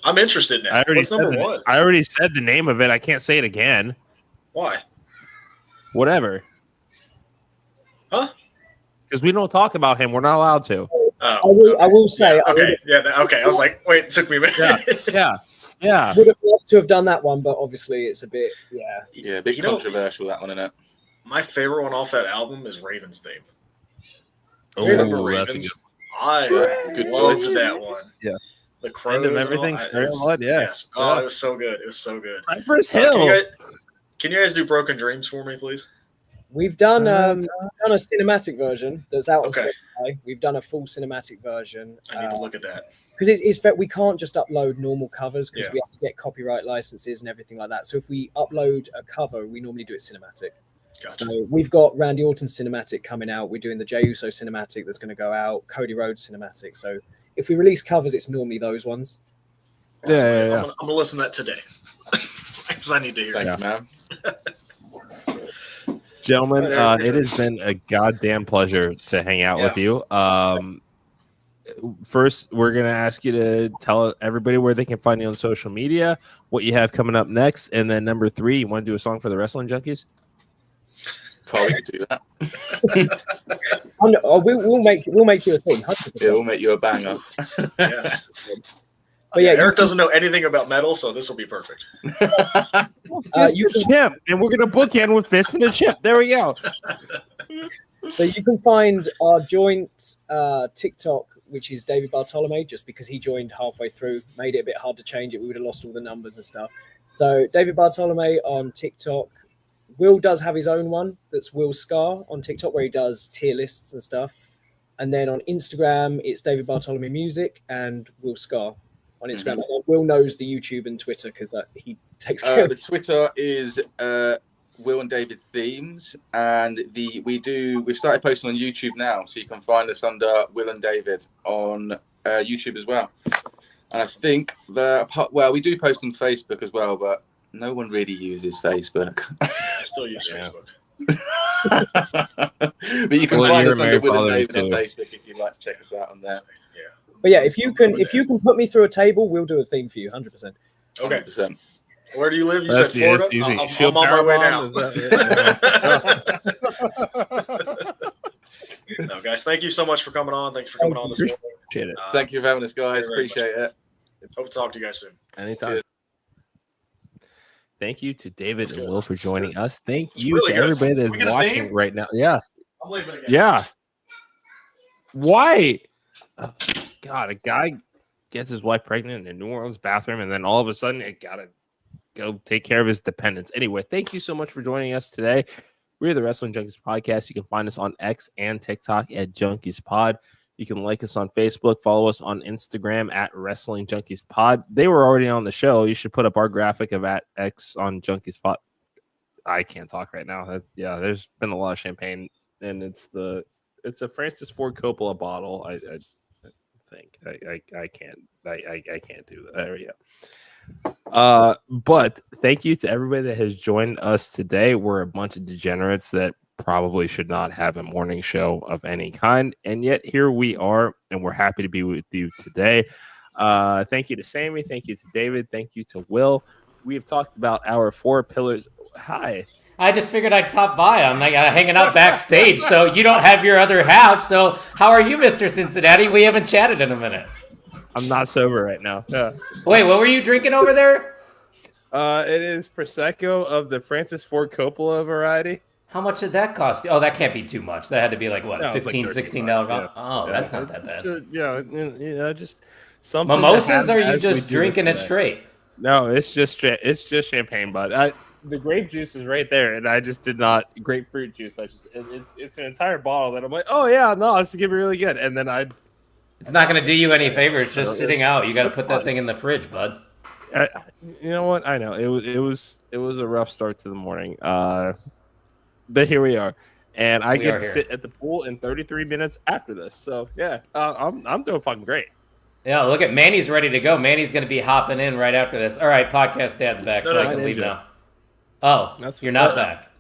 I'm interested now. What's number 1? I already said the name of it. I can't say it again. Why? Whatever. Huh? Because we don't talk about him. We're not allowed to. Oh, I will say. Okay. Okay. I was like, wait, it took me a minute. Yeah. Would have loved to have done that one, but obviously it's a bit, Yeah, a bit controversial, that one, isn't it? My favorite one off that album is Raven's theme. Oh, Ravens. that's a good I loved that one. Yeah. The crows End of everything. Yes. Oh, it was so good. It was so good. Cypress Hill. Can you guys do Broken Dreams for me, please? We've done a cinematic version that's out on Okay. Spotify. We've done a full cinematic version. I need to look at that. Because it's that we can't just upload normal covers because we have to get copyright licenses and everything like that. So if we upload a cover, we normally do it cinematic. Gotcha. So we've got Randy Orton's cinematic coming out. We're doing the Jey Uso cinematic that's going to go out. Cody Rhodes cinematic. So if we release covers, it's normally those ones. Awesome. Yeah. I'm gonna listen to that today because I need to hear Thank it. you, man. Gentlemen, it has been a goddamn pleasure to hang out with you. First, we're going to ask you to tell everybody where they can find you on social media, what you have coming up next, and then number 3, you want to do a song for the Wrestling Junkies? Carl, we can do that. We'll make you a thing. 100%. Yeah, we'll make you a banger. Yes. But yeah, Eric doesn't know anything about metal, so this will be perfect. Fist and Chip, and we're going to bookend with Fist and a Chip. There we go. So you can find our joint TikTok, which is David Bartolome, just because he joined halfway through, made it a bit hard to change it. We would have lost all the numbers and stuff. So David Bartolome on TikTok. Will does have his own one. That's Will Scarr on TikTok, where he does tier lists and stuff. And then on Instagram, it's David Bartolome Music and Will Scarr on Instagram. Mm-hmm. Will knows the YouTube and Twitter because he takes care of the Twitter is Will and David Themes, and we've started posting on YouTube now, so you can find us under Will and David on YouTube as well. And I think we do post on Facebook as well, but no one really uses Facebook. I still use Facebook. But you can find us under Will and David on Facebook if you'd like to check us out on there. Yeah. But yeah, if you can put me through a table, we'll do a theme for you, 100%. Okay. 100%. Where do you live? You said Florida? I'm on my way now. No, guys, thank you so much for coming on. Thanks for coming on this morning. Appreciate it. Thank you for having us, guys. Appreciate it. Hope to talk to you guys soon. Anytime. Cheers. Thank you to David and Will for joining us. Thank It's you really to everybody good. that is watching right now. Yeah. I'm leaving again. Yeah. Why? Oh, God, a guy gets his wife pregnant in a New Orleans bathroom, and then all of a sudden, it gotta go take care of his dependents. Anyway, thank you so much for joining us today. We're the Wrestling Junkies podcast. You can find us on X and TikTok at Junkies Pod. You can like us on Facebook, follow us on Instagram at Wrestling Junkies Pod. They were already on the show. You should put up our graphic of at X on Junkies Pod. I can't talk right now. There's been a lot of champagne, and it's a Francis Ford Coppola bottle. I think I can't do that. There we go. But thank you to everybody that has joined us today. We're a bunch of degenerates that probably should not have a morning show of any kind, and yet here we are, and we're happy to be with you today. Thank you to Sammy, thank you to David, thank you to Will. We have talked about our 4 pillars. Hi. I just figured I'd stop by. I'm like hanging out backstage, so you don't have your other half. So how are you, Mr. Cincinnati? We haven't chatted in a minute. I'm not sober right now. Yeah. Wait, what were you drinking over there? It is Prosecco of the Francis Ford Coppola variety. How much did that cost? Oh, that can't be too much. That had to be like, what, no, $15, like $16? Yeah. Oh, yeah. That's not that bad. Just something. Mimosas, or are you just drinking it straight? No, it's just champagne, bud. The grape juice is right there, and I just did not grapefruit juice. It's an entire bottle that I'm like, oh yeah, no, it's gonna be really good, and then it's not gonna do you any favors just sitting out. You got to put that thing in the fridge, bud. You know what? I know it was a rough start to the morning, but here we are, and I get to sit at the pool in 33 minutes after this. So yeah, I'm doing fucking great. Yeah, look at Manny's ready to go. Manny's gonna be hopping in right after this. All right, podcast dad's back, so I can leave now. Oh, you're not back.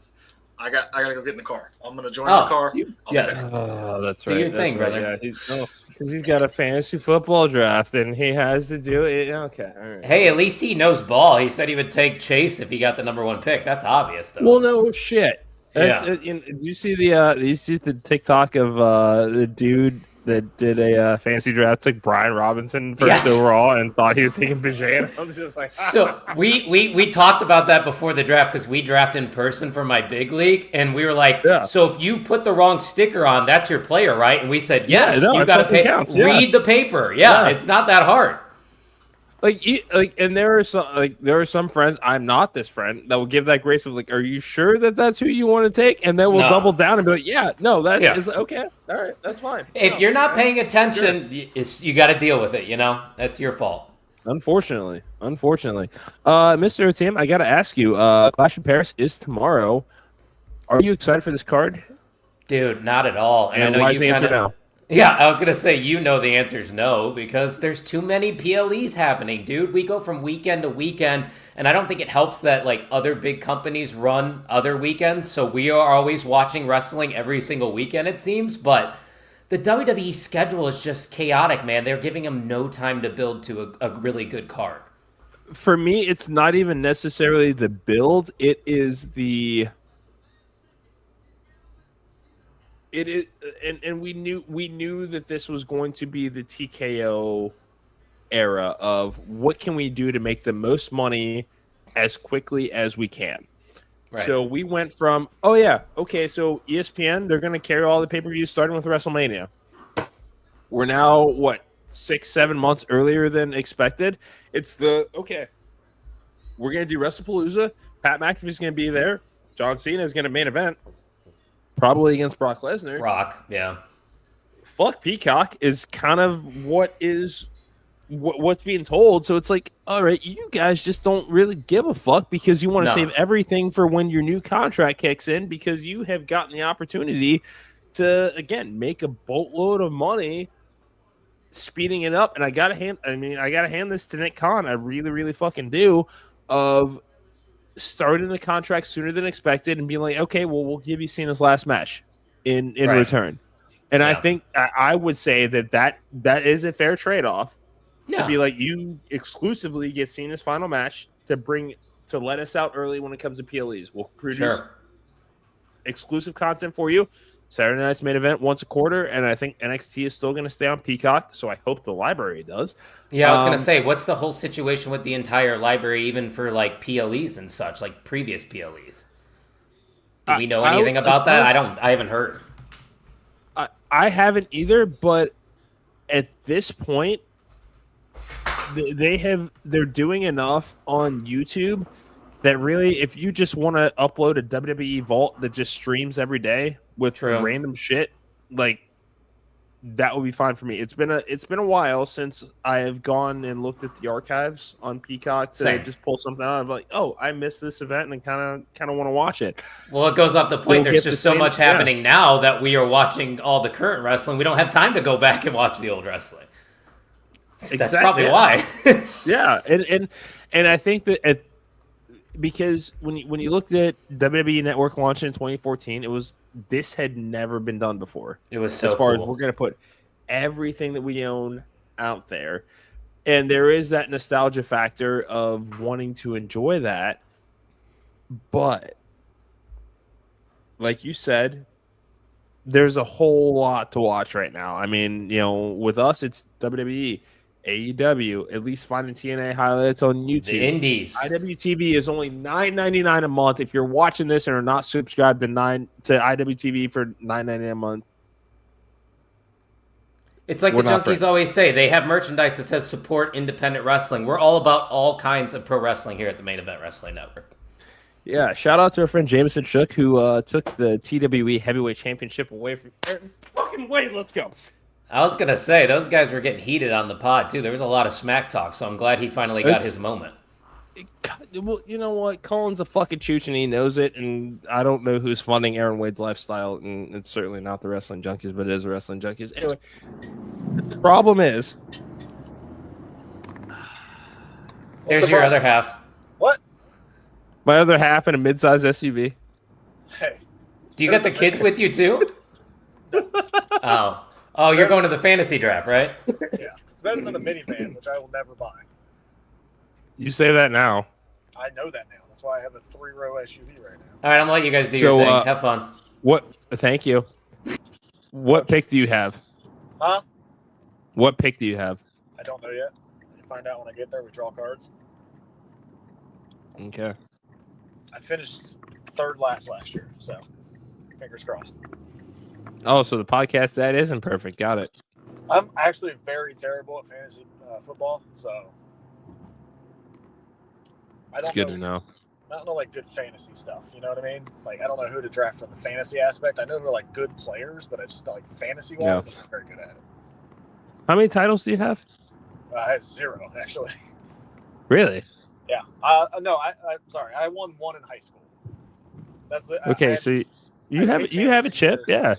I gotta go get in the car. I'm gonna join the car. Oh, that's right. Do your thing, brother. Yeah, because he's got a fantasy football draft and he has to do it. Okay, all right. Hey, at least he knows ball. He said he would take Chase if he got the number 1 pick. That's obvious, though. Well, no shit. Yeah. Do you see the TikTok of the dude that did a fantasy draft, took Brian Robinson first overall and thought he was taking Bijan? I was just like, so we talked about that before the draft because we draft in person for my big league, and we were like, so if you put the wrong sticker on, that's your player, right? And we said, yes, you got to pay. Read the paper. Yeah, it's not that hard. And there are some friends. I'm not this friend that will give that grace of like, are you sure that that's who you want to take? And then we'll double down and be like, that's okay. All right, that's fine. If you're not paying attention, you got to deal with it. That's your fault. Unfortunately, Mr. Tim, I got to ask you. Clash of Paris is tomorrow. Are you excited for this card, dude? Not at all. And I know why is the answer now? Yeah, I was going to say, the answer is no, because there's too many PLEs happening, dude. We go from weekend to weekend, and I don't think it helps that, other big companies run other weekends, so we are always watching wrestling every single weekend, it seems, but the WWE schedule is just chaotic, man. They're giving them no time to build to a really good card. For me, it's not even necessarily the build, it is the... It is, and we knew that this was going to be the TKO era of what can we do to make the most money as quickly as we can. Right. So we went from so ESPN, they're going to carry all the pay-per-views starting with WrestleMania. We're now 6-7 months earlier than expected. It's we're going to do WrestlePalooza. Pat McAfee's going to be there. John Cena is going to main event. Probably against Brock Lesnar. Yeah. Fuck Peacock is kind of what's being told. So it's like, all right, you guys just don't really give a fuck because you want to save everything for when your new contract kicks in because you have gotten the opportunity to, again, make a boatload of money speeding it up. And I gotta hand this to Nick Khan. I really, really fucking do, of starting the contract sooner than expected and being like, okay, well, we'll give you Cena's last match in return. And I think I would say that is a fair trade-off to be like, you exclusively get Cena's final match to let us out early when it comes to PLEs. We'll produce exclusive content for you. Saturday night's main event once a quarter, and I think NXT is still going to stay on Peacock, so I hope the library does. Yeah, I was going to say, what's the whole situation with the entire library, even for PLEs and such, previous PLEs? Do we know anything about that? I haven't heard. I haven't either, but at this point, they're doing enough on YouTube that really, if you just want to upload a WWE Vault that just streams every day with random shit, like that would be fine for me. It's been a while since I have gone and looked at the archives on Peacock to just pull something out. I'm like, oh, I missed this event and kind of want to watch it. Well, it goes off the point. There's just so much happening now that we are watching all the current wrestling. We don't have time to go back and watch the old wrestling. Exactly. That's probably why. Yeah, and I think that because when you looked at WWE Network launching in 2014, this had never been done before. It was so as far cool. as we're going to put everything that we own out there, and there is that nostalgia factor of wanting to enjoy that. But like you said, there's a whole lot to watch right now. I mean, with us, it's WWE. AEW, at least finding TNA highlights on YouTube. The Indies. IWTV is only $9.99 a month. If you're watching this and are not subscribed to IWTV for $9.99 a month, it's like the Junkies always say. They have merchandise that says support independent wrestling. We're all about all kinds of pro wrestling here at the Main Event Wrestling Network. Yeah, shout out to our friend Jameson Shook, who took the TWE Heavyweight Championship away from Aaron. Fucking wait, let's go. I was going to say, those guys were getting heated on the pod, too. There was a lot of smack talk, so I'm glad he finally got his moment. Well, you know what? Colin's a fucking chooch, and he knows it, and I don't know who's funding Aaron Wade's lifestyle, and it's certainly not the Wrestling Junkies, but it is the Wrestling Junkies. Anyway, the problem is... Here's your other half. What? My other half in a mid-sized SUV. Hey. Do you got the kids with you, too? Oh, you're going to the fantasy draft, right? Yeah. It's better than a minivan, which I will never buy. You say that now. I know that now. That's why I have a 3-row SUV right now. All right, I'm going to let you guys do your thing. Have fun. Thank you. What pick do you have? Huh? What pick do you have? I don't know yet. You find out when I get there. We draw cards. Okay. I finished third last year, so fingers crossed. Oh, so the podcast that isn't perfect. Got it. I'm actually very terrible at fantasy football, so It's good to know. I don't know like good fantasy stuff. You know what I mean? Like I don't know who to draft from the fantasy aspect. I know who are like good players, but I just like fantasy wise, I'm not very good at it. How many titles do you have? I have 0 actually. Really? Yeah. No, I'm sorry. I won 1 in high school. That's the okay. So you have a chip, yeah.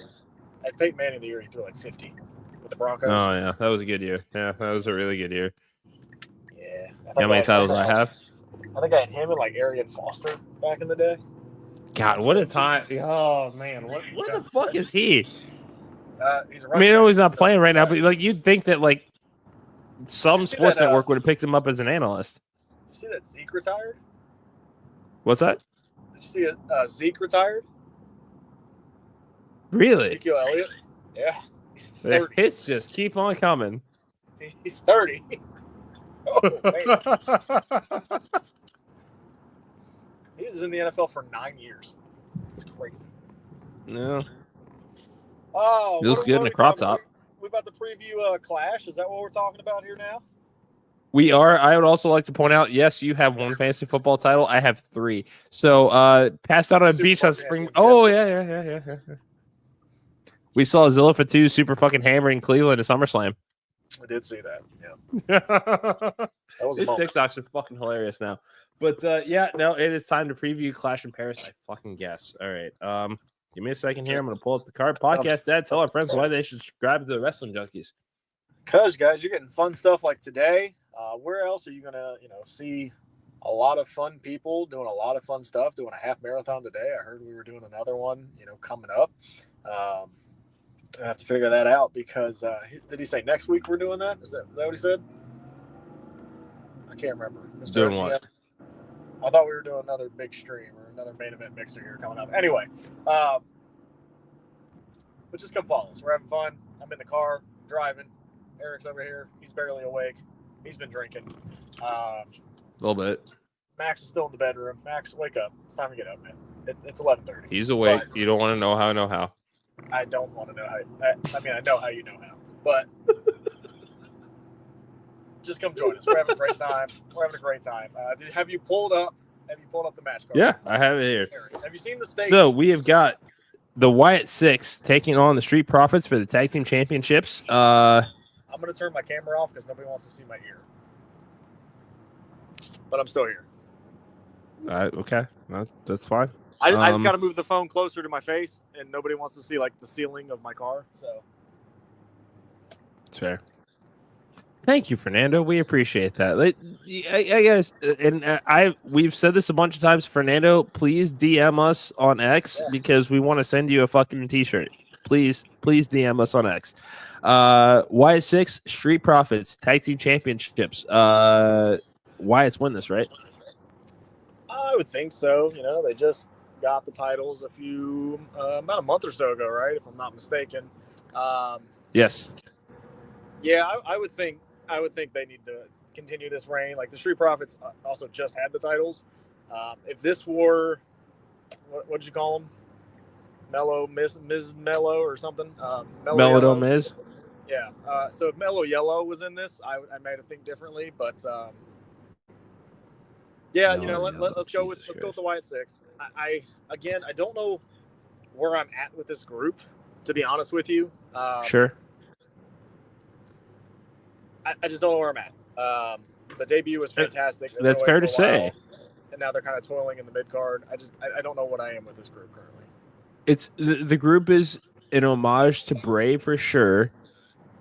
I had Peyton Manning the year he threw like 50 with the Broncos. Oh yeah, that was a good year. Yeah, that was a really good year. Yeah. How many titles do I have? I think I had him and like Arian Foster back in the day. God, what a time! Oh man, what the fuck is he? He's I know he's not playing right now, but like you'd think that like some sports network would have picked him up as an analyst. Did you see that Zeke retired? What's that? Did you see Zeke retired? Really? Ezekiel Elliott? Yeah. The hits just keep on coming. He's 30. Oh, man. He was in the NFL for 9 years. It's crazy. No. Oh, he looks good in a crop top. We about to preview Clash. Is that what we're talking about here now? We are. I would also like to point out, yes, you have 1 fantasy football title. I have 3. So passed out on a beach on spring. Oh, yeah. We saw Zilla for 2 super fucking hammer in Cleveland at SummerSlam. I did see that. Yeah. That was These TikToks are fucking hilarious now. But it is time to preview Clash in Paris. I fucking guess. All right. Give me a second here. I'm going to pull up the card podcast. Dad, tell our friends why they should subscribe to the Wrestling Junkies. Because, guys, you're getting fun stuff like today. Where else are you going to, see a lot of fun people doing a lot of fun stuff, doing a half marathon today? I heard we were doing another one, coming up. I have to figure that out because did he say next week we're doing that? Is that what he said? I can't remember. Mr. Doing RTM? what? I thought we were doing another big stream or another main event mixer here coming up. Anyway, but just come follow us. We're having fun. I'm in the car driving. Eric's over here. He's barely awake. He's been drinking. A little bit. Max is still in the bedroom. Max, wake up. It's time to get up, man. It's 11:30. He's awake. But you don't want to know how I know how. I don't want to know how. I know how you know how. But just come join us. We're having a great time. Have you pulled up Have you pulled up the match card? Yeah, I have it here. Have you seen the stage? So we have got the Wyatt Six taking on the Street Profits for the Tag Team Championships. I'm going to turn my camera off because nobody wants to see my ear. But I'm still here. Okay, that's fine. I just got to move the phone closer to my face, and nobody wants to see like the ceiling of my car. So it's fair. Thank you, Fernando. We appreciate that. I guess, and we've said this a bunch of times. Fernando, please DM us on X because we want to send you a fucking t-shirt. Please DM us on X. Wyatt Six, Street Profits, Tag Team Championships. Wyatt's win this, right? I would think so. You know, they just got the titles about a month or so ago, right? If I'm not mistaken. Yes. Yeah, I would think they need to continue this reign. Like the Street Profits also just had the titles. If this were, what did you call them? Mellow, Ms. Mellow or something? Mellow Miz. Yeah. So if Mellow Yellow was in this, I might have think differently. But yeah, you know, let's go with the Wyatt Six. I don't know where I'm at with this group, to be honest with you. Sure. I just don't know where I'm at. The debut was fantastic. That's fair to say. And now they're kind of toiling in the mid card. I don't know what I am with this group currently. It's the group is an homage to Bray for sure,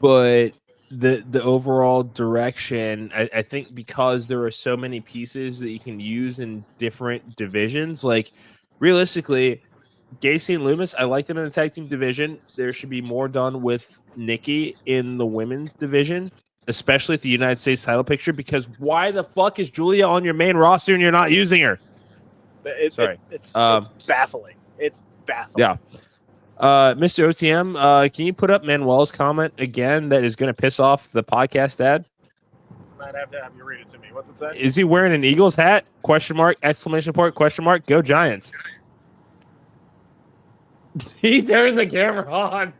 but the overall direction, I think, because there are so many pieces that you can use in different divisions. Like realistically, Gacy and Loomis, I like them in the tag team division. There should be more done with Nikki in the women's division, especially at the United States title picture, because why the fuck is Julia on your main roster and you're not using her? It's baffling. It's baffling. Yeah. Mr. OTM, can you put up Manuel's comment again that is going to piss off the podcast dad? Might have to have you read it to me. What's it say? Is he wearing an Eagles hat? Question mark, exclamation point, question mark, go Giants. He turned the camera on.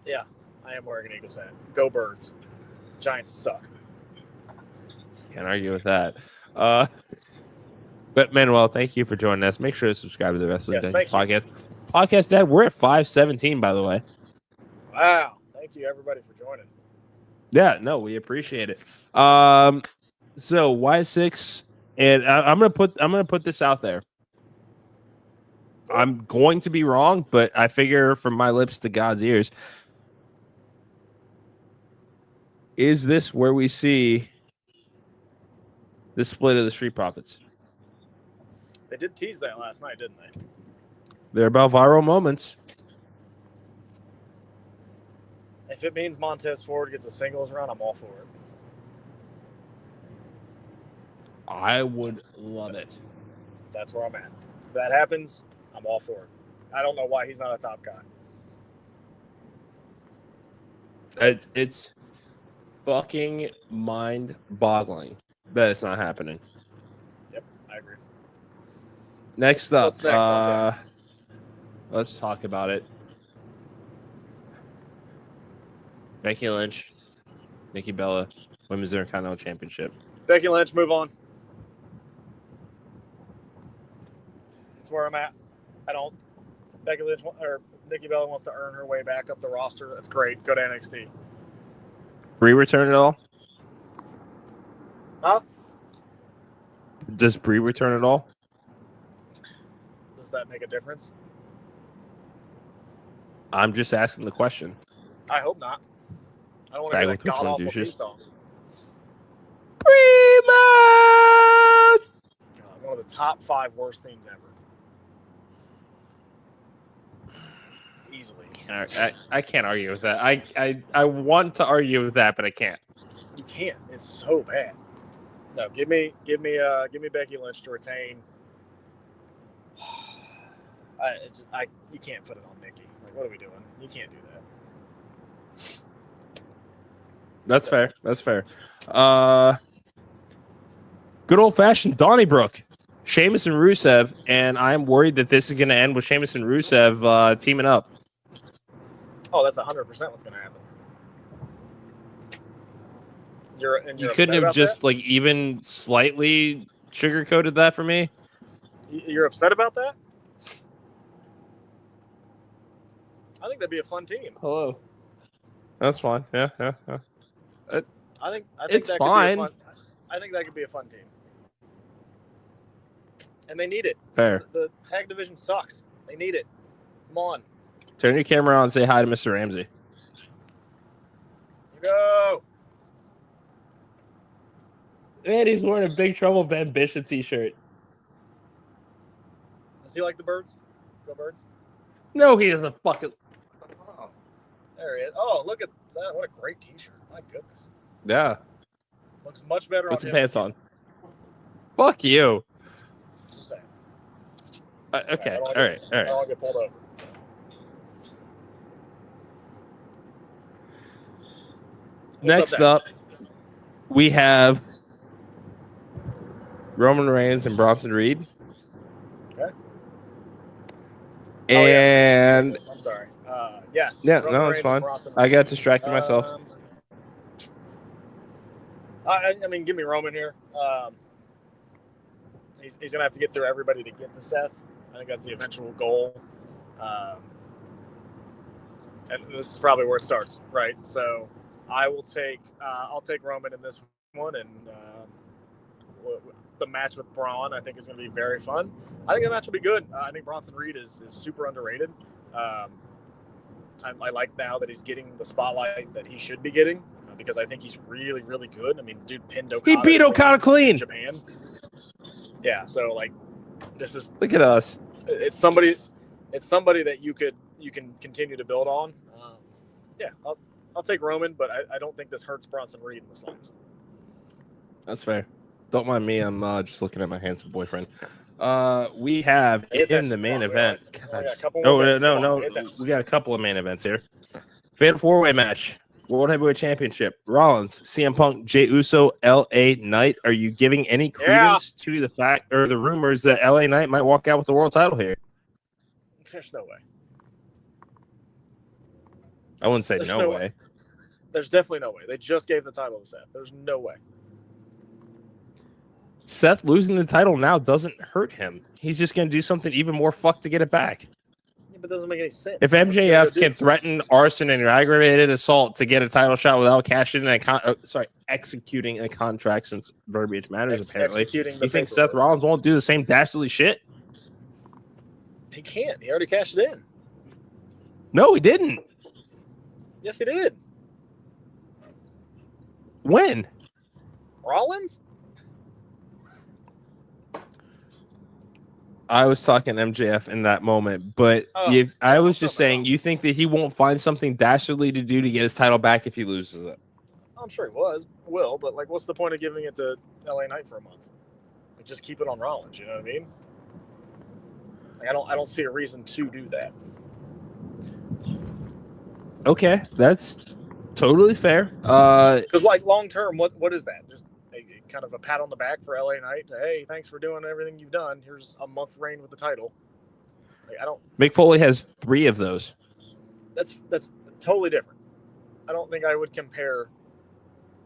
Yeah, I am wearing an Eagles hat. Go Birds. Giants suck. Can't argue with that. But Manuel, thank you for joining us. Make sure to subscribe to the Wrestling Junkies podcast. Podcast Dad, we're at 517, by the way. Wow. Thank you everybody for joining. Yeah, no, we appreciate it. So Y6, and I'm gonna put this out there. I'm going to be wrong, but I figure from my lips to God's ears. Is this where we see the split of the Street Profits? They did tease that last night, didn't they? They're about viral moments. If it means Montez Ford gets a singles run, I'm all for it. I would love it. That's where I'm at. If that happens, I'm all for it. I don't know why he's not a top guy. It's fucking mind-boggling that it's not happening. Yep, I agree. Next up, What's next let's talk about it. Becky Lynch, Nikki Bella, Women's Intercontinental Championship. Becky Lynch, move on. That's where I'm at. Becky Lynch or Nikki Bella wants to earn her way back up the roster. That's great. Go to NXT. Brie return at all? Huh? Does Brie return at all? Does that make a difference? I'm just asking the question. I hope not. I don't want to hear that god-awful theme song. Prima! God, one of the top 5 worst themes ever. Easily. I can't argue with that. I want to argue with that, but I can't. You can't. It's so bad. No, give me Becky Lynch to retain. You can't put it on Nikki. Like, what are we doing? You can't do that. That's fair. That's fair. Good old fashioned Donnybrook, Sheamus and Rusev, and I'm worried that this is going to end with Sheamus and Rusev teaming up. Oh, that's 100% what's going to happen. You're You upset couldn't have about just that? like even slightly sugarcoated that for me. You're upset about that? I think that'd be a fun team. Hello. That's fine. Yeah. I think It's that fine. could be a fun. I think that could be a fun team. And they need it. Fair. The tag division sucks. They need it. Come on. Turn your camera on and say hi to Mr. Ramsey. Go. Man, he's wearing a Big Trouble Ben Bishop t-shirt. Does he like the birds? Go birds. No, he doesn't fucking. There he is. Oh, look at that. What a great t-shirt. My goodness. Yeah. Looks much better Put on some him. pants on. Fuck you. Just saying. Okay. All I right. don't want to get pulled over. Next up, we have Roman Reigns and Bronson Reed. Okay. And I'm sorry. Yes. yeah, Roman no, Reigns it's and fine. Bronson I Reed. got distracted myself. I mean, give me Roman here. He's gonna have to get through everybody to get to Seth. I think that's the eventual goal. And this is probably where it starts, right? So I'll take Roman in this one, and the match with Braun I think is going to be very fun. I think the match will be good. I think Bronson Reed is super underrated. I like now that he's getting the spotlight that he should be getting because I think he's really, really good. I mean, dude pinned Okada. He beat Okada clean. In Japan. Yeah, so like this is Look at us. It's somebody that you can continue to build on. Yeah, I'll take Roman, but I don't think this hurts Bronson Reed in the slightest. That's fair. Don't mind me. I'm just looking at my handsome boyfriend. We have in the main event. No. We got a couple of main events here. Fatal 4-way match. World Heavyweight Championship. Rollins, CM Punk, Jey Uso, LA Knight. Are you giving any credence to the fact or the rumors that LA Knight might walk out with the world title here? There's no way. I wouldn't say no way. There's definitely no way. They just gave the title to Seth. There's no way. Seth losing the title now doesn't hurt him. He's just going to do something even more fucked to get it back. Yeah, but it doesn't make any sense. If MJF can threaten arson and aggravated assault to get a title shot without executing a contract, since verbiage matters apparently, you think Seth Rollins won't do the same dastardly shit? He can't. He already cashed it in. No, he didn't. Yes, he did. When? Rollins? I was talking MJF in that moment, but I was just saying, you think that he won't find something dastardly to do to get his title back if he loses it? I'm sure he will, but like, what's the point of giving it to LA Knight for a month? Like, just keep it on Rollins. You know what I mean? Like, I don't see a reason to do that. Okay, that's totally fair. Because like long term, what is that? Just kind of a pat on the back for LA Knight. Hey, thanks for doing everything you've done. Here's a month reign with the title. Like, I don't. Mick Foley has 3 of those. That's totally different. I don't think I would compare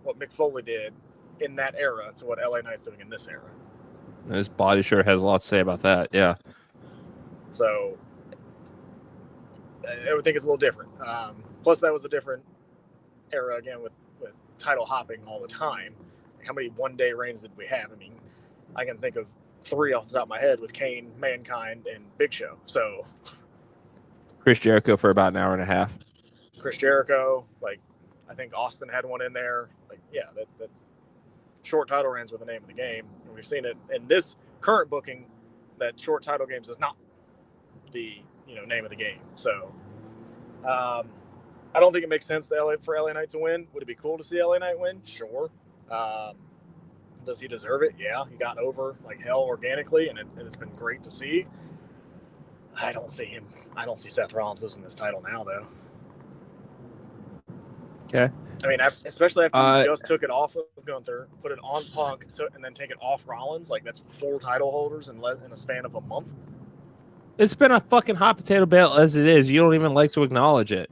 what Mick Foley did in that era to what LA Knight's doing in this era. His body sure has a lot to say about that. Yeah. So I would think it's a little different. Plus, that was a different era again with title hopping all the time. How many one-day reigns did we have? I mean, I can think of 3 off the top of my head with Kane, Mankind, and Big Show. So Chris Jericho for about an hour and a half. Chris Jericho, like I think Austin had one in there. Like, yeah, that short title reigns were the name of the game. And we've seen it in this current booking that short title games is not the name of the game. So I don't think it makes sense for LA Knight to win. Would it be cool to see LA Knight win? Sure. Does he deserve it? Yeah, he got over like hell organically, and it's been great to see. I don't see Seth Rollins losing this title now, though. Okay. I mean, especially after he just took it off of Gunther, put it on Punk, and then take it off Rollins. Like, that's 4 title holders in a span of a month. It's been a fucking hot potato belt as it is. You don't even like to acknowledge it.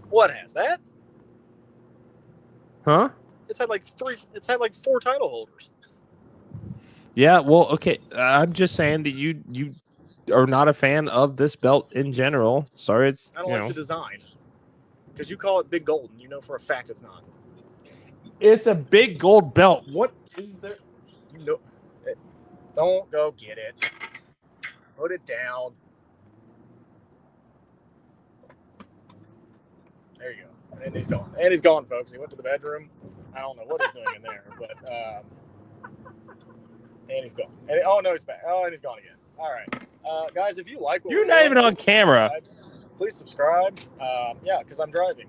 What has that? Huh? It's had like 4 title holders. Yeah, well, okay. I'm just saying that you are not a fan of this belt in general. Sorry, it's I don't like the design. Because you call it big gold, and you know for a fact it's not. It's a big gold belt. What is there? No, don't go get it. Put it down. There you go. And he's gone. And he's gone, folks. He went to the bedroom. I don't know what he's doing in there, but and he's gone. And no, he's back. Oh, and he's gone again. All right, guys, if you like what You're not even on camera. Please subscribe. Yeah, because I'm driving.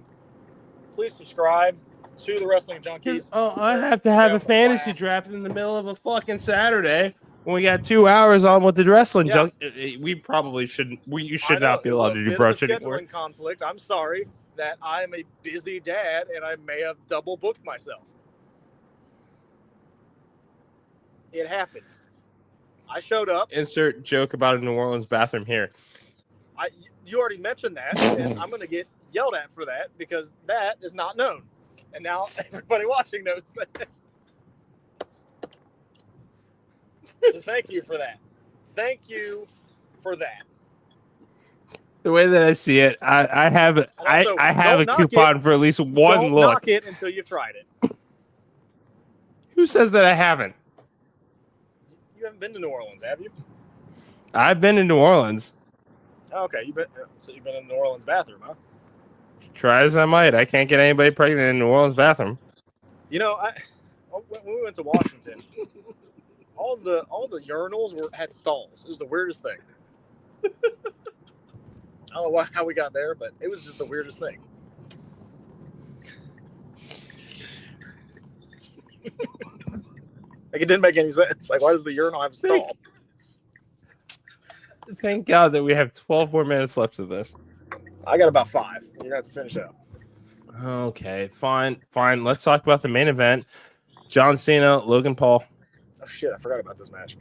Please subscribe to the Wrestling Junkies. Oh, I have to have a fantasy draft in the middle of a fucking Saturday when we got 2 hours on with the Wrestling Junk. We probably shouldn't. You should not be allowed to do brush anymore. Scheduling conflict. I'm sorry that I'm a busy dad and I may have double booked myself. It happens. I showed up. Insert joke about a New Orleans bathroom here. You already mentioned that, and I'm going to get yelled at for that because that is not known. And now everybody watching knows that. So thank you for that. Thank you for that. The way that I see it, I have a coupon for at least one don't look. Knock it until you've tried it. Who says that I haven't? You haven't been to New Orleans, have you? I've been to New Orleans. Okay, you've been in the New Orleans bathroom, huh? Try as I might, I can't get anybody pregnant in New Orleans bathroom. You know, when we went to Washington, all the urinals had stalls. It was the weirdest thing. I don't know how we got there, but it was just the weirdest thing. Like, it didn't make any sense. Like, why does the urinal have a stall? Thank God that we have 12 more minutes left of this. I got about 5. You're going to have to finish up. Okay, fine. Let's talk about the main event. John Cena, Logan Paul. Oh, shit. I forgot about this match.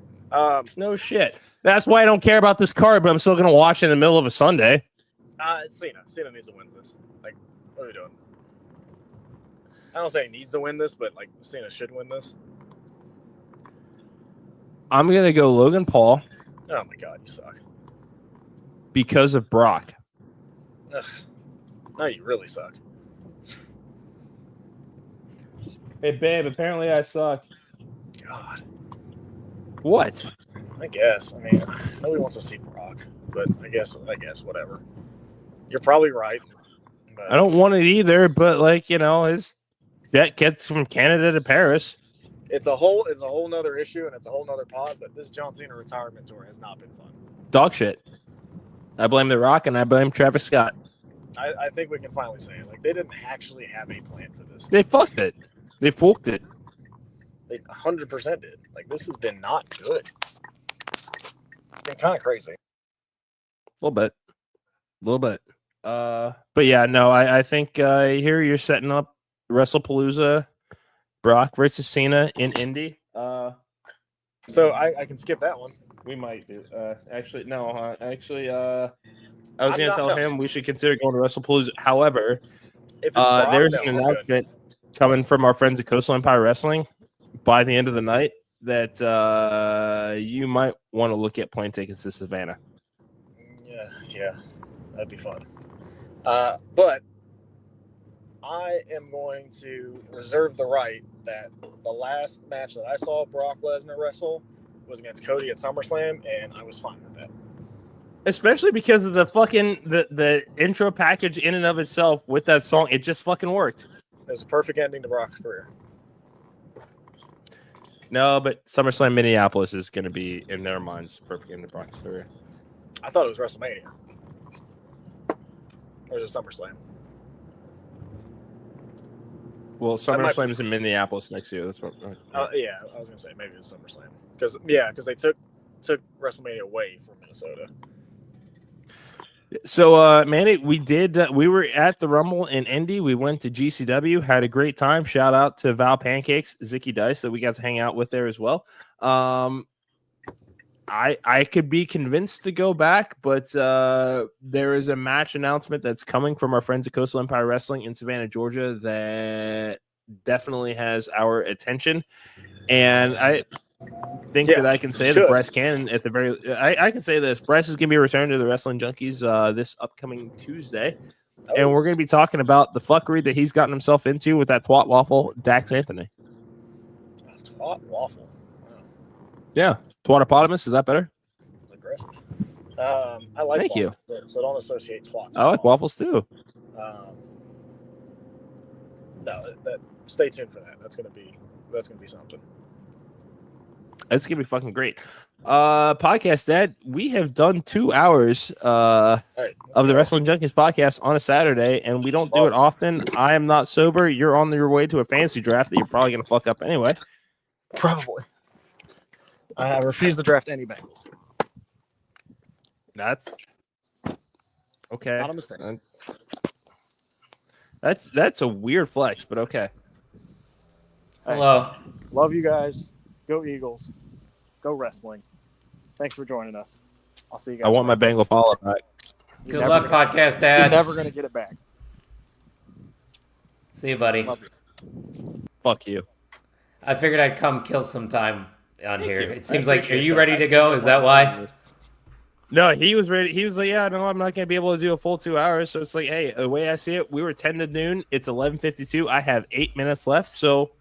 No shit. That's why I don't care about this card, but I'm still going to watch it in the middle of a Sunday. It's Cena. Cena needs to win this. Like, what are we doing? I don't say he needs to win this, but, like, Cena should win this. I'm going to go Logan Paul. Oh, my God. You suck. Because of Brock. Ugh. No, you really suck. Hey, babe, apparently I suck. God. What? I guess. I mean, nobody wants to see Brock, but I guess, whatever. You're probably right. But... I don't want it either, but, like, you know, his jet gets from Canada to Paris. It's a whole nother issue, and it's a whole nother pod, but this John Cena retirement tour has not been fun. Dog shit. I blame The Rock, and I blame Travis Scott. I think we can finally say it. Like, they didn't actually have a plan for this. They fucked it. They forked it. They 100% did. Like, this has been not good. It's been kind of crazy. A little bit. But yeah, no, I think here you're setting up WrestlePalooza, Brock versus Cena in Indy. So I can skip that one. We might do. Actually, no. I was going to tell him we should consider going to WrestlePalooza. However, there's an announcement coming from our friends at Coastal Empire Wrestling by the end of the night that you might want to look at plane tickets to Savannah. Yeah, that'd be fun. But I am going to reserve the right that the last match that I saw Brock Lesnar wrestle was against Cody at SummerSlam, and I was fine with that. Especially because of the fucking the intro package in and of itself with that song, it just fucking worked. It was a perfect ending to Brock's career. No, but SummerSlam Minneapolis is going to be, in their minds, perfect ending to Brock's career. I thought it was WrestleMania. Or is it SummerSlam? Well, SummerSlam is in Minneapolis next year. That's what. Yeah, I was gonna say maybe it was SummerSlam because they took WrestleMania away from Minnesota. So, Manny, we were at the Rumble in Indy. We went to GCW, had a great time. Shout out to Val Pancakes, Zicky Dice, that we got to hang out with there as well. I could be convinced to go back, but there is a match announcement that's coming from our friends at Coastal Empire Wrestling in Savannah, Georgia, that definitely has our attention, and I think that I can say that Bryce can at the very. I can say this: Bryce is going to be returning to the Wrestling Junkies this upcoming Tuesday, and we're going to be talking about the fuckery that he's gotten himself into with that twat waffle, Dax Anthony. Twat waffle. Wow. Yeah, twatopotamus. Is that better? It's aggressive. I like. Thank waffles, you. So don't associate twats. I like waffles too. Stay tuned for that. That's gonna be something. It's gonna be fucking great. Podcast Dad, we have done 2 hours of the Wrestling Junkies podcast on a Saturday, and we don't do it often. I am not sober. You're on your way to a fantasy draft that you're probably gonna fuck up anyway. Probably. I refuse to draft any Bengals. That's okay. Not a mistake. That's a weird flex, but okay. Hello. Love you guys. Go Eagles. Go wrestling. Thanks for joining us. I'll see you guys. I want my Bengal follow back. Good luck, Podcast Dad. You're never going to get it back. See you, buddy. Love you. Fuck you. I figured I'd come kill some time on here. you. It seems like, are you ready to go? Is that why? No, he was ready. He was like, yeah, no, I'm not going to be able to do a full 2 hours. So it's like, hey, the way I see it, we were 10 to noon. It's 11:52. I have 8 minutes left. So,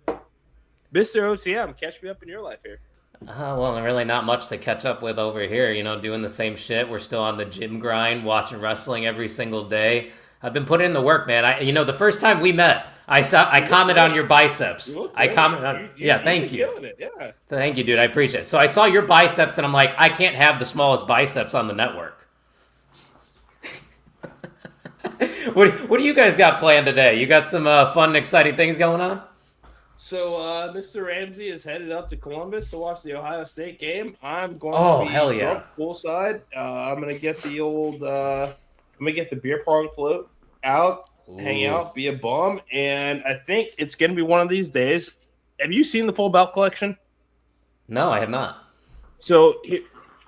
Mr. OCM, catch me up in your life here. Well, really not much to catch up with over here. You know, doing the same shit. We're still on the gym grind, watching wrestling every single day. I've been putting in the work, man. The first time we met, I commented on your biceps. I commented on. Thank you. Killing it, yeah. Thank you, dude. I appreciate it. So I saw your biceps, and I'm like, I can't have the smallest biceps on the network. What do you guys got planned today? You got some fun, exciting things going on? So, Mr. Ramsey is headed up to Columbus to watch the Ohio State game. I'm going to be drunk poolside. I'm going to get the old, I'm going to get the beer pong float out, hang out, be a bum, and I think it's going to be one of these days. Have you seen the full belt collection? No, I have not. So,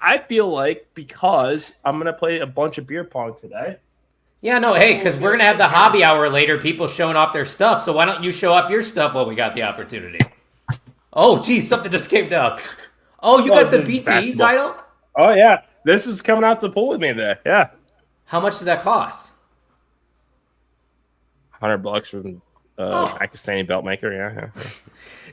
I feel like because I'm going to play a bunch of beer pong today. Yeah, no, hey, because we're going to have the hobby hour later, people showing off their stuff. So why don't you show off your stuff while we got the opportunity? Oh, geez, something just came down. Oh, you got the BTE title? Oh, yeah. This is coming out to pool with me today. Yeah. How much did that cost? $100 from Pakistani belt maker. Yeah.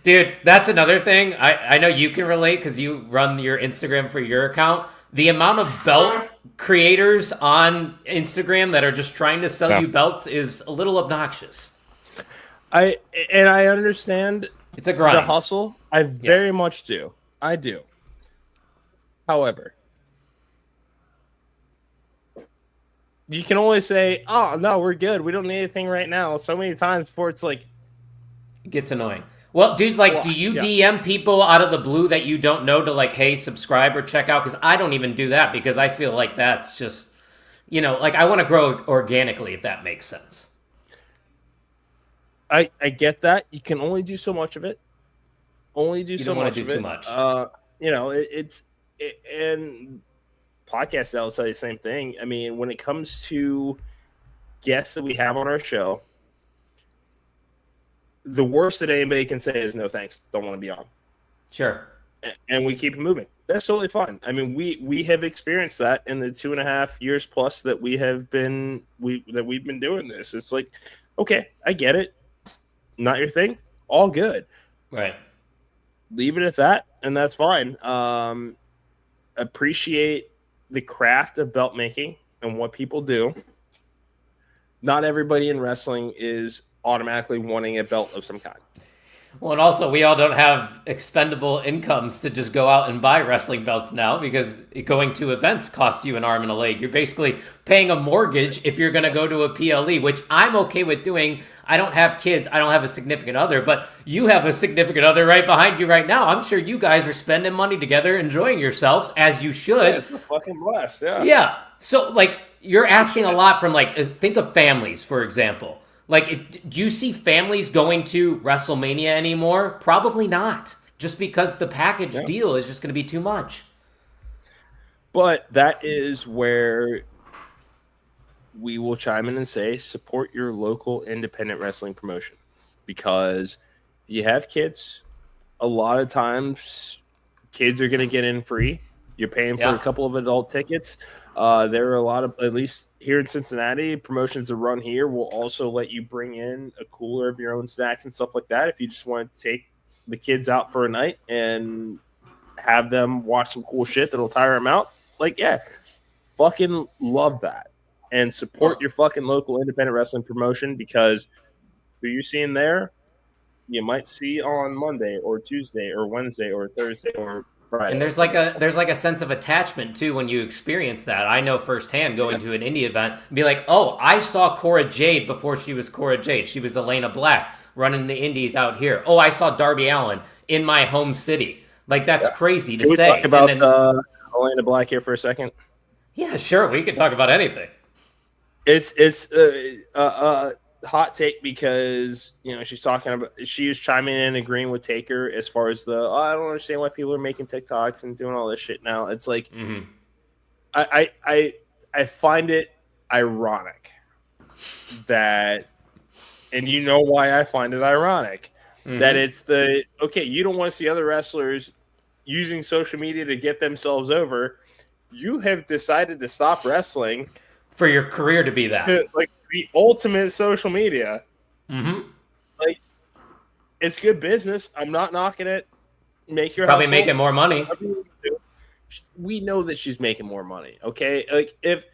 Dude, that's another thing. I know you can relate because you run your Instagram for your account. The amount of belt creators on Instagram that are just trying to sell you belts is a little obnoxious. I understand it's a grind. The hustle. I very much do. I do. However, you can only say, "Oh no, we're good. We don't need anything right now." So many times before it's like it gets annoying. Well, dude, do you DM people out of the blue that you don't know to hey, subscribe or check out? Because I don't even do that because I feel like that's just, I want to grow organically, if that makes sense. I get that. You can only do so much of it. Only do so much of it. You don't want to too do much. And podcasts will say the same thing. I mean, when it comes to guests that we have on our show, the worst that anybody can say is no thanks, don't want to be on. Sure. And we keep moving. That's totally fine. I mean, we have experienced that in the 2.5 years plus that we've been doing this. It's like, okay, I get it. Not your thing. All good. Right. Leave it at that, and that's fine. Appreciate the craft of belt making and what people do. Not everybody in wrestling is automatically wanting a belt of some kind. Well, and also we all don't have expendable incomes to just go out and buy wrestling belts now because going to events costs you an arm and a leg. You're basically paying a mortgage if you're going to go to a PLE, which I'm okay with doing. I don't have kids. I don't have a significant other, but you have a significant other right behind you right now. I'm sure you guys are spending money together, enjoying yourselves as you should. Yeah, it's a fucking blast. Yeah. Yeah. So you're asking a lot from think of families, for example. Do you see families going to WrestleMania anymore? Probably not. Just because the package deal is just going to be too much. But that is where we will chime in and say, support your local independent wrestling promotion. because you have kids. A lot of times, kids are going to get in free. You're paying for a couple of adult tickets. There are a lot of, at least here in Cincinnati, promotions that run here will also let you bring in a cooler of your own snacks and stuff like that if you just want to take the kids out for a night and have them watch some cool shit that'll tire them out. Like, yeah, fucking love that. And support your fucking local independent wrestling promotion, because who you're seeing there, you might see on Monday or Tuesday or Wednesday or Thursday or Friday. And there's like a sense of attachment too when you experience that. I know firsthand going to an indie event and be like, oh, I saw Cora Jade before she was Cora Jade. She was Elena Black running the indies out here. Oh, I saw Darby Allin in my home city. Like, that's crazy to Can we say. talk about Elena Black here for a second? Yeah, sure. We can talk about anything. It's hot take, because she's talking about, she was chiming in, agreeing with Taker as far as I don't understand why people are making TikToks and doing all this shit now. It's like, I find it ironic that, and you know why I find it ironic, that it's you don't want to see other wrestlers using social media to get themselves over. You have decided to stop wrestling for your career to be that. Like, the ultimate social media. Like, it's good business. I'm not knocking it. Probably making more money. We know that she's making more money. Okay, like, if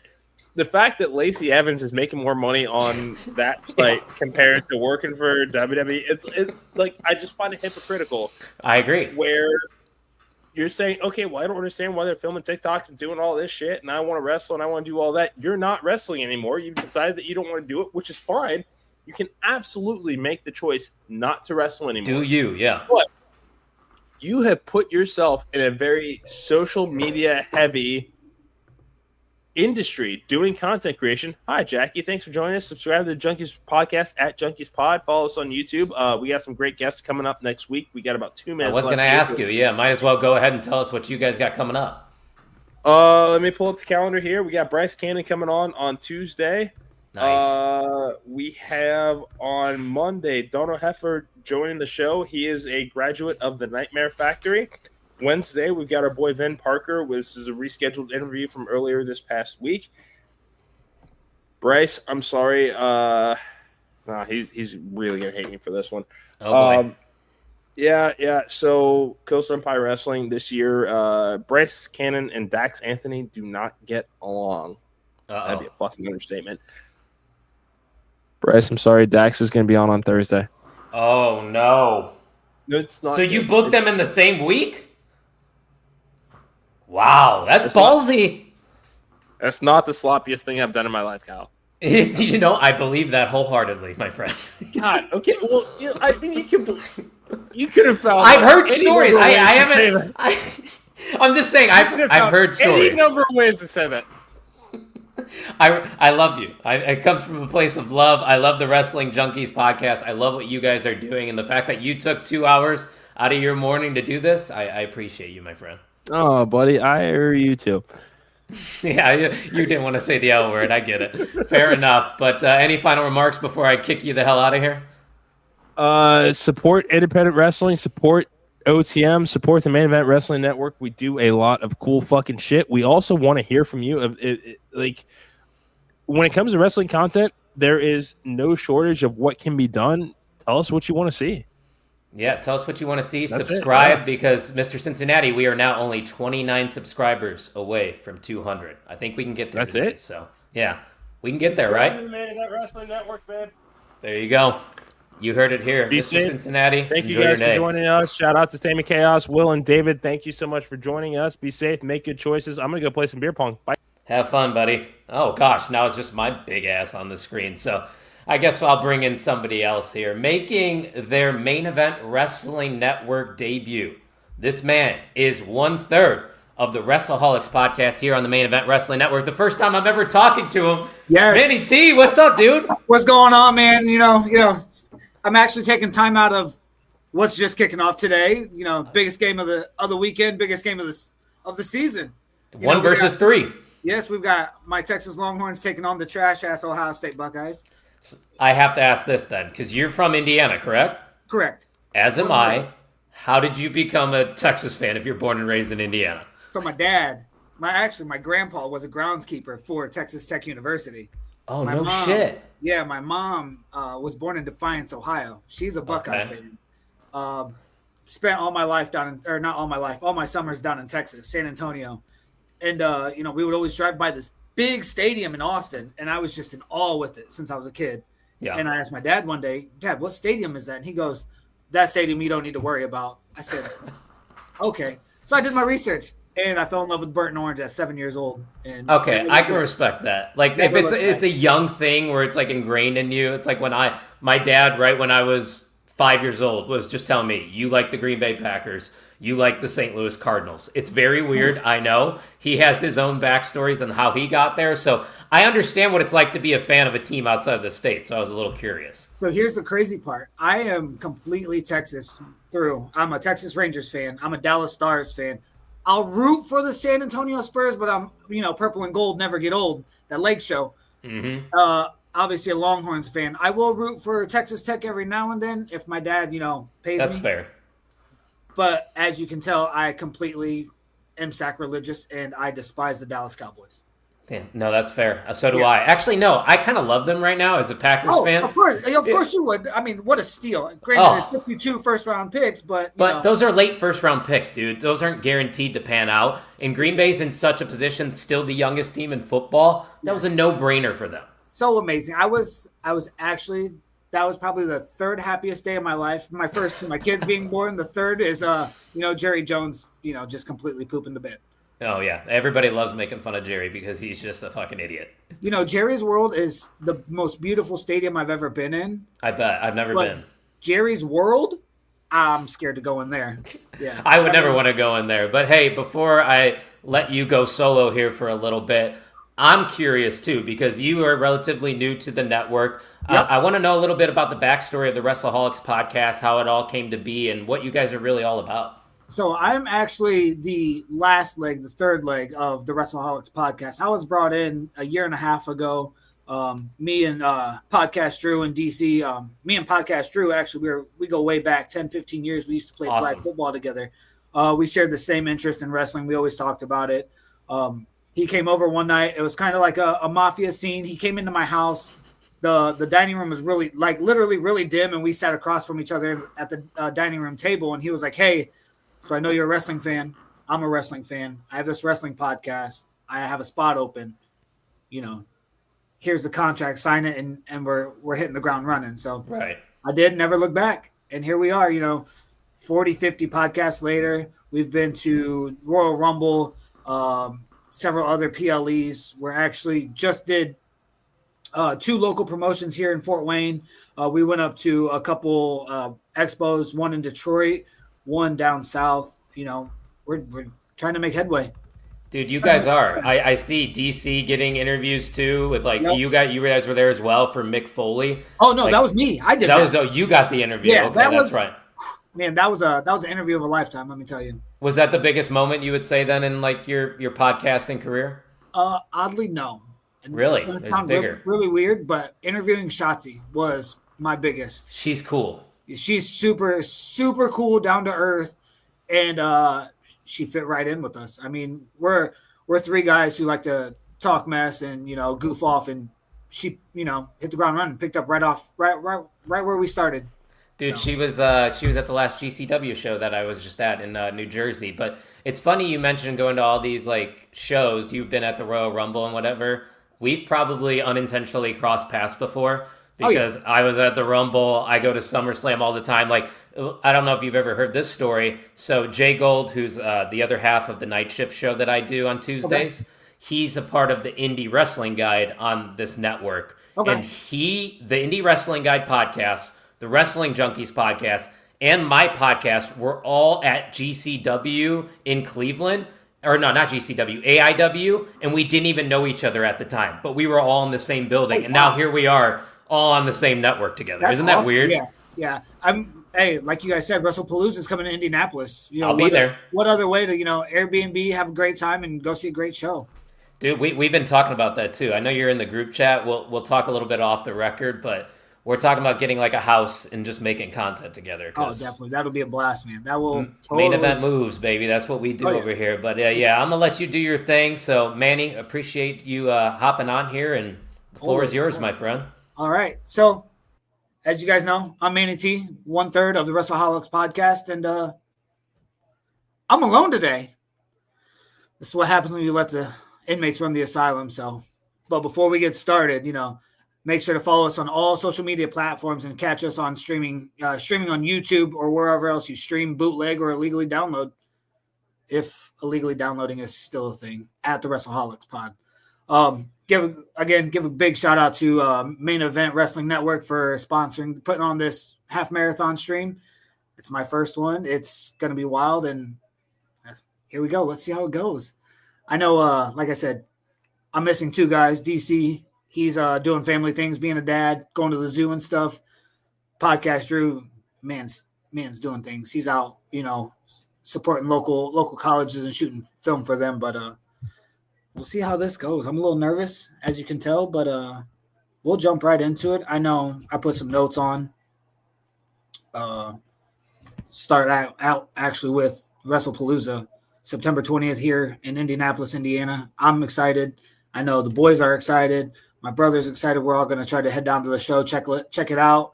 the fact that Lacey Evans is making more money on that site compared to working for WWE, it's like, I just find it hypocritical. I agree. Where you're saying, okay, well, I don't understand why they're filming TikToks and doing all this shit, and I want to wrestle and I want to do all that. You're not wrestling anymore. You've decided that you don't want to do it, which is fine. You can absolutely make the choice not to wrestle anymore. Do you? Yeah. But you have put yourself in a very social media heavy industry doing content creation. Hi, Jackie. Thanks for joining us. Subscribe to the Junkies podcast at Junkies Pod. Follow us on YouTube. We got some great guests coming up next week. We got about 2 minutes. I was going to ask you. Yeah, might as well go ahead and tell us what you guys got coming up. Let me pull up the calendar here. We got Bryce Cannon coming on Tuesday. Nice. We have on Monday Dono Heffer joining the show. He is a graduate of the Nightmare Factory. Wednesday, we've got our boy Vin Parker. This is a rescheduled interview from earlier this past week. Bryce, I'm sorry. He's really gonna hate me for this one. Oh boy. Yeah. So, Coast Empire Wrestling this year, Bryce Cannon and Dax Anthony do not get along. That'd be a fucking understatement. Bryce, I'm sorry. Dax is gonna be on Thursday. Oh no. No, it's not. So you booked them in the same week? Wow, that's ballsy. That's not the sloppiest thing I've done in my life, Kyle. I believe that wholeheartely, my friend. God, okay. Well, I mean, you could have found. I've heard stories. I haven't. I'm just saying. I've heard stories. Any number of ways to say that. I love you. It comes from a place of love. I love the Wrestling Junkies podcast. I love what you guys are doing, and the fact that you took 2 hours out of your morning to do this, I appreciate you, my friend. Oh, buddy, I owe you too. Yeah, you didn't want to say the L word. I get it. Fair enough. But any final remarks before I kick you the hell out of here? Support independent wrestling. Support OTM. Support the Main Event Wrestling Network. We do a lot of cool fucking shit. We also want to hear from you. Like, when it comes to wrestling content, there is no shortage of what can be done. Tell us what you want to see. Yeah, tell us what you want to see. That's Subscribe, because Mr. Cincinnati, we are now only 29 subscribers away from 200. I think we can get there. That's today, it? So, yeah, we can get there, right? That Wrestling Network, man. There you go. You heard it here. Be Mr. safe. Cincinnati, Thank you enjoy guys your day. for joining us. Shout out to Sammi Chaos, Will, and David. Thank you so much for joining us. Be safe. Make good choices. I'm going to go play some beer pong. Bye. Have fun, buddy. Oh, gosh, now it's just my big ass on the screen. So I guess I'll bring in somebody else here. Making their Main Event Wrestling Network debut, this man is 1/3 of the WrestleHolics podcast here on the Main Event Wrestling Network. The first time I'm ever talking to him. Yes. Manny T, what's up, dude? What's going on, man? You know, I'm actually taking time out of what's just kicking off today. You know, biggest game of the weekend, biggest game of the season. You One know, versus three. Yes, we've got my Texas Longhorns taking on the trash ass Ohio State Buckeyes. So I have to ask this then, because you're from Indiana, correct? Correct. As am I. How did you become a Texas fan if you're born and raised in Indiana? So my dad, my grandpa was a groundskeeper for Texas Tech University. Oh, my no mom, shit. Yeah, my mom was born in Defiance, Ohio. She's a Buckeye fan. Spent all my life all my summers down in Texas, San Antonio. And, we would always drive by this big stadium in Austin, and I was just in awe with it since I was a kid. Yeah. And I asked my dad one day, Dad, what stadium is that? And he goes, that stadium you don't need to worry about. I said, okay. So I did my research, and I fell in love with Burnt and Orange at 7 years old. And okay, I can respect that. Like, if it's a young thing where it's like ingrained in you, it's like when my dad, right when I was 5 years old, was just telling me, you like the Green Bay Packers, you like the St. Louis Cardinals. It's very weird, I know. He has his own backstories on how he got there, so I understand what it's like to be a fan of a team outside of the state, so I was a little curious. So here's the crazy part. I am completely Texas through. I'm a Texas Rangers fan. I'm a Dallas Stars fan. I'll root for the San Antonio Spurs, but I'm, purple and gold never get old. That Lake Show. Mm-hmm. Obviously a Longhorns fan. I will root for Texas Tech every now and then if my dad, pays That's me. fair. But as you can tell, I completely am sacrilegious, and I despise the Dallas Cowboys. Yeah, no, that's fair. So do I. Actually, no, I kind of love them right now as a Packers fan. Of course you would. I mean, what a steal. Granted, it took you 2 first-round picks, but those are late first-round picks, dude. Those aren't guaranteed to pan out. And Green Bay's in such a position, still the youngest team in football. That was a no-brainer for them. So amazing. That was probably the third happiest day of my life. My first to my kids being born. The third is, Jerry Jones, just completely pooping the bed. Oh, yeah. Everybody loves making fun of Jerry because he's just a fucking idiot. Jerry's World is the most beautiful stadium I've ever been in. I bet. I've never been. Jerry's World, I'm scared to go in there. Yeah, I would never want to go in there. But, hey, before I let you go solo here for a little bit, I'm curious, too, because you are relatively new to the network. Yep. I want to know a little bit about the backstory of the Wrestleholics podcast, how it all came to be, and what you guys are really all about. So I'm actually the third leg of the Wrestleholics podcast. I was brought in a year and a half ago. Me and Podcast Drew in DC. Me and Podcast Drew, actually, we go way back, 10, 15 years. We used to play flag football together. We shared the same interest in wrestling. We always talked about it. He came over one night. It was kind of like a mafia scene. He came into my house. The dining room was really, literally really dim, and we sat across from each other at the dining room table, and he was like, hey, so I know you're a wrestling fan. I'm a wrestling fan. I have this wrestling podcast. I have a spot open. Here's the contract. Sign it, and we're hitting the ground running. So right. I did, never look back. And here we are, 40, 50 podcasts later. We've been to Royal Rumble, several other PLEs. We're actually just did 2 local promotions here in Fort Wayne. We went up to a couple expos, one in Detroit, one down south. We're trying to make headway. Dude, you guys are. I see DC getting interviews too with you guys were there as well for Mick Foley. Oh no, that was me. I did that. You got the interview. Yeah, okay, that's right. Man, that was an interview of a lifetime, let me tell you. Was that the biggest moment you would say then in your podcasting career? Oddly, no. And really? It's gonna sound bigger. Really weird, but interviewing Shotzi was my biggest. She's cool. She's super, super cool, down to earth, and she fit right in with us. I mean, we're 3 guys who like to talk mess and goof off, and she hit the ground running, picked up right where we started. Dude, she was at the last GCW show that I was just at in New Jersey. But it's funny you mentioned going to all these shows. You've been at the Royal Rumble and whatever. We've probably unintentionally crossed paths before. Because I was at the Rumble, I go to SummerSlam all the time. I don't know if you've ever heard this story. So Jay Gold, who's the other half of the night shift show that I do on Tuesdays, he's a part of the Indie Wrestling Guide on this network. Okay. And the Indie Wrestling Guide podcast, the Wrestling Junkies podcast, and my podcast were all at GCW in Cleveland. Or no, not GCW, AIW. And we didn't even know each other at the time. But we were all in the same building. And now here we are, all on the same network together. That's Isn't that awesome. weird? Yeah. Hey, like you guys said, WrestlePalooza is coming to Indianapolis. I'll be there. What other way to Airbnb, have a great time, and go see a great show? Dude, we've been talking about that too. I know you're in the group chat. We'll talk a little bit off the record, but we're talking about getting like a house and just making content together. Oh, definitely. That'll be a blast, man. That will main event moves, baby. That's what we do over here. But yeah, I'm gonna let you do your thing. So Manny, appreciate you hopping on here, and the floor is yours, my friend. All right. So as you guys know, I'm Manny T, 1/3 of the WrestleHolics podcast, and I'm alone today. This is what happens when you let the inmates run the asylum. So, but before we get started, make sure to follow us on all social media platforms and catch us on streaming on YouTube or wherever else you stream, bootleg, or illegally download. If illegally downloading is still a thing, at the WrestleHolics pod. Give a big shout out to Main Event Wrestling Network for putting on this half marathon stream. It's my first one. It's going to be wild, and here we go. Let's see how it goes. I know, like I said, I'm missing two guys. DC, he's doing family things, being a dad, going to the zoo and stuff. Podcast Drew, man's doing things. He's out, supporting local colleges and shooting film for them. But we'll see how this goes. I'm a little nervous, as you can tell, but we'll jump right into it. I know I put some notes on. Start out actually with WrestlePalooza, September 20th here in Indianapolis, Indiana. I'm excited. I know the boys are excited. My brother's excited. We're all going to try to head down to the show, check it out.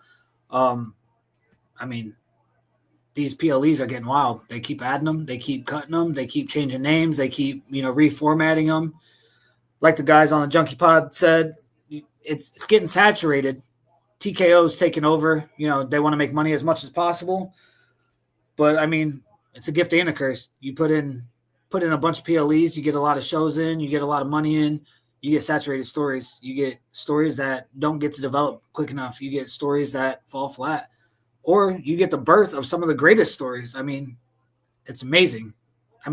These PLEs are getting wild. They keep adding them. They keep cutting them. They keep changing names. They keep, reformatting them. Like the guys on the Junkie Pod said, it's getting saturated. TKO's taking over. They want to make money as much as possible. But, it's a gift and a curse. You put in a bunch of PLEs, you get a lot of shows in, you get a lot of money in, you get saturated stories. You get stories that don't get to develop quick enough. You get stories that fall flat. Or you get the birth of some of the greatest stories. It's amazing.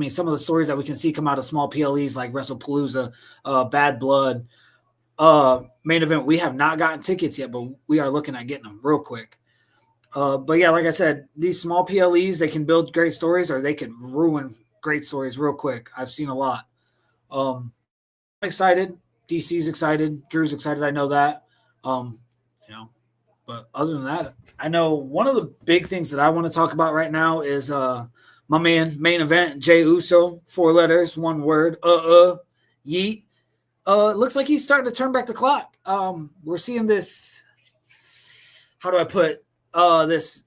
Some of the stories that we can see come out of small PLEs like WrestlePalooza, Bad Blood, Main Event. We have not gotten tickets yet, but we are looking at getting them real quick. But yeah, like I said, these small PLEs, they can build great stories or they can ruin great stories real quick. I've seen a lot. I'm excited. DC's excited. Drew's excited. I know that. But other than that, I know one of the big things that I want to talk about right now is my man, Main Event, Jey Uso, 4 letters, 1 word, yeet. It looks like he's starting to turn back the clock. We're seeing this, how do I put this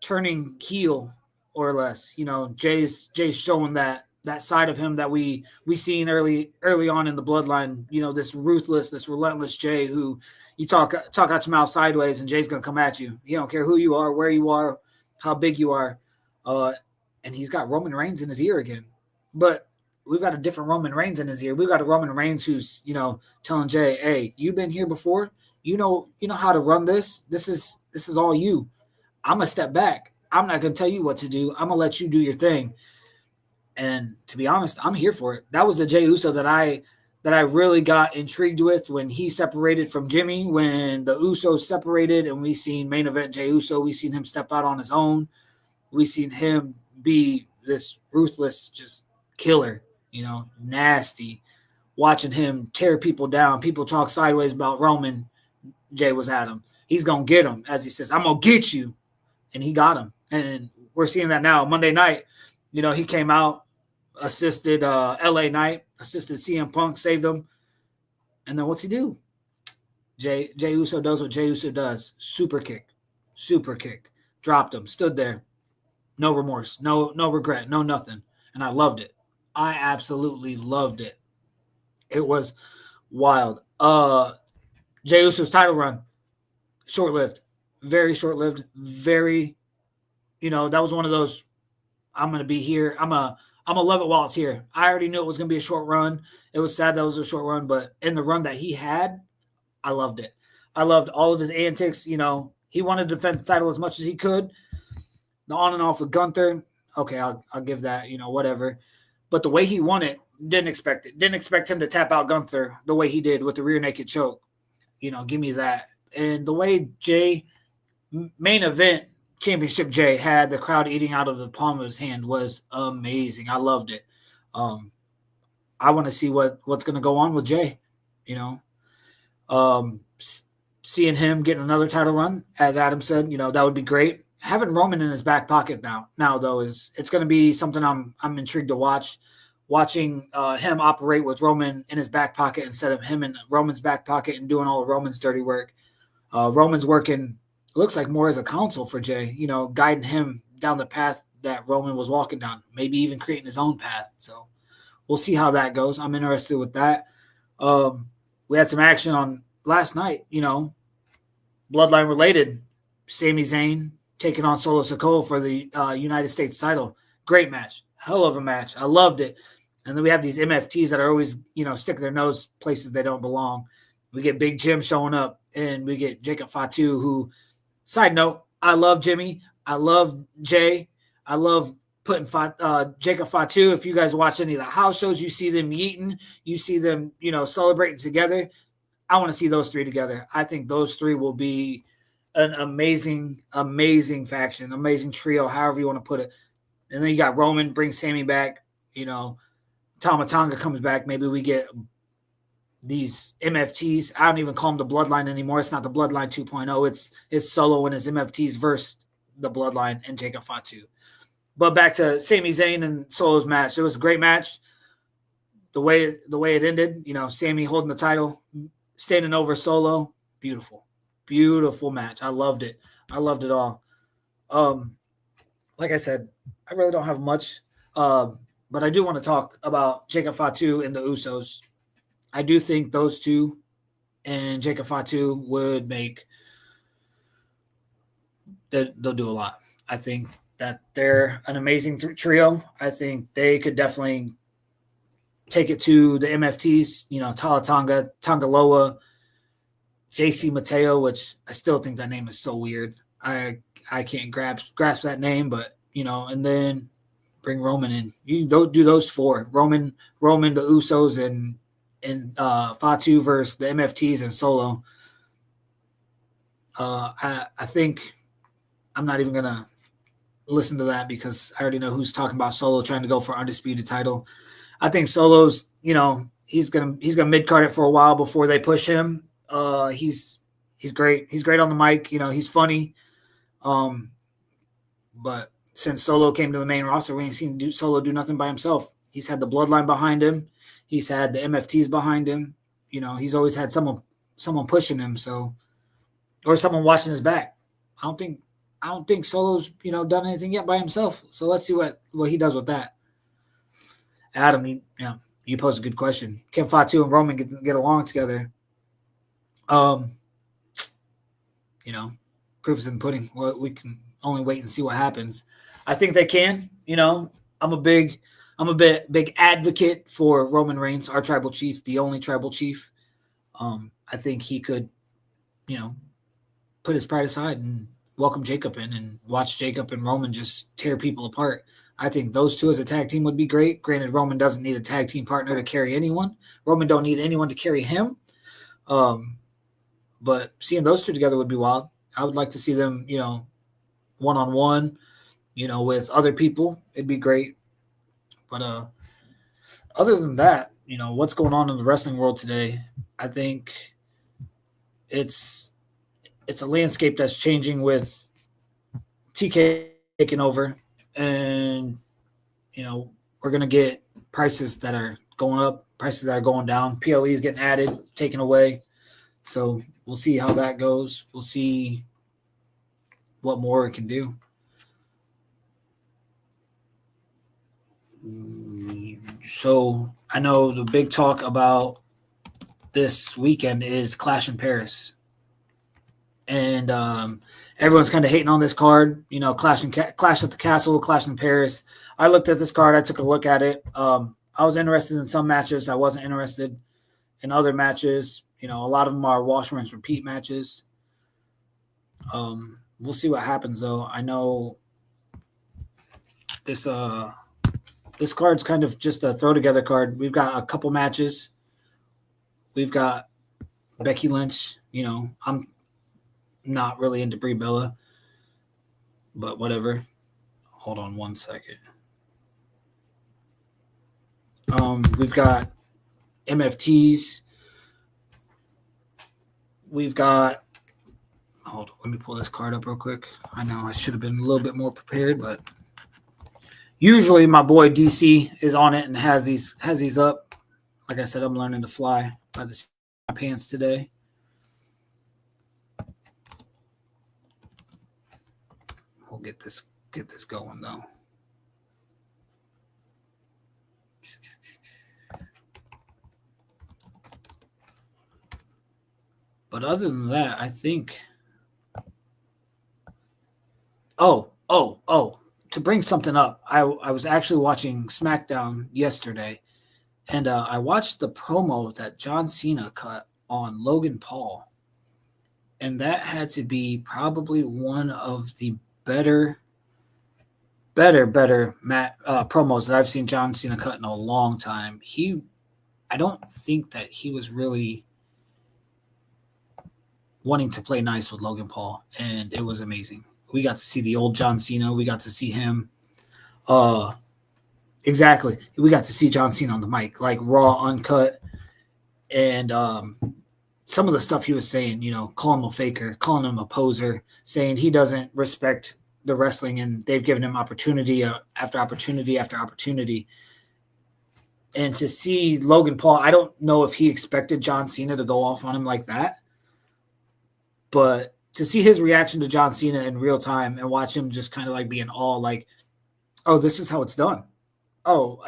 turning heel or less. Jay's showing that side of him that we seen early on in the bloodline. This ruthless, this relentless Jay who you talk out your mouth sideways and Jay's gonna come at you. He don't care who you are, where you are, how big you are. And he's got Roman Reigns in his ear again. But we've got a different Roman Reigns in his ear. We've got a Roman Reigns who's, telling Jay, hey, you've been here before. You know how to run this. This is all you. I'm gonna step back. I'm not gonna tell you what to do. I'm gonna let you do your thing. And to be honest, I'm here for it. That was the Jey Uso that I really got intrigued with when he separated from Jimmy, when the Usos separated, and we seen Main Event Jey Uso. We seen him step out on his own. We seen him be this ruthless, just killer. Nasty. Watching him tear people down. People talk sideways about Roman. Jay was at him. He's going to get him, as he says, I'm going to get you. And he got him. And we're seeing that now. Monday night, he came out, assisted LA Knight, assisted CM Punk, saved him. And then what's he do? Jey Uso does what Jey Uso does. Super kick. Dropped him. Stood there. No remorse. No regret. No nothing. And I loved it. I absolutely loved it. It was wild. Jey Uso's title run, short-lived, very short-lived, very, that was one of those, I'm going to be here. I'm going to love it while it's here. I already knew it was going to be a short run. It was sad that it was a short run, but in the run that he had, I loved it. I loved all of his antics. He wanted to defend the title as much as he could. The on and off with Gunther, okay, I'll give that, whatever. But the way he won it, didn't expect it. Didn't expect him to tap out Gunther the way he did with the rear naked choke. Give me that. And the way Jay, Main Event Championship Jay, had the crowd eating out of the palm of his hand was amazing. I loved it. I want to see what's going to go on with Jay. Seeing him getting another title run, as Adam said, that would be great. Having Roman in his back pocket now though, it's going to be something I'm intrigued to watch. Watching him operate with Roman in his back pocket instead of him in Roman's back pocket and doing all of Roman's dirty work. Roman's working, looks like more as a counsel for Jay, guiding him down the path that Roman was walking down, maybe even creating his own path. So we'll see how that goes. I'm interested with that. We had some action on last night, bloodline related. Sami Zayn taking on Solo Sikoa for the United States title. Great match. Hell of a match. I loved it. And then we have these MFTs that are always, stick their nose places they don't belong. We get Big Jim showing up, and we get Jacob Fatu, who, side note, I love Jimmy. I love Jay. I love putting Jacob Fatu. If you guys watch any of the house shows, you see them eating. You see them, celebrating together. I want to see those three together. I think those three will be an amazing, amazing faction, amazing trio, however you want to put it. And then you got Roman, bring Sammy back. Tama Tonga comes back. Maybe we get these MFTs. I don't even call them the Bloodline anymore. It's not the Bloodline 2.0. It's Solo and his MFTs versus the Bloodline and Jacob Fatu. But back to Sami Zayn and Solo's match. It was a great match. The way it ended, Sammy holding the title, standing over Solo. Beautiful. Beautiful match. I loved it. I loved it all. Like I said, I really don't have much, but I do want to talk about Jacob Fatu and the Usos. I do think those two and Jacob Fatu would they'll do a lot. I think that they're an amazing trio. I think they could definitely take it to the MFTs, Tala Tonga, Tongaloa, JC Mateo, which I still think that name is so weird. I can't grasp that name, but and then bring Roman in. You don't do those four: Roman, the Usos, and Fatu versus the MFTs and Solo. I think I'm not even gonna listen to that because I already know who's talking about Solo trying to go for undisputed title. I think Solo's, he's gonna mid card it for a while before they push him. He's great. He's great on the mic. He's funny. But since Solo came to the main roster, we ain't seen Solo do nothing by himself. He's had the Bloodline behind him. He's had the MFTs behind him. He's always had someone pushing him. So, or someone watching his back. I don't think Solo's done anything yet by himself. So let's see what he does with that. Adam, you posed a good question. Can Fatu and Roman get along together? Proof is in the pudding. Well, we can only wait and see what happens. I think they can. I'm a big advocate for Roman Reigns, our tribal chief, the only tribal chief. I think he could, put his pride aside and welcome Jacob in and watch Jacob and Roman just tear people apart. I think those two as a tag team would be great. Granted, Roman doesn't need a tag team partner to carry anyone. Roman don't need anyone to carry him. But seeing those two together would be wild. I would like to see them, one-on-one, with other people. It'd be great. But other than that, what's going on in the wrestling world today, I think it's a landscape that's changing with TK taking over. And, we're going to get prices that are going up, prices that are going down. PLE is getting added, taken away. So we'll see how that goes. We'll see what more it can do. So I know the big talk about this weekend is Clash in Paris. And everyone's kind of hating on this card, Clash at the Castle, Clash in Paris. I looked at this card. I took a look at it. I was interested in some matches. I wasn't interested in other matches. A lot of them are wash, rinse, repeat matches. We'll see what happens, though. I know this card's kind of just a throw-together card. We've got a couple matches. We've got Becky Lynch. I'm not really into Brie Bella, but whatever. Hold on one second. We've got MFTs. We've got. Hold on, let me pull this card up real quick. I know I should have been a little bit more prepared, but usually my boy DC is on it and has these up. Like I said, I'm learning to fly by the seat of my pants today. We'll get this going though. But other than that, I think. Oh! To bring something up, I was actually watching SmackDown yesterday, and I watched the promo that John Cena cut on Logan Paul, and that had to be probably one of the better promos that I've seen John Cena cut in a long time. I don't think that he was really wanting to play nice with Logan Paul, and it was amazing. We got to see the old John Cena. We got to see him. Exactly. We got to see John Cena on the mic, like raw, uncut. And some of the stuff he was saying, calling him a faker, calling him a poser, saying he doesn't respect the wrestling, and they've given him opportunity after opportunity after opportunity. And to see Logan Paul, I don't know if he expected John Cena to go off on him like that. But to see his reaction to John Cena in real time and watch him just kind of like be in awe, like, oh, this is how it's done. Oh,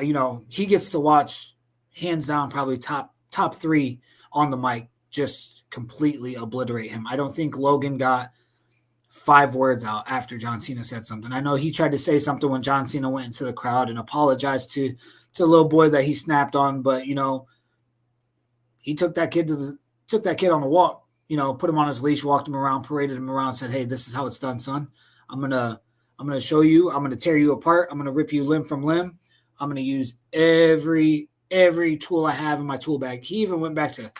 he gets to watch hands down probably top 3 on the mic just completely obliterate him. I don't think Logan got 5 words out after John Cena said something. I know he tried to say something when John Cena went into the crowd and apologized to the little boy that he snapped on, but he took that kid on the walk. Put him on his leash, walked him around, paraded him around, said, hey, this is how it's done, son. I'm gonna show you. I'm gonna tear you apart. I'm gonna rip you limb from limb. I'm gonna use every tool I have in my tool bag. He even went back to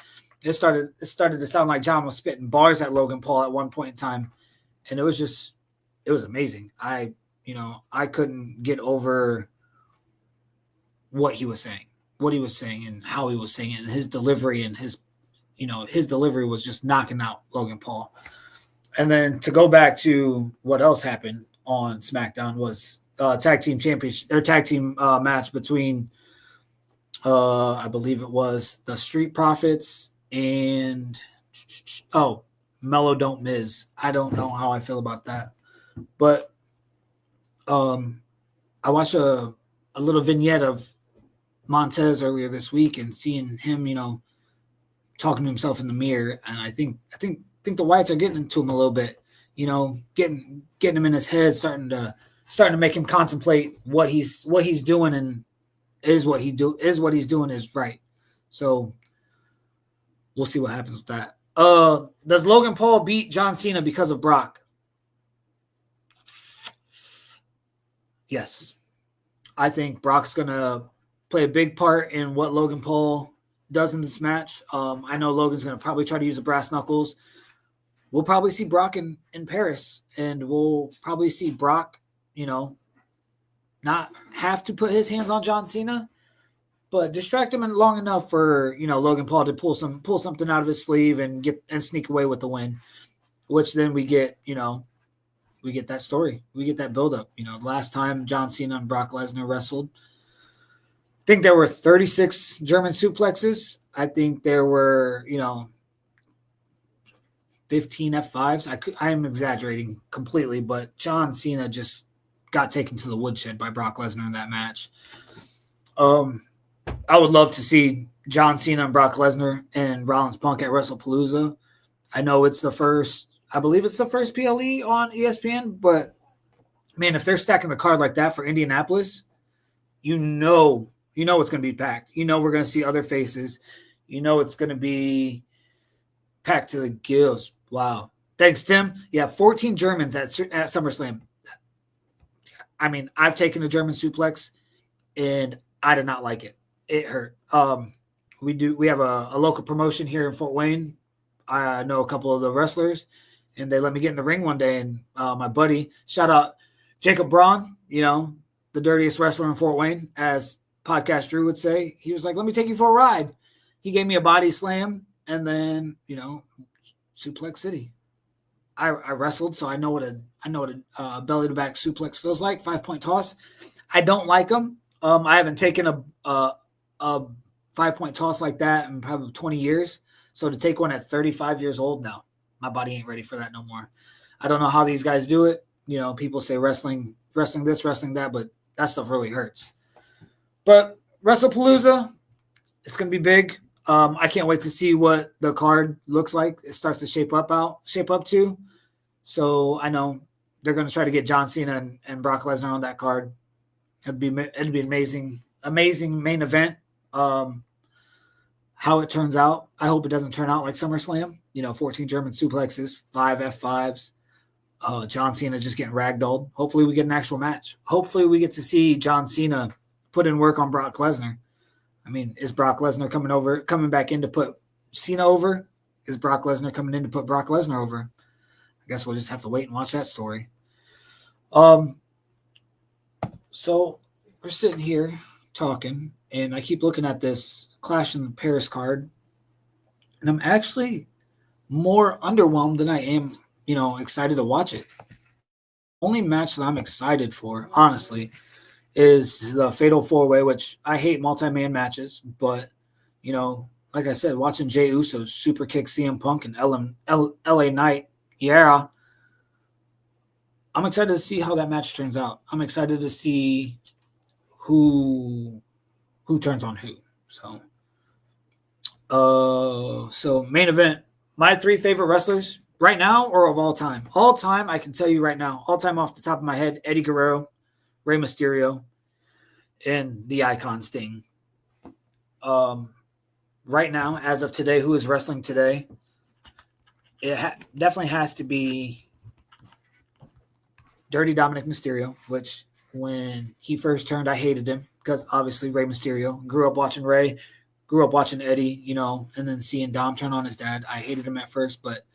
it started to sound like John was spitting bars at Logan Paul at one point in time. And it was amazing. I couldn't get over what he was saying and how he was saying it, and his delivery and his delivery was just knocking out Logan Paul. And then to go back to what else happened on SmackDown was tag team match between I believe it was the Street Profits and Mello Don't Miz. I don't know how I feel about that, but I watched a little vignette of Montez earlier this week and seeing him, talking to himself in the mirror, and I think the Wyatts are getting into him a little bit, getting him in his head, starting to make him contemplate what he's doing, and is what he's doing is right. So we'll see what happens with that. Does Logan Paul beat John Cena because of Brock? Yes. I think Brock's gonna play a big part in what Logan Paul does in this match. I know Logan's going to probably try to use the brass knuckles. We'll probably see Brock in Paris, and we'll probably see Brock, not have to put his hands on John Cena, but distract him long enough for, Logan Paul to pull something out of his sleeve and sneak away with the win, which then we get that story. We get that buildup. Last time John Cena and Brock Lesnar wrestled, I think there were 36 German suplexes. I think there were, 15 F5s. I am exaggerating completely, but John Cena just got taken to the woodshed by Brock Lesnar in that match. I would love to see John Cena and Brock Lesnar and Rollins Punk at WrestlePalooza. I know I believe it's the first PLE on ESPN, but man, if they're stacking the card like that for Indianapolis, it's going to be packed. We're going to see other faces. It's going to be packed to the gills. Wow. Thanks, Tim. Yeah, 14 Germans at SummerSlam. I mean, I've taken a German suplex, and I did not like it. It hurt. We have a local promotion here in Fort Wayne. I know a couple of the wrestlers, and they let me get in the ring one day, and my buddy, shout out Jacob Braun, the dirtiest wrestler in Fort Wayne, as Podcast Drew would say. He was like, "Let me take you for a ride." He gave me a body slam, and then Suplex City. I wrestled, so I know what a belly to back suplex feels like. 5-point toss. I don't like them. I haven't taken a 5-point toss like that in probably 20 years. So to take one at 35 years old, no, my body ain't ready for that no more. I don't know how these guys do it. People say wrestling this, wrestling that, but that stuff really hurts. But WrestlePalooza, it's going to be big. I can't wait to see what the card looks like. It starts to shape up to. So I know they're going to try to get John Cena and Brock Lesnar on that card. It'd be amazing main event. How it turns out, I hope it doesn't turn out like SummerSlam. 14 German suplexes, 5 F5s. John Cena just getting ragdolled. Hopefully we get an actual match. Hopefully we get to see John Cena put in work on Brock Lesnar. I mean, is Brock Lesnar coming back in to put Cena over? Is Brock Lesnar coming in to put Brock Lesnar over? I guess we'll just have to wait and watch that story. So we're sitting here talking, and I keep looking at this Clash in Paris card, and I'm actually more underwhelmed than I am, excited to watch it. Only match that I'm excited for, honestly, is the Fatal 4-Way, which I hate multi-man matches, but, like I said, watching Jey Uso super kick CM Punk and LA Knight, yeah, I'm excited to see how that match turns out. I'm excited to see who turns on who. So main event, my 3 favorite wrestlers right now or of all time? All time, I can tell you right now, all time off the top of my head, Eddie Guerrero, Rey Mysterio, and the Icon Sting. Right now, as of today, who is wrestling today? It definitely has to be Dirty Dominic Mysterio, which when he first turned, I hated him because obviously Rey Mysterio. Grew up watching Rey, grew up watching Eddie, and then seeing Dom turn on his dad. I hated him at first, but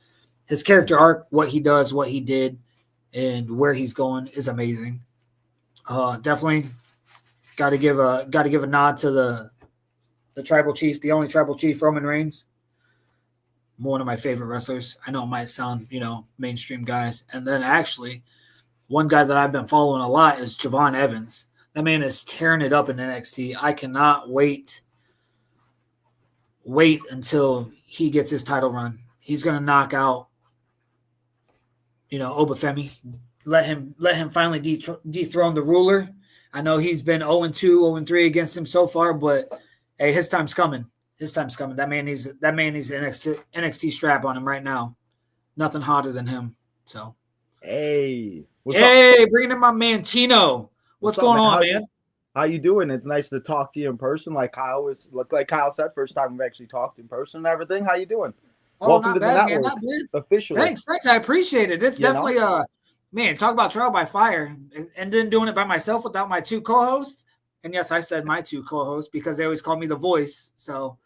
his character arc, what he does, what he did, and where he's going is amazing. Definitely got to give a nod to the tribal chief, the only tribal chief, Roman Reigns. One of my favorite wrestlers. I know it might sound, mainstream guys. And then actually, one guy that I've been following a lot is Javon Evans. That man is tearing it up in NXT. I cannot wait until he gets his title run. He's going to knock out, Obafemi. Let him finally dethrone the ruler. I know he's been 0-2, 0-3 against him so far, but hey, his time's coming. That man needs NXT strap on him right now. Nothing hotter than him. So, hey, bringing in my man Tino. What's going on, man? How you doing? It's nice to talk to you in person. Like Kyle said, first time we've actually talked in person and everything. How you doing? Oh, welcome to the network, man. Not bad. Officially. Thanks. I appreciate it. It's definitely man, talk about trial by fire, and then doing it by myself without my 2 co-hosts. And yes, I said my 2 co-hosts because they always call me the voice. So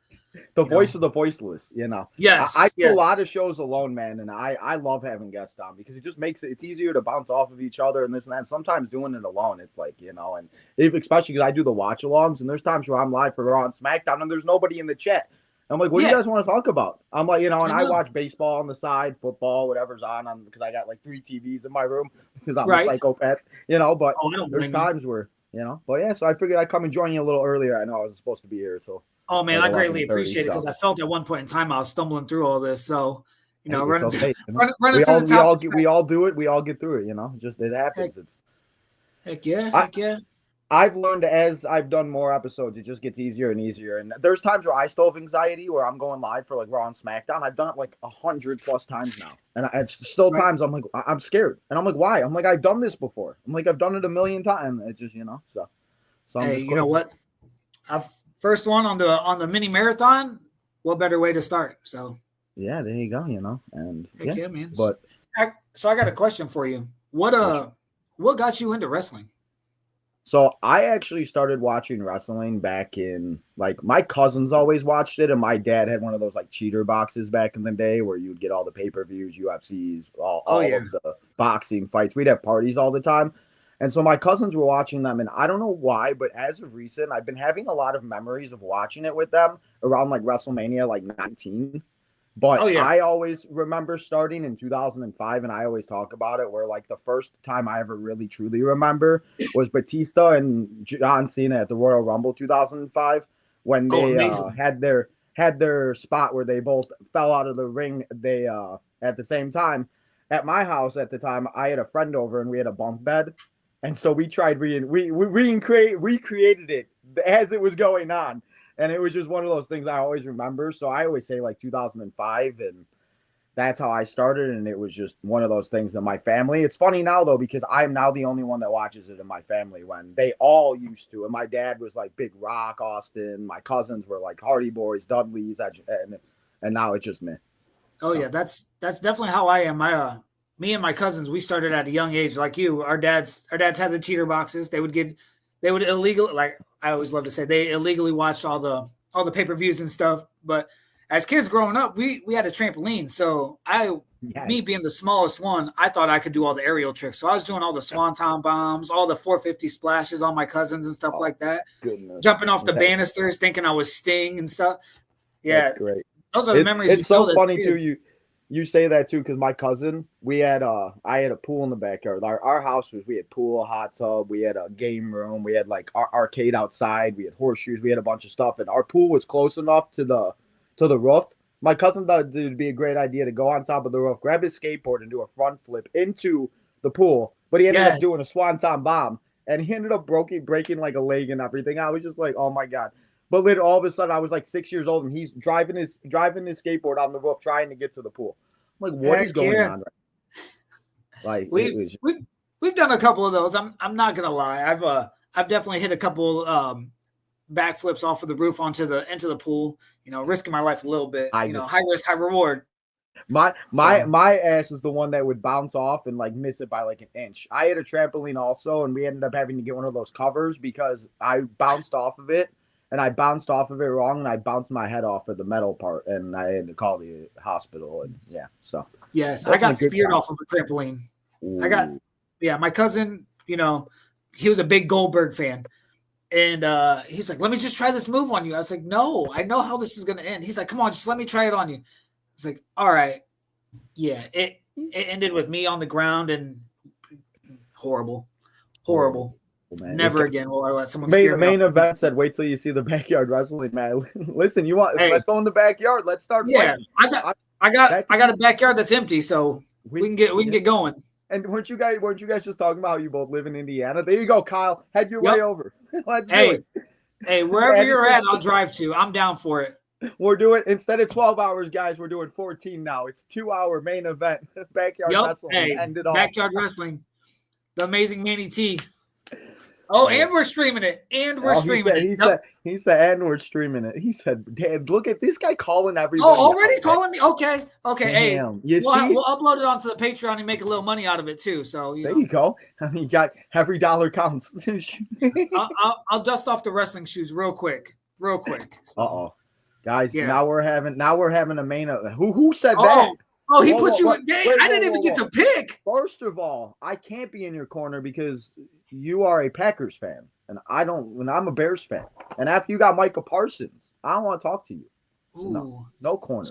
the voice of the voiceless, Yes. I do a lot of shows alone, man, and I love having guests on because it just makes it's easier to bounce off of each other and this and that. Sometimes doing it alone, it's like, and especially because I do the watch alongs, and there's times where I'm live for Raw and SmackDown and there's nobody in the chat. I'm like, what do you guys want to talk about? I'm like, and I watch baseball on the side, football, whatever's on because I got like 3 TVs in my room because I'm a psychopath, but there's times where, but yeah, so I figured I'd come and join you a little earlier. I know I wasn't supposed to be here till. Oh man, I greatly appreciate it because I felt at one point in time I was stumbling through all this. So, running to the top. We all do it. We all get through it. Just it happens. Heck yeah. I've learned as I've done more episodes, it just gets easier and easier. And there's times where I still have anxiety where I'm going live for like Raw and SmackDown. I've done it like 100+ times now. And it's still times I'm like, I'm scared. And I'm like, why? I'm like, I've done this before. I'm like, I've done it 1,000,000 times. It's just, so. Hey, you know what? First one on the mini marathon, what better way to start? So. Yeah, there you go, And heck yeah, man. But so I got a question for you. What got you into wrestling? So I actually started watching wrestling back in, like, my cousins always watched it, and my dad had one of those, like, cheater boxes back in the day where you'd get all the pay-per-views, UFCs, all of the boxing fights. We'd have parties all the time. And so my cousins were watching them, and I don't know why, but as of recent, I've been having a lot of memories of watching it with them around like WrestleMania, like 19. But I always remember starting in 2005, and I always talk about it, where like the first time I ever really truly remember was Batista and John Cena at the Royal Rumble 2005 when they had their spot where they both fell out of the ring. They at the same time at my house at the time, I had a friend over and we had a bunk bed, and so we tried recreated it as it was going on. And it was just one of those things I always remember. So I always say like 2005, and that's how I started. And it was just one of those things in my family. It's funny now, though, because I'm now the only one that watches it in my family when they all used to. And my dad was like Big Rock, Austin. My cousins were like Hardy Boys, Dudleys, and now it's just me. Oh, yeah, that's definitely how I am. Me and my cousins, we started at a young age like you. Our dads had the cheater boxes. They would illegally, like I always love to say, they illegally watched all the pay-per-views and stuff. But as kids growing up, we had a trampoline. So me being the smallest one, I thought I could do all the aerial tricks. So I was doing all the swanton bombs, all the 450 splashes on my cousins and stuff like that. Goodness. Jumping off the banisters, thinking I was Sting and stuff. Yeah, that's great. Those are the memories. It's so funny too. You say that too, because my cousin, I had a pool in the backyard. Our house we had pool, a hot tub, we had a game room, we had like our arcade outside, we had horseshoes, we had a bunch of stuff, and our pool was close enough to the roof. My cousin thought it would be a great idea to go on top of the roof, grab his skateboard, and do a front flip into the pool. But he ended up doing a swanton bomb, and he ended up breaking like a leg and everything. I was just like, oh my god. But later, all of a sudden, I was like 6 years old, and he's driving his skateboard on the roof, trying to get to the pool. I'm like, what is going on? Like, we've done a couple of those. I'm not gonna lie. I've definitely hit a couple backflips off of the roof into the pool. You know, risking my life a little bit. High risk, high reward. My ass is the one that would bounce off and like miss it by like an inch. I had a trampoline also, and we ended up having to get one of those covers because I bounced off of it. And I bounced off of it wrong, and I bounced my head off of the metal part, and I had to call the hospital. And yes, I got speared off of a trampoline. Ooh. My cousin, you know, he was a big Goldberg fan, and he's like, "Let me just try this move on you." I was like, "No, I know how this is gonna end." He's like, "Come on, just let me try it on you." It's like, "All right, yeah." It ended with me on the ground and horrible. Man, never again will I let someone main event said, wait till you see the backyard wrestling, man. Listen, let's go in the backyard. Let's start fighting. I got a backyard that's empty, so we can get going. And weren't you guys just talking about how you both live in Indiana? There you go, Kyle. Head your way over. Let's do it. Hey, wherever you're at, I'll drive to. I'm down for it. We're doing, instead of 12 hours, guys, we're doing 14 now. It's 2-hour main event. Backyard wrestling. Hey, backyard wrestling. The Amazing Manny T. Oh, and we're streaming it. He said, and we're streaming it. He said, "Dad, look at this guy calling everybody." Oh, already calling me? Okay. Damn. Hey, we'll upload it onto the Patreon and make a little money out of it too. So you go. I mean, you got every dollar counts. I'll dust off the wrestling shoes real quick. So, guys. Yeah. Now we're having a main. Who said that? Oh, he put you in game. I didn't even get to pick. First of all, I can't be in your corner because you are a Packers fan, and I'm a Bears fan. And after you got Micah Parsons, I don't want to talk to you. So no corner.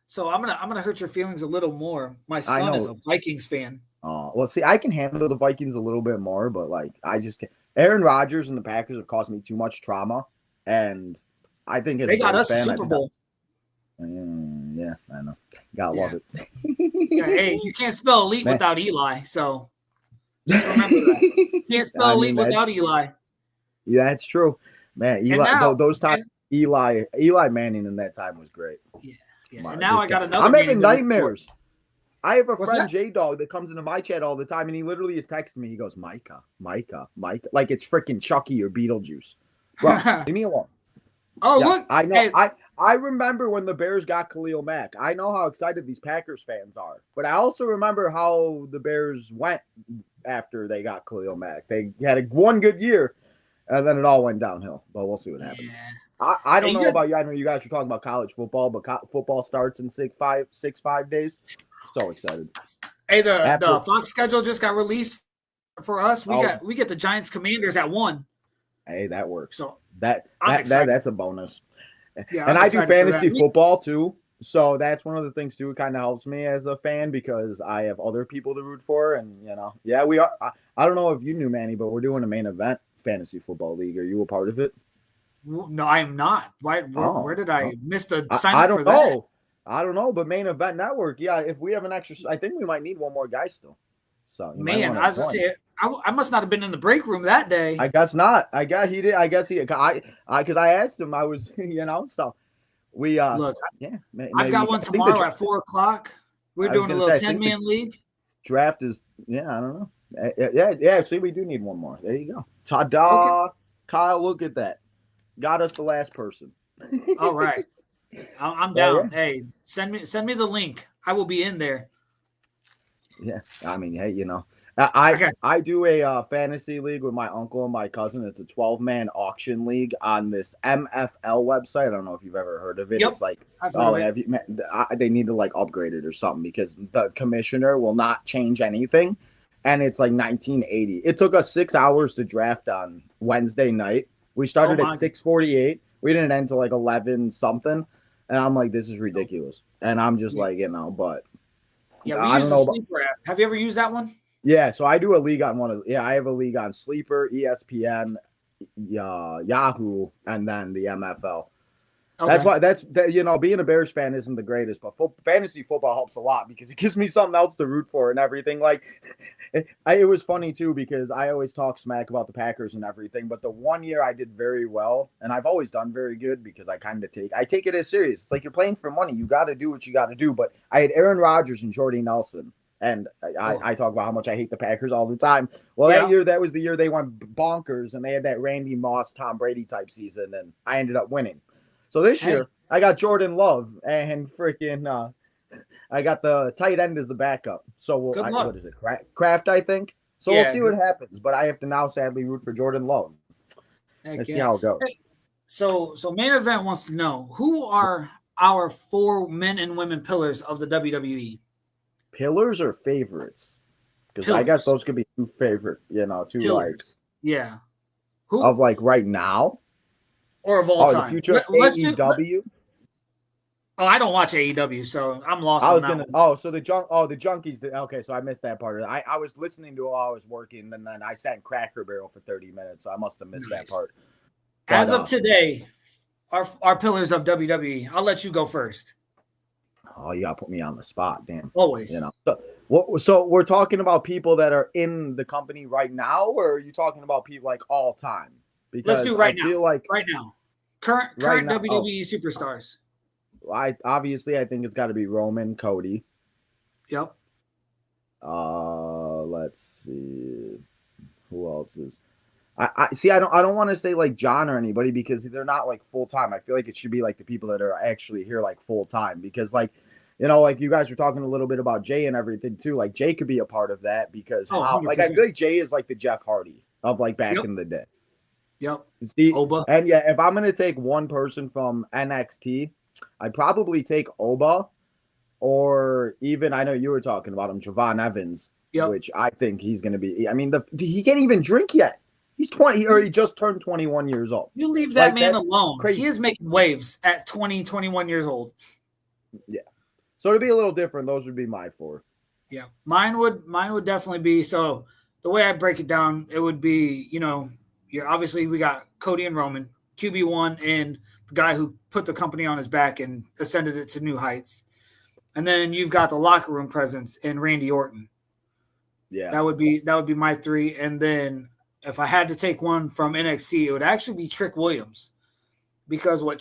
So I'm gonna hurt your feelings a little more. My son is a Vikings fan. Oh, well, see, I can handle the Vikings a little bit more, but like I just can't. Aaron Rodgers and the Packers have caused me too much trauma, and I think they got us a Super Bowl. Yeah, I know. Gotta love it. Hey, you can't spell elite without Eli, so just remember that. You can't spell elite without Eli. Yeah, that's true. Man, Eli, those times, Eli Manning in that time was great. Yeah. And now I got another. I'm having nightmares. I have a friend, J-Dog, that comes into my chat all the time, and he literally is texting me. He goes, Micah. Like it's freaking Chucky or Beetlejuice. Bro, leave me alone. Oh, look. I know. Hey. I remember when the Bears got Khalil Mack. I know how excited these Packers fans are. But I also remember how the Bears went after they got Khalil Mack. They had one good year, and then it all went downhill. But we'll see what happens. Yeah. I don't know about you. I know you guys are talking about college football, but football starts in 6-5 days. So excited. Hey, the Fox schedule just got released for us, we get the Giants Commanders at 1. Hey, that works. So that's a bonus. Yeah, and I'm I do excited for fantasy that. football too. So that's one of the things too. It kind of helps me as a fan because I have other people to root for, and we are. I don't know if you knew, Manny, but we're doing a main event fantasy football league. Are you a part of it? No, I am not. Where did I miss the sign I up don't for know. that? I don't know, but Main Event Network. Yeah, if we have an extra, I think we might need one more guy still. So Man, I was gonna say I must not have been in the break room that day. I guess not. I guess he did. I guess he. Because I asked him. I was, So we look. Yeah, I've got one tomorrow at 4:00. We're doing a little 10-man league. Draft is. Yeah, I don't know. Yeah. See, we do need one more. There you go. Ta-da! Okay. Kyle, look at that. Got us the last person. All right. I'm down. Yeah. Hey, send me the link. I will be in there. Yeah, I mean, hey, I do a fantasy league with my uncle and my cousin. It's a 12-man auction league on this MFL website. I don't know if you've ever heard of it. Yep. It's like, they need to like upgrade it or something because the commissioner will not change anything, and it's like 1980. It took us 6 hours to draft on Wednesday night. We started at 6:48. We didn't end till like 11 something. And I'm like, this is ridiculous. And I'm just like, but we use the Sleeper app. Have you ever used that one? Yeah, so I do a league on I have a league on Sleeper, ESPN, Yahoo, and then the MFL. Okay. That's why being a Bears fan isn't the greatest, but fantasy football helps a lot because it gives me something else to root for and everything. Like, it was funny too because I always talk smack about the Packers and everything, but the one year I did very well, and I've always done very good because I take it as serious. It's like you're playing for money; you got to do what you got to do. But I had Aaron Rodgers and Jordy Nelson, and I talk about how much I hate the Packers all the time. Well, that was the year they went bonkers, and they had that Randy Moss, Tom Brady type season, and I ended up winning. So this year, I got Jordan Love and freaking I got the tight end as the backup. So what is it? Kraft, I think. So we'll see what happens. But I have to now sadly root for Jordan Love. Let's see how it goes. So Main Event wants to know who are our 4 men and women pillars of the WWE? Pillars or favorites? Because I guess those could be 2 favorite, 2 pillars. Like. Yeah. Who of like right now? Or of all time. The future AEW. I don't watch AEW, so I'm lost. The Junkies. Okay, so I missed that part of it. I was listening to it while I was working, and then I sat in Cracker Barrel for 30 minutes, so I must have missed that part. But, as of today, our pillars of WWE. I'll let you go first. Oh, you gotta put me on the spot, damn. Always. So we're talking about people that are in the company right now, or are you talking about people like all time? Because let's do right now. Current WWE superstars. I think it's got to be Roman, Cody. Yep. Let's see who else is. I don't want to say like John or anybody because they're not like full time. I feel like it should be like the people that are actually here like full time because like you guys were talking a little bit about Jay and everything too. Like Jay could be a part of that because I feel like Jay is like the Jeff Hardy of like back in the day. Yep. See, Oba. And if I'm gonna take one person from NXT, I'd probably take Oba, or even I know you were talking about him, Javon Evans, which I think he's gonna be. I mean, he can't even drink yet. He's 20, or he just turned 21 years old. You leave that man alone. Crazy. He is making waves at 20, 21 years old. Yeah. So to be a little different, those would be my 4. Yeah, mine would definitely be. So the way I break it down, it would be obviously we got Cody and Roman, QB1, and the guy who put the company on his back and ascended it to new heights. And then you've got the locker room presence in Randy Orton. Yeah. That would be my 3. And then if I had to take one from NXT, it would actually be Trick Williams. Because what